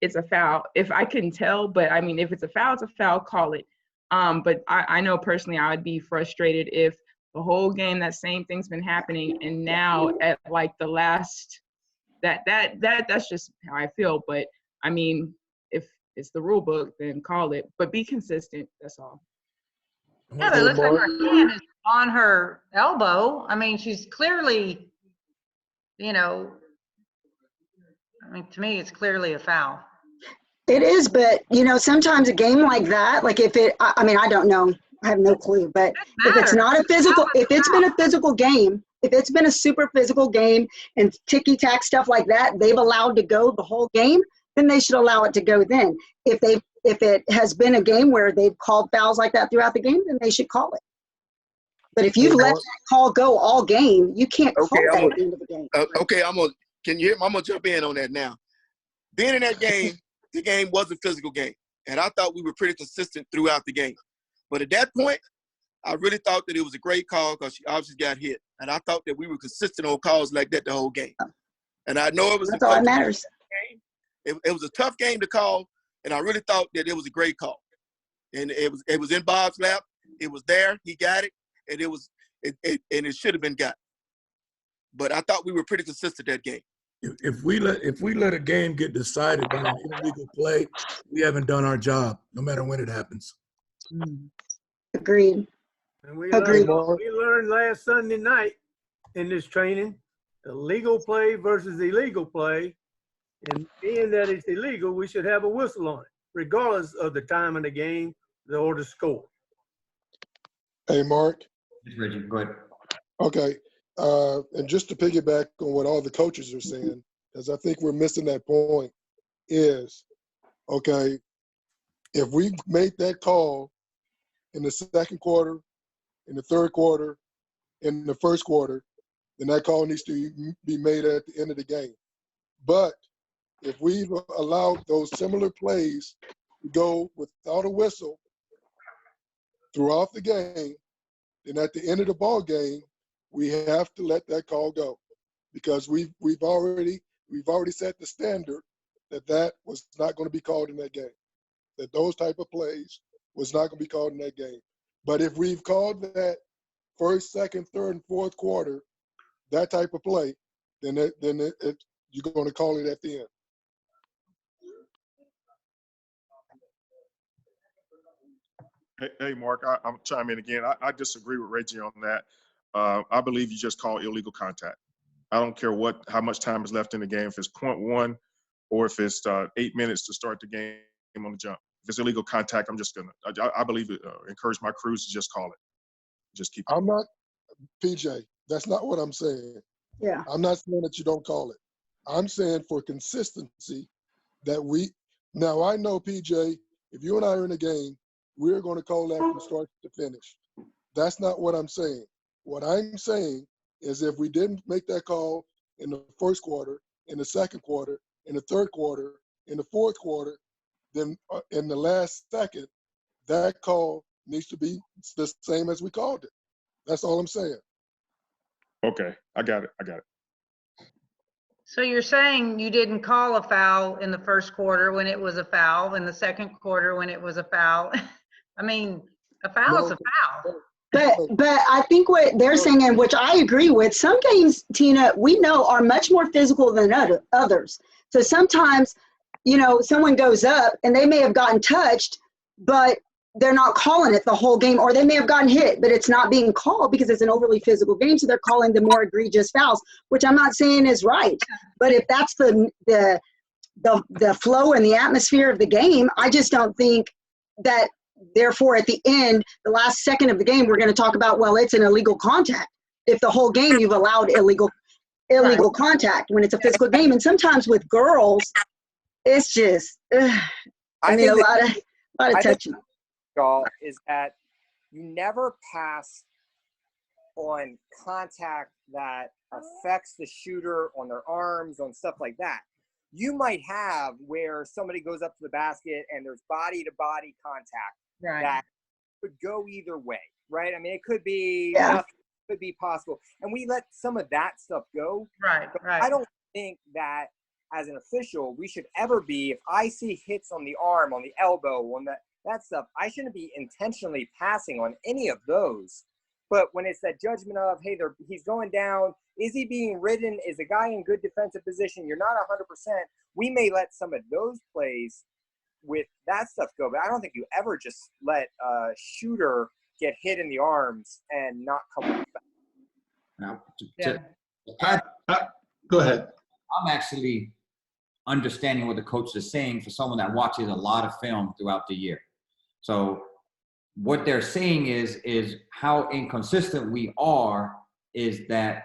it's a foul. If I couldn't tell, but I mean, if it's a foul, call it. But I know personally I would be frustrated if the whole game that same thing's been happening, and now at like the last, that's just how I feel. But I mean, if it's the rule book, then call it. But be consistent. That's all. Yeah, but it looks like her hand is on her elbow. I mean, she's clearly, you know, I mean, to me, it's clearly a foul. It is, but, you know, sometimes a game like that, like if it, I mean, I don't know. I have no clue. But if it's not a physical, if it's been a physical game, if it's been a super physical game and ticky-tack stuff like that, they've allowed to go the whole game, then they should allow it to go then. If it has been a game where they've called fouls like that throughout the game, then they should call it. But if you've let that call go all game, you can't call that at the end of the game. Okay, can you hear me? I'm going to jump in on that now. Being in that game, the game was a physical game. And I thought we were pretty consistent throughout the game. But at that point, I really thought that it was a great call because she obviously got hit. And I thought that we were consistent on calls like that the whole game. And I know it was That's all that matters. It was a tough game to call, and I really thought that it was a great call. And it was in Bob's lap. It was there. He got it, and it should have been got. But I thought we were pretty consistent that game. If we let a game get decided by an illegal play, we haven't done our job, no matter when it happens. Agreed. And we learned last Sunday night in this training, the legal play versus illegal play. And being that it's illegal, we should have a whistle on it, regardless of the time of the game or the score. Hey, Mark. Reggie, go ahead. Okay. And just to piggyback on what all the coaches are saying, because I think we're missing that point, is, okay, if we make that call in the second quarter, in the third quarter, in the first quarter, then that call needs to be made at the end of the game. But if we allow those similar plays to go without a whistle throughout the game, then at the end of the ball game, we have to let that call go, because we've already set the standard that was not going to be called in that game, that those type of plays was not going to be called in that game. But if we've called that first, second, third, and fourth quarter, that type of play, then you're going to call it at the end. Hey, Mark, I'm chiming in again. I disagree with Reggie on that. I believe you just call illegal contact. I don't care how much time is left in the game, if it's 0.1 or if it's 8 minutes to start the game on the jump. If it's illegal contact, I'm just I believe it, encourage my crews to just call it. Just keep it. I'm not, PJ, that's not what I'm saying. Yeah. I'm not saying that you don't call it. I'm saying for consistency that now I know, PJ, if you and I are in a game, we're going to call that from start to finish. That's not what I'm saying. What I'm saying is if we didn't make that call in the first quarter, in the second quarter, in the third quarter, in the fourth quarter, then in the last second, that call needs to be the same as we called it. That's all I'm saying. Okay, I got it. So you're saying you didn't call a foul in the first quarter when it was a foul, in the second quarter when it was a foul? I mean, a foul is a foul. But I think what they're saying, and which I agree with, some games, Tina, we know are much more physical than others. So sometimes, you know, someone goes up and they may have gotten touched, but they're not calling it the whole game, or they may have gotten hit, but it's not being called because it's an overly physical game. So they're calling the more egregious fouls, which I'm not saying is right. But if that's the flow and the atmosphere of the game, I just don't think that, therefore, at the end, the last second of the game, we're going to talk about, well, it's an illegal contact. If the whole game you've allowed illegal contact when it's a physical game. And sometimes with girls, it's just, I mean, a lot of touching. Y'all, is that you never pass on contact that affects the shooter on their arms, on stuff like that. You might have where somebody goes up to the basket and there's body-to-body contact that could go either way, right? I mean, it could be nothing, could be possible, and we let some of that stuff go. Right. I don't think that as an official we should ever be. If I see hits on the arm, on the elbow, on that stuff, I shouldn't be intentionally passing on any of those. But when it's that judgment of, hey, he's going down, is he being ridden? Is the guy in good defensive position? You're not 100%. We may let some of those plays with that stuff go, but I don't think you ever just let a shooter get hit in the arms and not come back. Now, go ahead. I'm actually understanding what the coach is saying for someone that watches a lot of film throughout the year. So what they're saying is how inconsistent we are, is that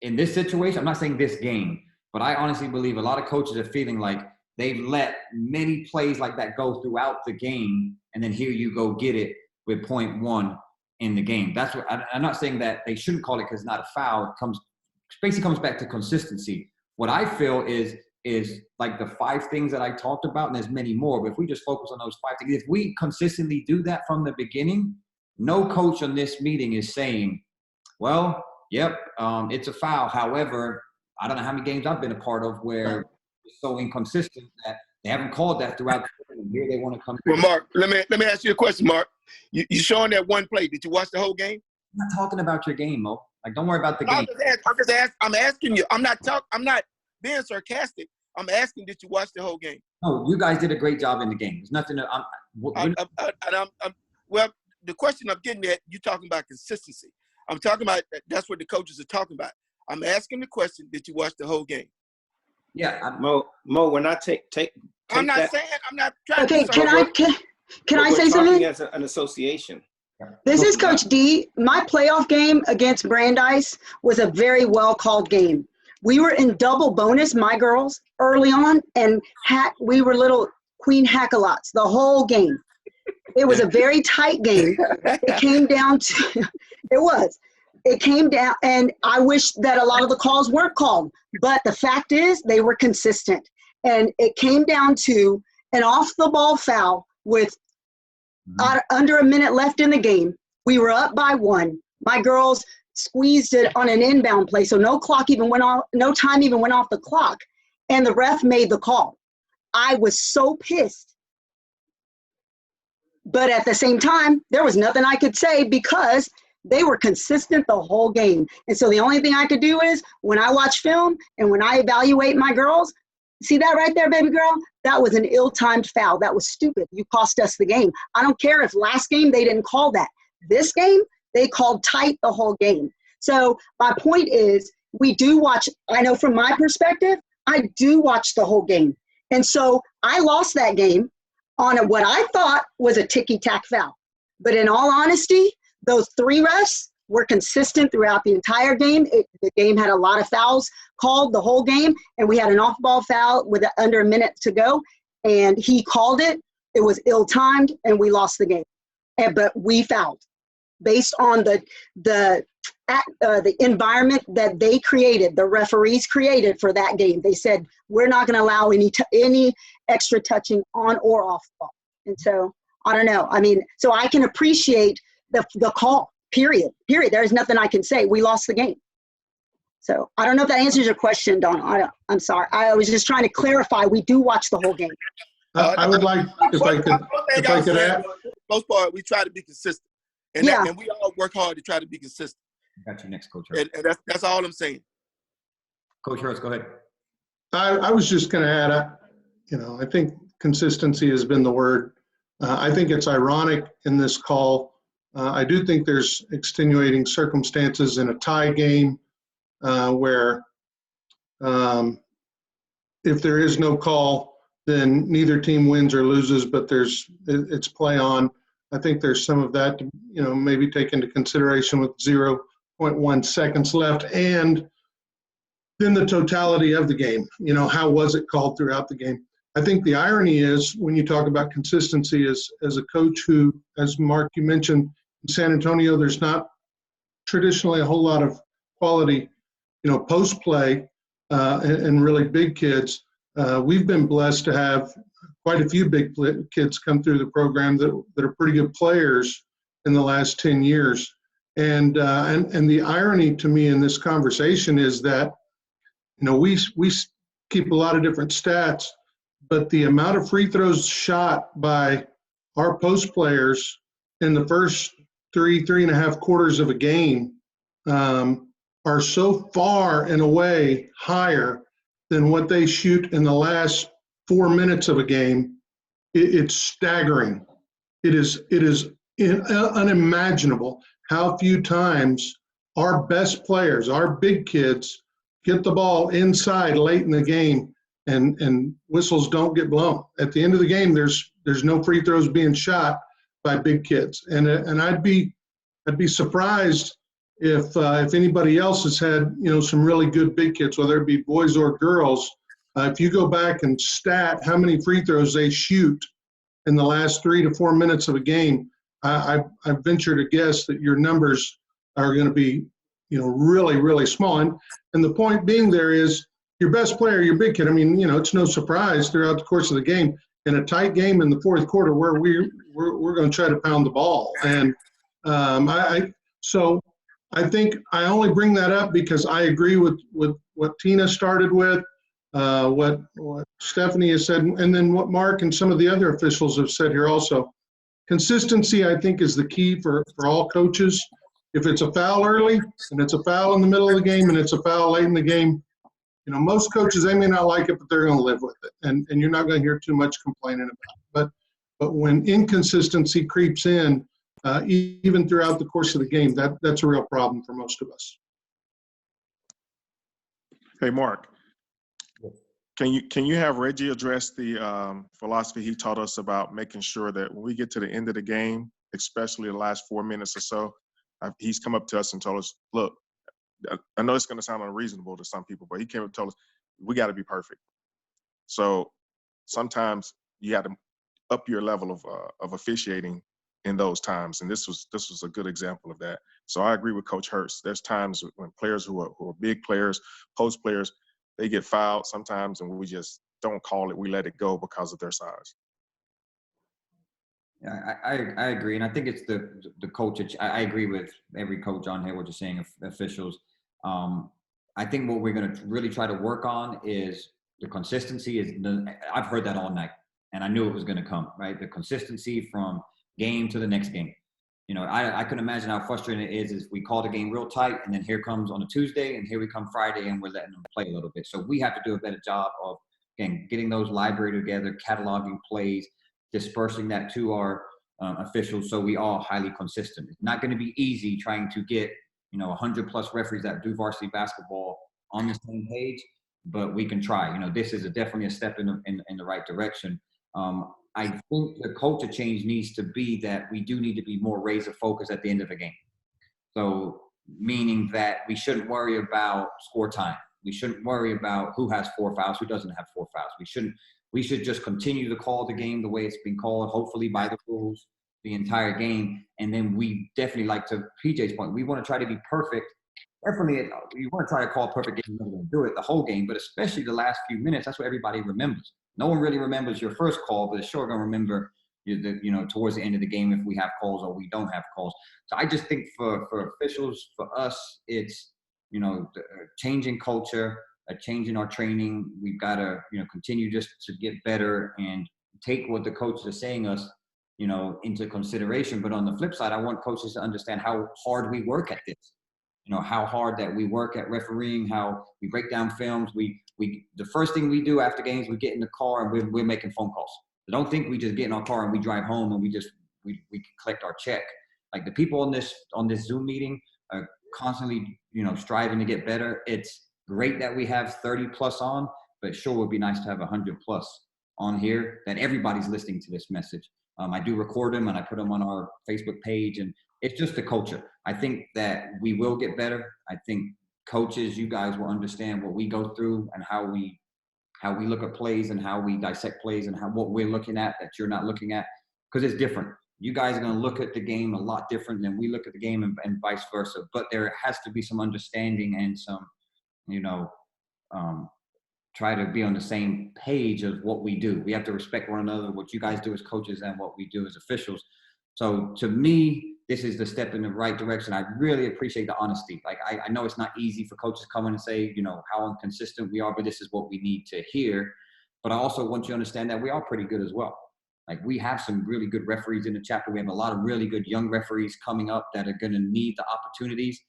in this situation, I'm not saying this game, but I honestly believe a lot of coaches are feeling like they've let many plays like that go throughout the game, and then here you go get it with 0.1 in the game. That's what I'm not saying that they shouldn't call it because it's not a foul. It basically comes back to consistency. What I feel is like the 5 things that I talked about, and there's many more, but if we just focus on those 5 things, if we consistently do that from the beginning, no coach on this meeting is saying, well, yep, it's a foul. However, I don't know how many games I've been a part of where it's so inconsistent that they haven't called that throughout the year. They want to come. Well, Mark, let me ask you a question, Mark. You showing that one play. Did you watch the whole game? I'm not talking about your game, Mo. Like, don't worry about the game. I'm asking you. I'm not being sarcastic. I'm asking, did you watch the whole game? No, you guys did a great job in the game. There's nothing well, the question I'm getting at, you're talking about consistency. I'm talking about, that's what the coaches are talking about. I'm asking the question, did you watch the whole game? Yeah. Mo, we're not take I'm not that. saying, I'm not trying to. Okay, can I say something? As an association. This is Coach D. My playoff game against Brandeis was a very well called game. We were in double bonus, my girls, early on, and we were little queen hack-a-lots the whole game. It was a very tight game. It came down to, it came down, and I wish that a lot of the calls weren't called, but the fact is they were consistent. And it came down to an off-the-ball foul with under a minute left in the game. We were up by 1. My girls squeezed it on an inbound play, so no time even went off the clock, and the ref made the call. I was so pissed. But at the same time, there was nothing I could say because they were consistent the whole game. And so the only thing I could do is, when I watch film and when I evaluate my girls, see that right there, baby girl? That was an ill-timed foul. That was stupid. You cost us the game. I don't care if last game they didn't call that. This game, they called tight the whole game. So my point is, we do watch, I know from my perspective, I do watch the whole game. And so I lost that game on what I thought was a ticky-tack foul. But in all honesty, those 3 refs were consistent throughout the entire game. The game had a lot of fouls called the whole game, and we had an off-ball foul with under a minute to go, and he called it. It was ill-timed, and we lost the game. But we fouled based on the environment that they created, the referees created for that game. They said, we're not going to allow any extra touching on or off ball. And so I don't know. I mean, so I can appreciate the call, period. There's nothing I can say. We lost the game. So I don't know if that answers your question, Don. I'm sorry. I was just trying to clarify. We do watch the whole game. I would like, if I could add. For the most part, we try to be consistent. And, and we all work hard to try to be consistent. Got you next, Coach. And that's all I'm saying. Coach Hurst, go ahead. I was just going to add, I think consistency has been the word. I think it's ironic in this call. I do think there's extenuating circumstances in a tie game where if there is no call, then neither team wins or loses, but it's play on. I think there's some of that to, maybe take into consideration with 0.1 seconds left, and then the totality of the game. How was it called throughout the game? I think the irony is when you talk about consistency as a coach who, as Mark, you mentioned, in San Antonio, there's not traditionally a whole lot of quality, post play and really big kids. We've been blessed to have quite a few big kids come through the program that are pretty good players in the last 10 years. And the irony to me in this conversation is that, we keep a lot of different stats, but the amount of free throws shot by our post players in the first three and a half quarters of a game are so far and away higher than what they shoot in the last 4 minutes of a game. It's staggering. It is unimaginable how few times our best players, our big kids, get the ball inside late in the game and whistles don't get blown. At the end of the game, there's no free throws being shot by big kids. And I'd be surprised if anybody else has had, some really good big kids, whether it be boys or girls. If you go back and stat how many free throws they shoot in the last 3 to 4 minutes of a game, I venture to guess that your numbers are going to be, really, really small. And the point being there is your best player, your big kid. I mean, it's no surprise throughout the course of the game, in a tight game in the fourth quarter where we're going to try to pound the ball. And so I think I only bring that up because I agree with what Tina started with, what Stephanie has said, and then what Mark and some of the other officials have said here also. Consistency, I think, is the key for all coaches. If it's a foul early and it's a foul in the middle of the game and it's a foul late in the game, most coaches, they may not like it, but they're going to live with it. And you're not going to hear too much complaining about it. But when inconsistency creeps in, even throughout the course of the game, that's a real problem for most of us. Hey, Mark, can you have Reggie address the philosophy he taught us about making sure that when we get to the end of the game, especially the last 4 minutes or so, he's come up to us and told us, look, I know it's going to sound unreasonable to some people, but he came up and told us, we got to be perfect. So sometimes you got to up your level of officiating in those times. And this was a good example of that. So I agree with Coach Hurst. There's times when players who are big players, post players, they get fouled sometimes and we just don't call it. We let it go because of their size. Yeah, I agree. And I think it's the coach. I agree with every coach on here, what you're saying, officials. I think what we're going to really try to work on is the consistency. I've heard that all night and I knew it was going to come, right? The consistency from game to the next game. I can imagine how frustrating it is we call the game real tight and then here comes on a Tuesday and here we come Friday and we're letting them play a little bit. So we have to do a better job of, again, getting those library together, cataloging plays, dispersing that to our officials so we are highly consistent. It's not going to be easy trying to get 100 plus referees that do varsity basketball on the same page, but we can try. This is definitely a step in the right direction. I think the culture change needs to be that we do need to be more razor focused at the end of the game. So meaning that we shouldn't worry about score time. We shouldn't worry about who has 4 fouls, who doesn't have 4 fouls. We should just continue to call the game the way it's been called, hopefully by the rules, the entire game. And then we definitely, like to PJ's point, we want to try to be perfect. Definitely, you want to try to call a perfect game. You're not going to do it the whole game, but especially the last few minutes, that's what everybody remembers. No one really remembers your first call, but it's sure going to remember towards the end of the game if we have calls or we don't have calls. So I just think for officials, for us, it's, changing culture, changing our training. We've got to, continue just to get better and take what the coaches are saying us, into consideration. But on the flip side, I want coaches to understand how hard we work at this. How hard that we work at refereeing, how we break down films. The first thing we do after games, we get in the car and we're making phone calls. So don't think we just get in our car and we drive home and we collect our check. Like the people on this Zoom meeting are constantly, striving to get better. It's great that we have 30 plus on, but sure would be nice to have 100 plus on here, that everybody's listening to this message. I do record them and I put them on our Facebook page, and it's just the culture. I think that we will get better. I think coaches, you guys will understand what we go through and how we look at plays and how we dissect plays and what we're looking at that you're not looking at, because it's different. You guys are going to look at the game a lot different than we look at the game, and vice versa. But there has to be some understanding and some, try to be on the same page of what we do. We have to respect one another, what you guys do as coaches and what we do as officials. So to me, this is the step in the right direction. I really appreciate the honesty. Like, I know it's not easy for coaches to come in and say, how inconsistent we are, but this is what we need to hear. But I also want you to understand that we are pretty good as well. Like, we have some really good referees in the chapter. We have a lot of really good young referees coming up that are going to need the opportunities.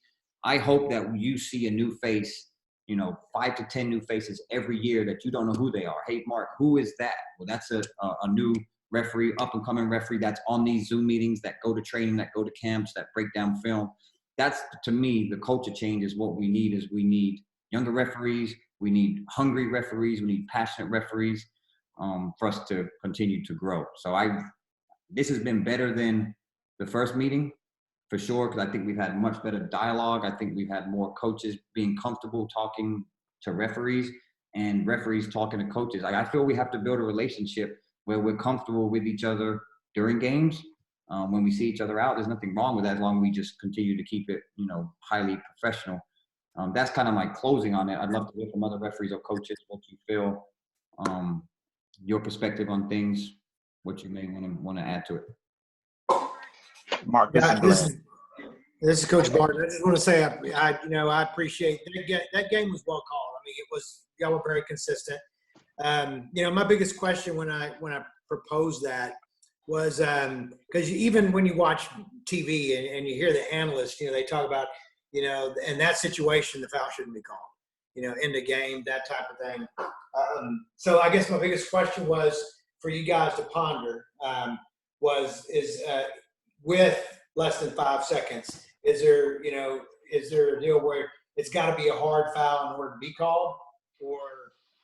I hope that you see a new face, 5 to 10 new faces every year that you don't know who they are. Hey, Mark, who is that? Well, that's a new referee, up-and-coming referee that's on these Zoom meetings, that go to training, that go to camps, that break down film. That's, to me, the culture change is what we need. Is we need younger referees. We need hungry referees. We need passionate referees for us to continue to grow. So this has been better than the first meeting, for sure, because I think we've had much better dialogue. I think we've had more coaches being comfortable talking to referees and referees talking to coaches. I feel we have to build a relationship where we're comfortable with each other during games. When we see each other out, there's nothing wrong with that as long as we just continue to keep it, highly professional. That's kind of my closing on it. I'd love to hear from other referees or coaches what you feel, your perspective on things, what you may want to add to it. Mark, this is Coach Barton. I just want to say, I appreciate that game was well called. I mean, y'all were very consistent. My biggest question when I proposed that was because even when you watch TV and you hear the analysts, they talk about, in that situation, the foul shouldn't be called, in the game, that type of thing. So I guess my biggest question was for you guys to ponder is with less than 5 seconds, is there a deal where it's got to be a hard foul in order to be called, or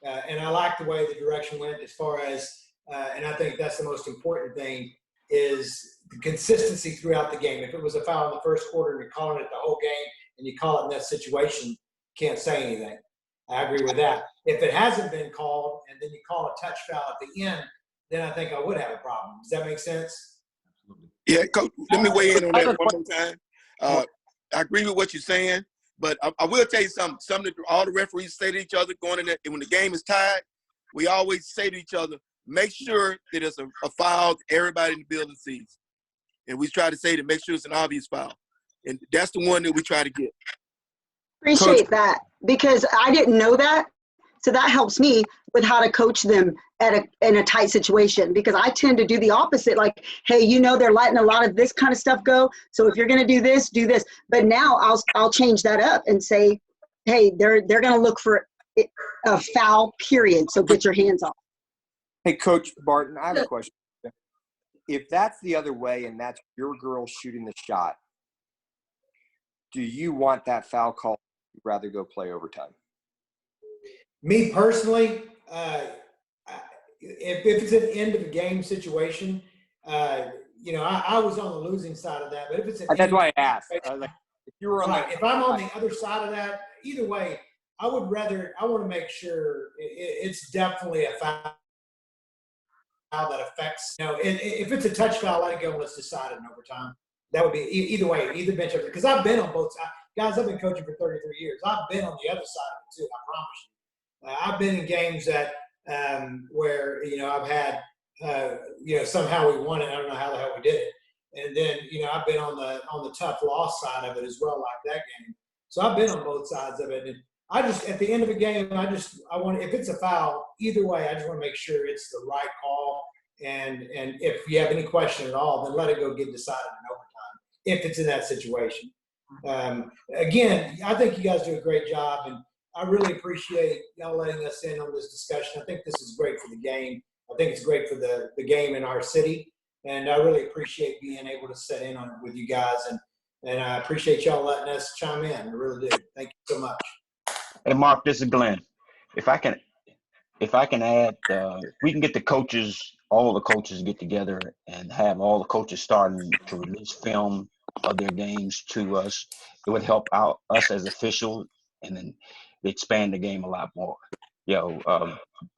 and I like the way the direction went as far as, and I think that's the most important thing, is the consistency throughout the game. If it was a foul in the first quarter and you're calling it the whole game and you call it in that situation, can't say anything. I agree with that. If it hasn't been called and then you call a touch foul at the end, then I think I would have a problem. Does that make sense? Yeah, Coach, let me weigh in on that one more time. I agree with what you're saying, but I will tell you something. Something that all the referees say to each other going in there, when the game is tied, we always say to each other, make sure that it's a foul everybody in the building sees. And we try to say to make sure it's an obvious foul. And that's the one that we try to get. Appreciate that, because I didn't know that. So that helps me with how to coach them in a tight situation, because I tend to do the opposite. Like, hey, they're letting a lot of this kind of stuff go. So if you're going to do this, do this. But now I'll change that up and say, hey, they're going to look for a foul, period. So get your hands off. Hey, Coach Barton, I have a question. If that's the other way and that's your girl shooting the shot, do you want that foul call? You'd rather go play overtime? Me personally, if it's an end of a game situation, I was on the losing side of that. But if it's that's why I asked. If you were on if I'm on the other side of that, either way, I want to make sure it's definitely a foul that affects. If it's a touch foul, let it go. Let's decide it in overtime. That would be either way, either bench. Because I've been on both sides. Guys, I've been coaching for 33 years. I've been on the other side of it too. I promise you. I've been in games that where I've had somehow we won it. I don't know how the hell we did it. And then, I've been on the tough loss side of it as well, like that game. So I've been on both sides of it. And I just, at the end of the game, I want, if it's a foul, either way, I just want to make sure it's the right call. And if you have any question at all, then let it go get decided in overtime, if it's in that situation. Again, I think you guys do a great job, and I really appreciate y'all letting us in on this discussion. I think this is great for the game. I think it's great for the game in our city. And I really appreciate being able to sit in on it with you guys. And I appreciate y'all letting us chime in. I really do. Thank you so much. Hey, Mark, this is Glenn. If I can add, we can get the coaches, all the coaches get together and have all the coaches starting to release film of their games to us. It would help out us as officials, and then expand the game a lot more.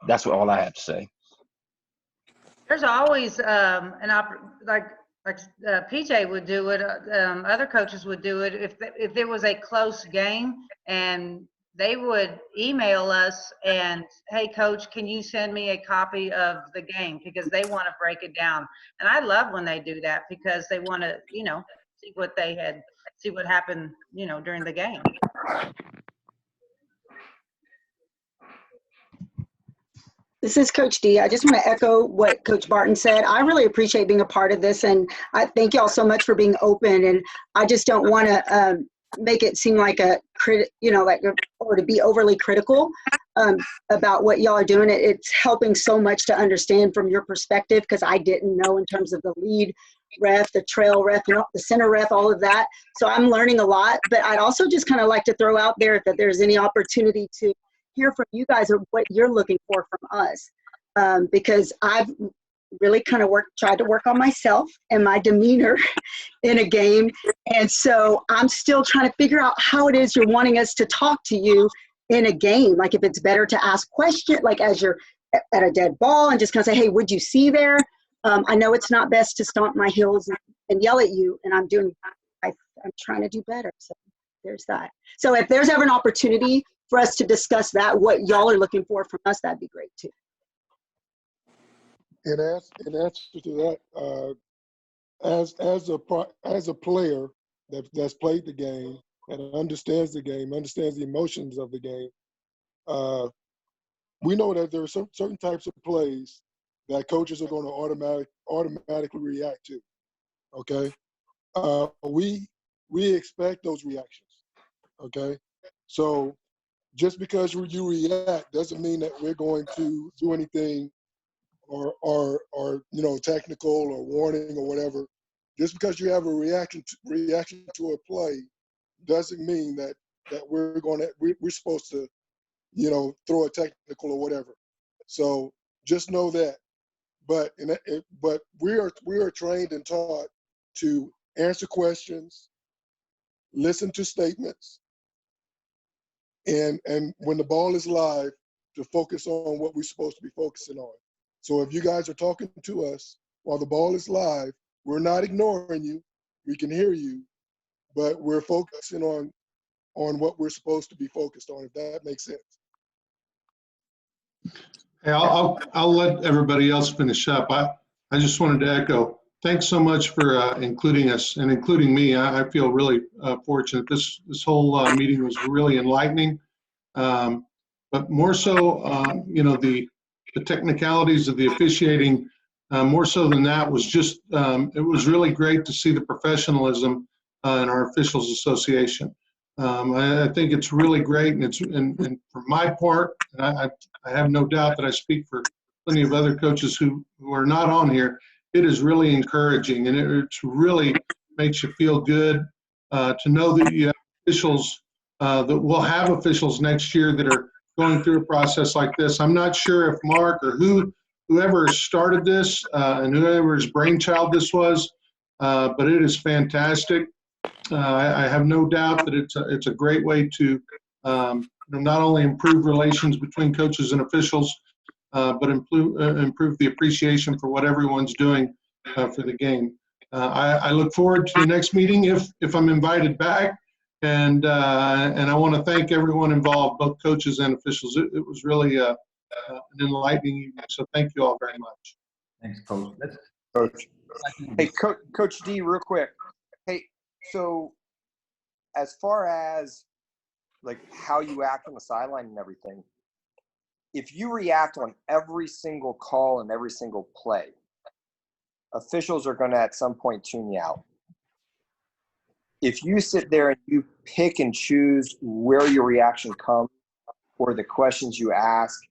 That's all I have to say. There's always like PJ would do it. Other coaches would do it if it was a close game, and they would email us and, hey, coach, can you send me a copy of the game, because they want to break it down. And I love when they do that, because they want to, see what happened, during the game. This is Coach D. I just want to echo what Coach Barton said. I really appreciate being a part of this, and I thank y'all so much for being open. And I just don't want to make it seem like or to be overly critical about what y'all are doing. It's helping so much to understand from your perspective, because I didn't know in terms of the lead ref, the trail ref, the center ref, all of that. So I'm learning a lot. But I'd also just kind of like to throw out there that there's any opportunity to hear from you guys or what you're looking for from us, because I've really kind of tried to work on myself and my demeanor in a game, and so I'm still trying to figure out how it is you're wanting us to talk to you in a game. Like, if it's better to ask questions, like as you're at a dead ball, and just kind of say, hey, what'd you see there? I know it's not best to stomp my heels and yell at you, and I'm trying to do better. So there's that. So if there's ever an opportunity for us to discuss that, what y'all are looking for from us, that'd be great too. In answer to that, as a player that's played the game and understands the game, understands the emotions of the game, we know that there are certain types of plays that coaches are going to automatically react to. Okay, we expect those reactions. Okay, so just because you react doesn't mean that we're going to do anything or technical or warning or whatever. Just because you have a reaction to a play doesn't mean that we're supposed to throw a technical or whatever. So just know that. But we are trained and taught to answer questions, listen to statements, and when the ball is live, to focus on what we're supposed to be focusing on. So if you guys are talking to us while the ball is live, we're not ignoring you. We can hear you, but we're focusing on what we're supposed to be focused on, if that makes sense. Hey, I'll let everybody else finish up. I just wanted to echo, thanks so much for including us and including me. I feel really fortunate. This whole meeting was really enlightening, but more so, the technicalities of the officiating, more so than that, was just, it was really great to see the professionalism in our officials association. I think it's really great, and for my part, I have no doubt that I speak for plenty of other coaches who are not on here. It is really encouraging, and it really makes you feel good to know that you have officials, that we'll have officials next year that are going through a process like this. I'm not sure if Mark or whoever started this and whoever's brainchild this was, but it is fantastic. I have no doubt that it's a great way to not only improve relations between coaches and officials, but improve the appreciation for what everyone's doing for the game. I look forward to the next meeting if I'm invited back, and I want to thank everyone involved, both coaches and officials. It was really an enlightening evening, so thank you all very much. Thanks, Coach. Coach. Hey, Coach D, real quick. Hey, so as far as like how you act on the sideline and everything, if you react on every single call and every single play, officials are going to at some point tune you out. If you sit there and you pick and choose where your reaction comes or the questions you ask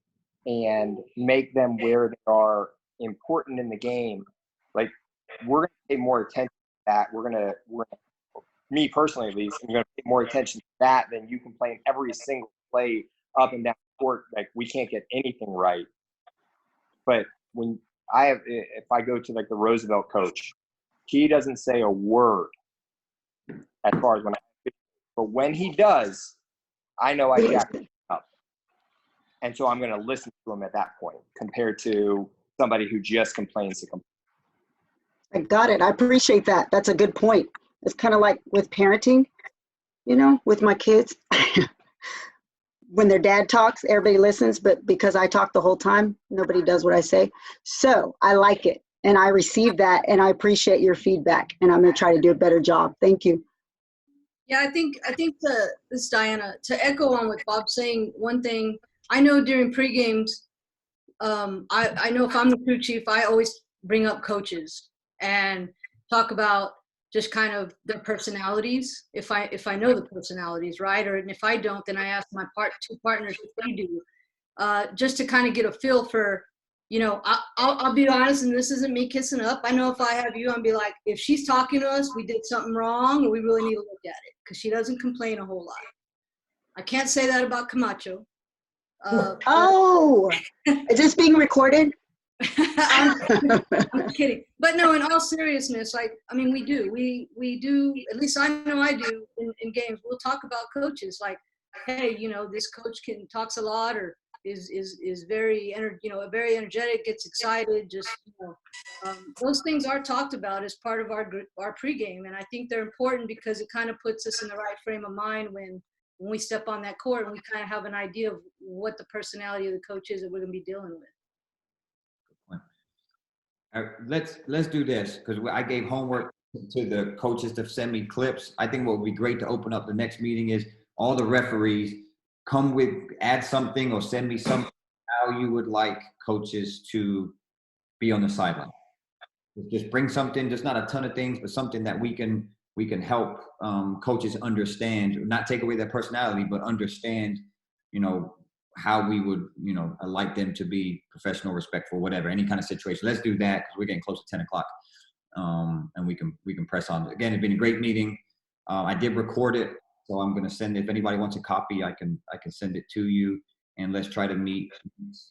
and make them where they are important in the game, like we're going to pay more attention to that. We're going to, me personally at least, I'm going to pay more attention to that than you can play every single play up and down the court. Like we can't get anything right. But when if I go to like the Roosevelt coach, he doesn't say a word as far as but when he does, I know I jacked it up. And so I'm going to listen to him at that point compared to somebody who just complains to complain. I got it. I appreciate that. That's a good point. It's kind of like with parenting, you know, with my kids. When their dad talks, everybody listens, but because I talk the whole time, nobody does what I say. So I like it, and I receive that, and I appreciate your feedback, and I'm going to try to do a better job. Thank you. Yeah, I think this is Diana, to echo on what Bob's saying, one thing, I know during pre-games, I know if I'm the crew chief, I always bring up coaches and talk about just kind of their personalities, if I know the personalities, right? And if I don't, then I ask my two partners if they do, just to kind of get a feel for, you know, I'll be honest, and this isn't me kissing up. I know if I have you, I'll be like, if she's talking to us, we did something wrong, or we really need to look at it, because she doesn't complain a whole lot. I can't say that about Camacho. Is this being recorded? I'm kidding. But no, in all seriousness, like, I mean, we do, at least I know I do in games, we'll talk about coaches, like, hey, you know, this coach talks a lot, or is very, very energetic, gets excited, just, you know, those things are talked about as part of our pregame. And I think they're important because it kind of puts us in the right frame of mind when we step on that court, and we kind of have an idea of what the personality of the coach is that we're going to be dealing with. Let's do this, because I gave homework to the coaches to send me clips. I think what would be great to open up the next meeting is all the referees add something or send me something how you would like coaches to be on the sideline. Just bring something, just not a ton of things, but something that we can help coaches understand, not take away their personality, but understand, you know, how we would, you know, like them to be professional, respectful, whatever, any kind of situation. Let's do that, because we're getting close to 10 o'clock. And we can press on. Again, it's been a great meeting. I did record it, so I'm going to send it. If anybody wants a copy, I can send it to you. And let's try to meet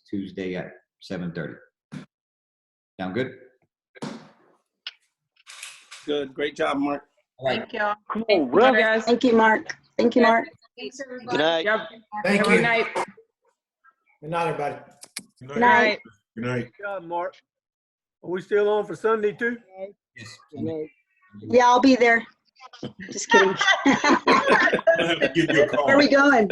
Tuesday at 7:30. Sound good? Good. Great job, Mark. Thank y'all. Cool. Well, guys. Thank you, Mark. Thank you, Mark. Thanks, everybody. Good night. Yep. Thank Have you. a good night. Good night, everybody. Good night. Good night. Good job, Mark. Are we still on for Sunday too? Yes. Yeah, I'll be there. Just kidding. I'll have to give you a call. Where are we going?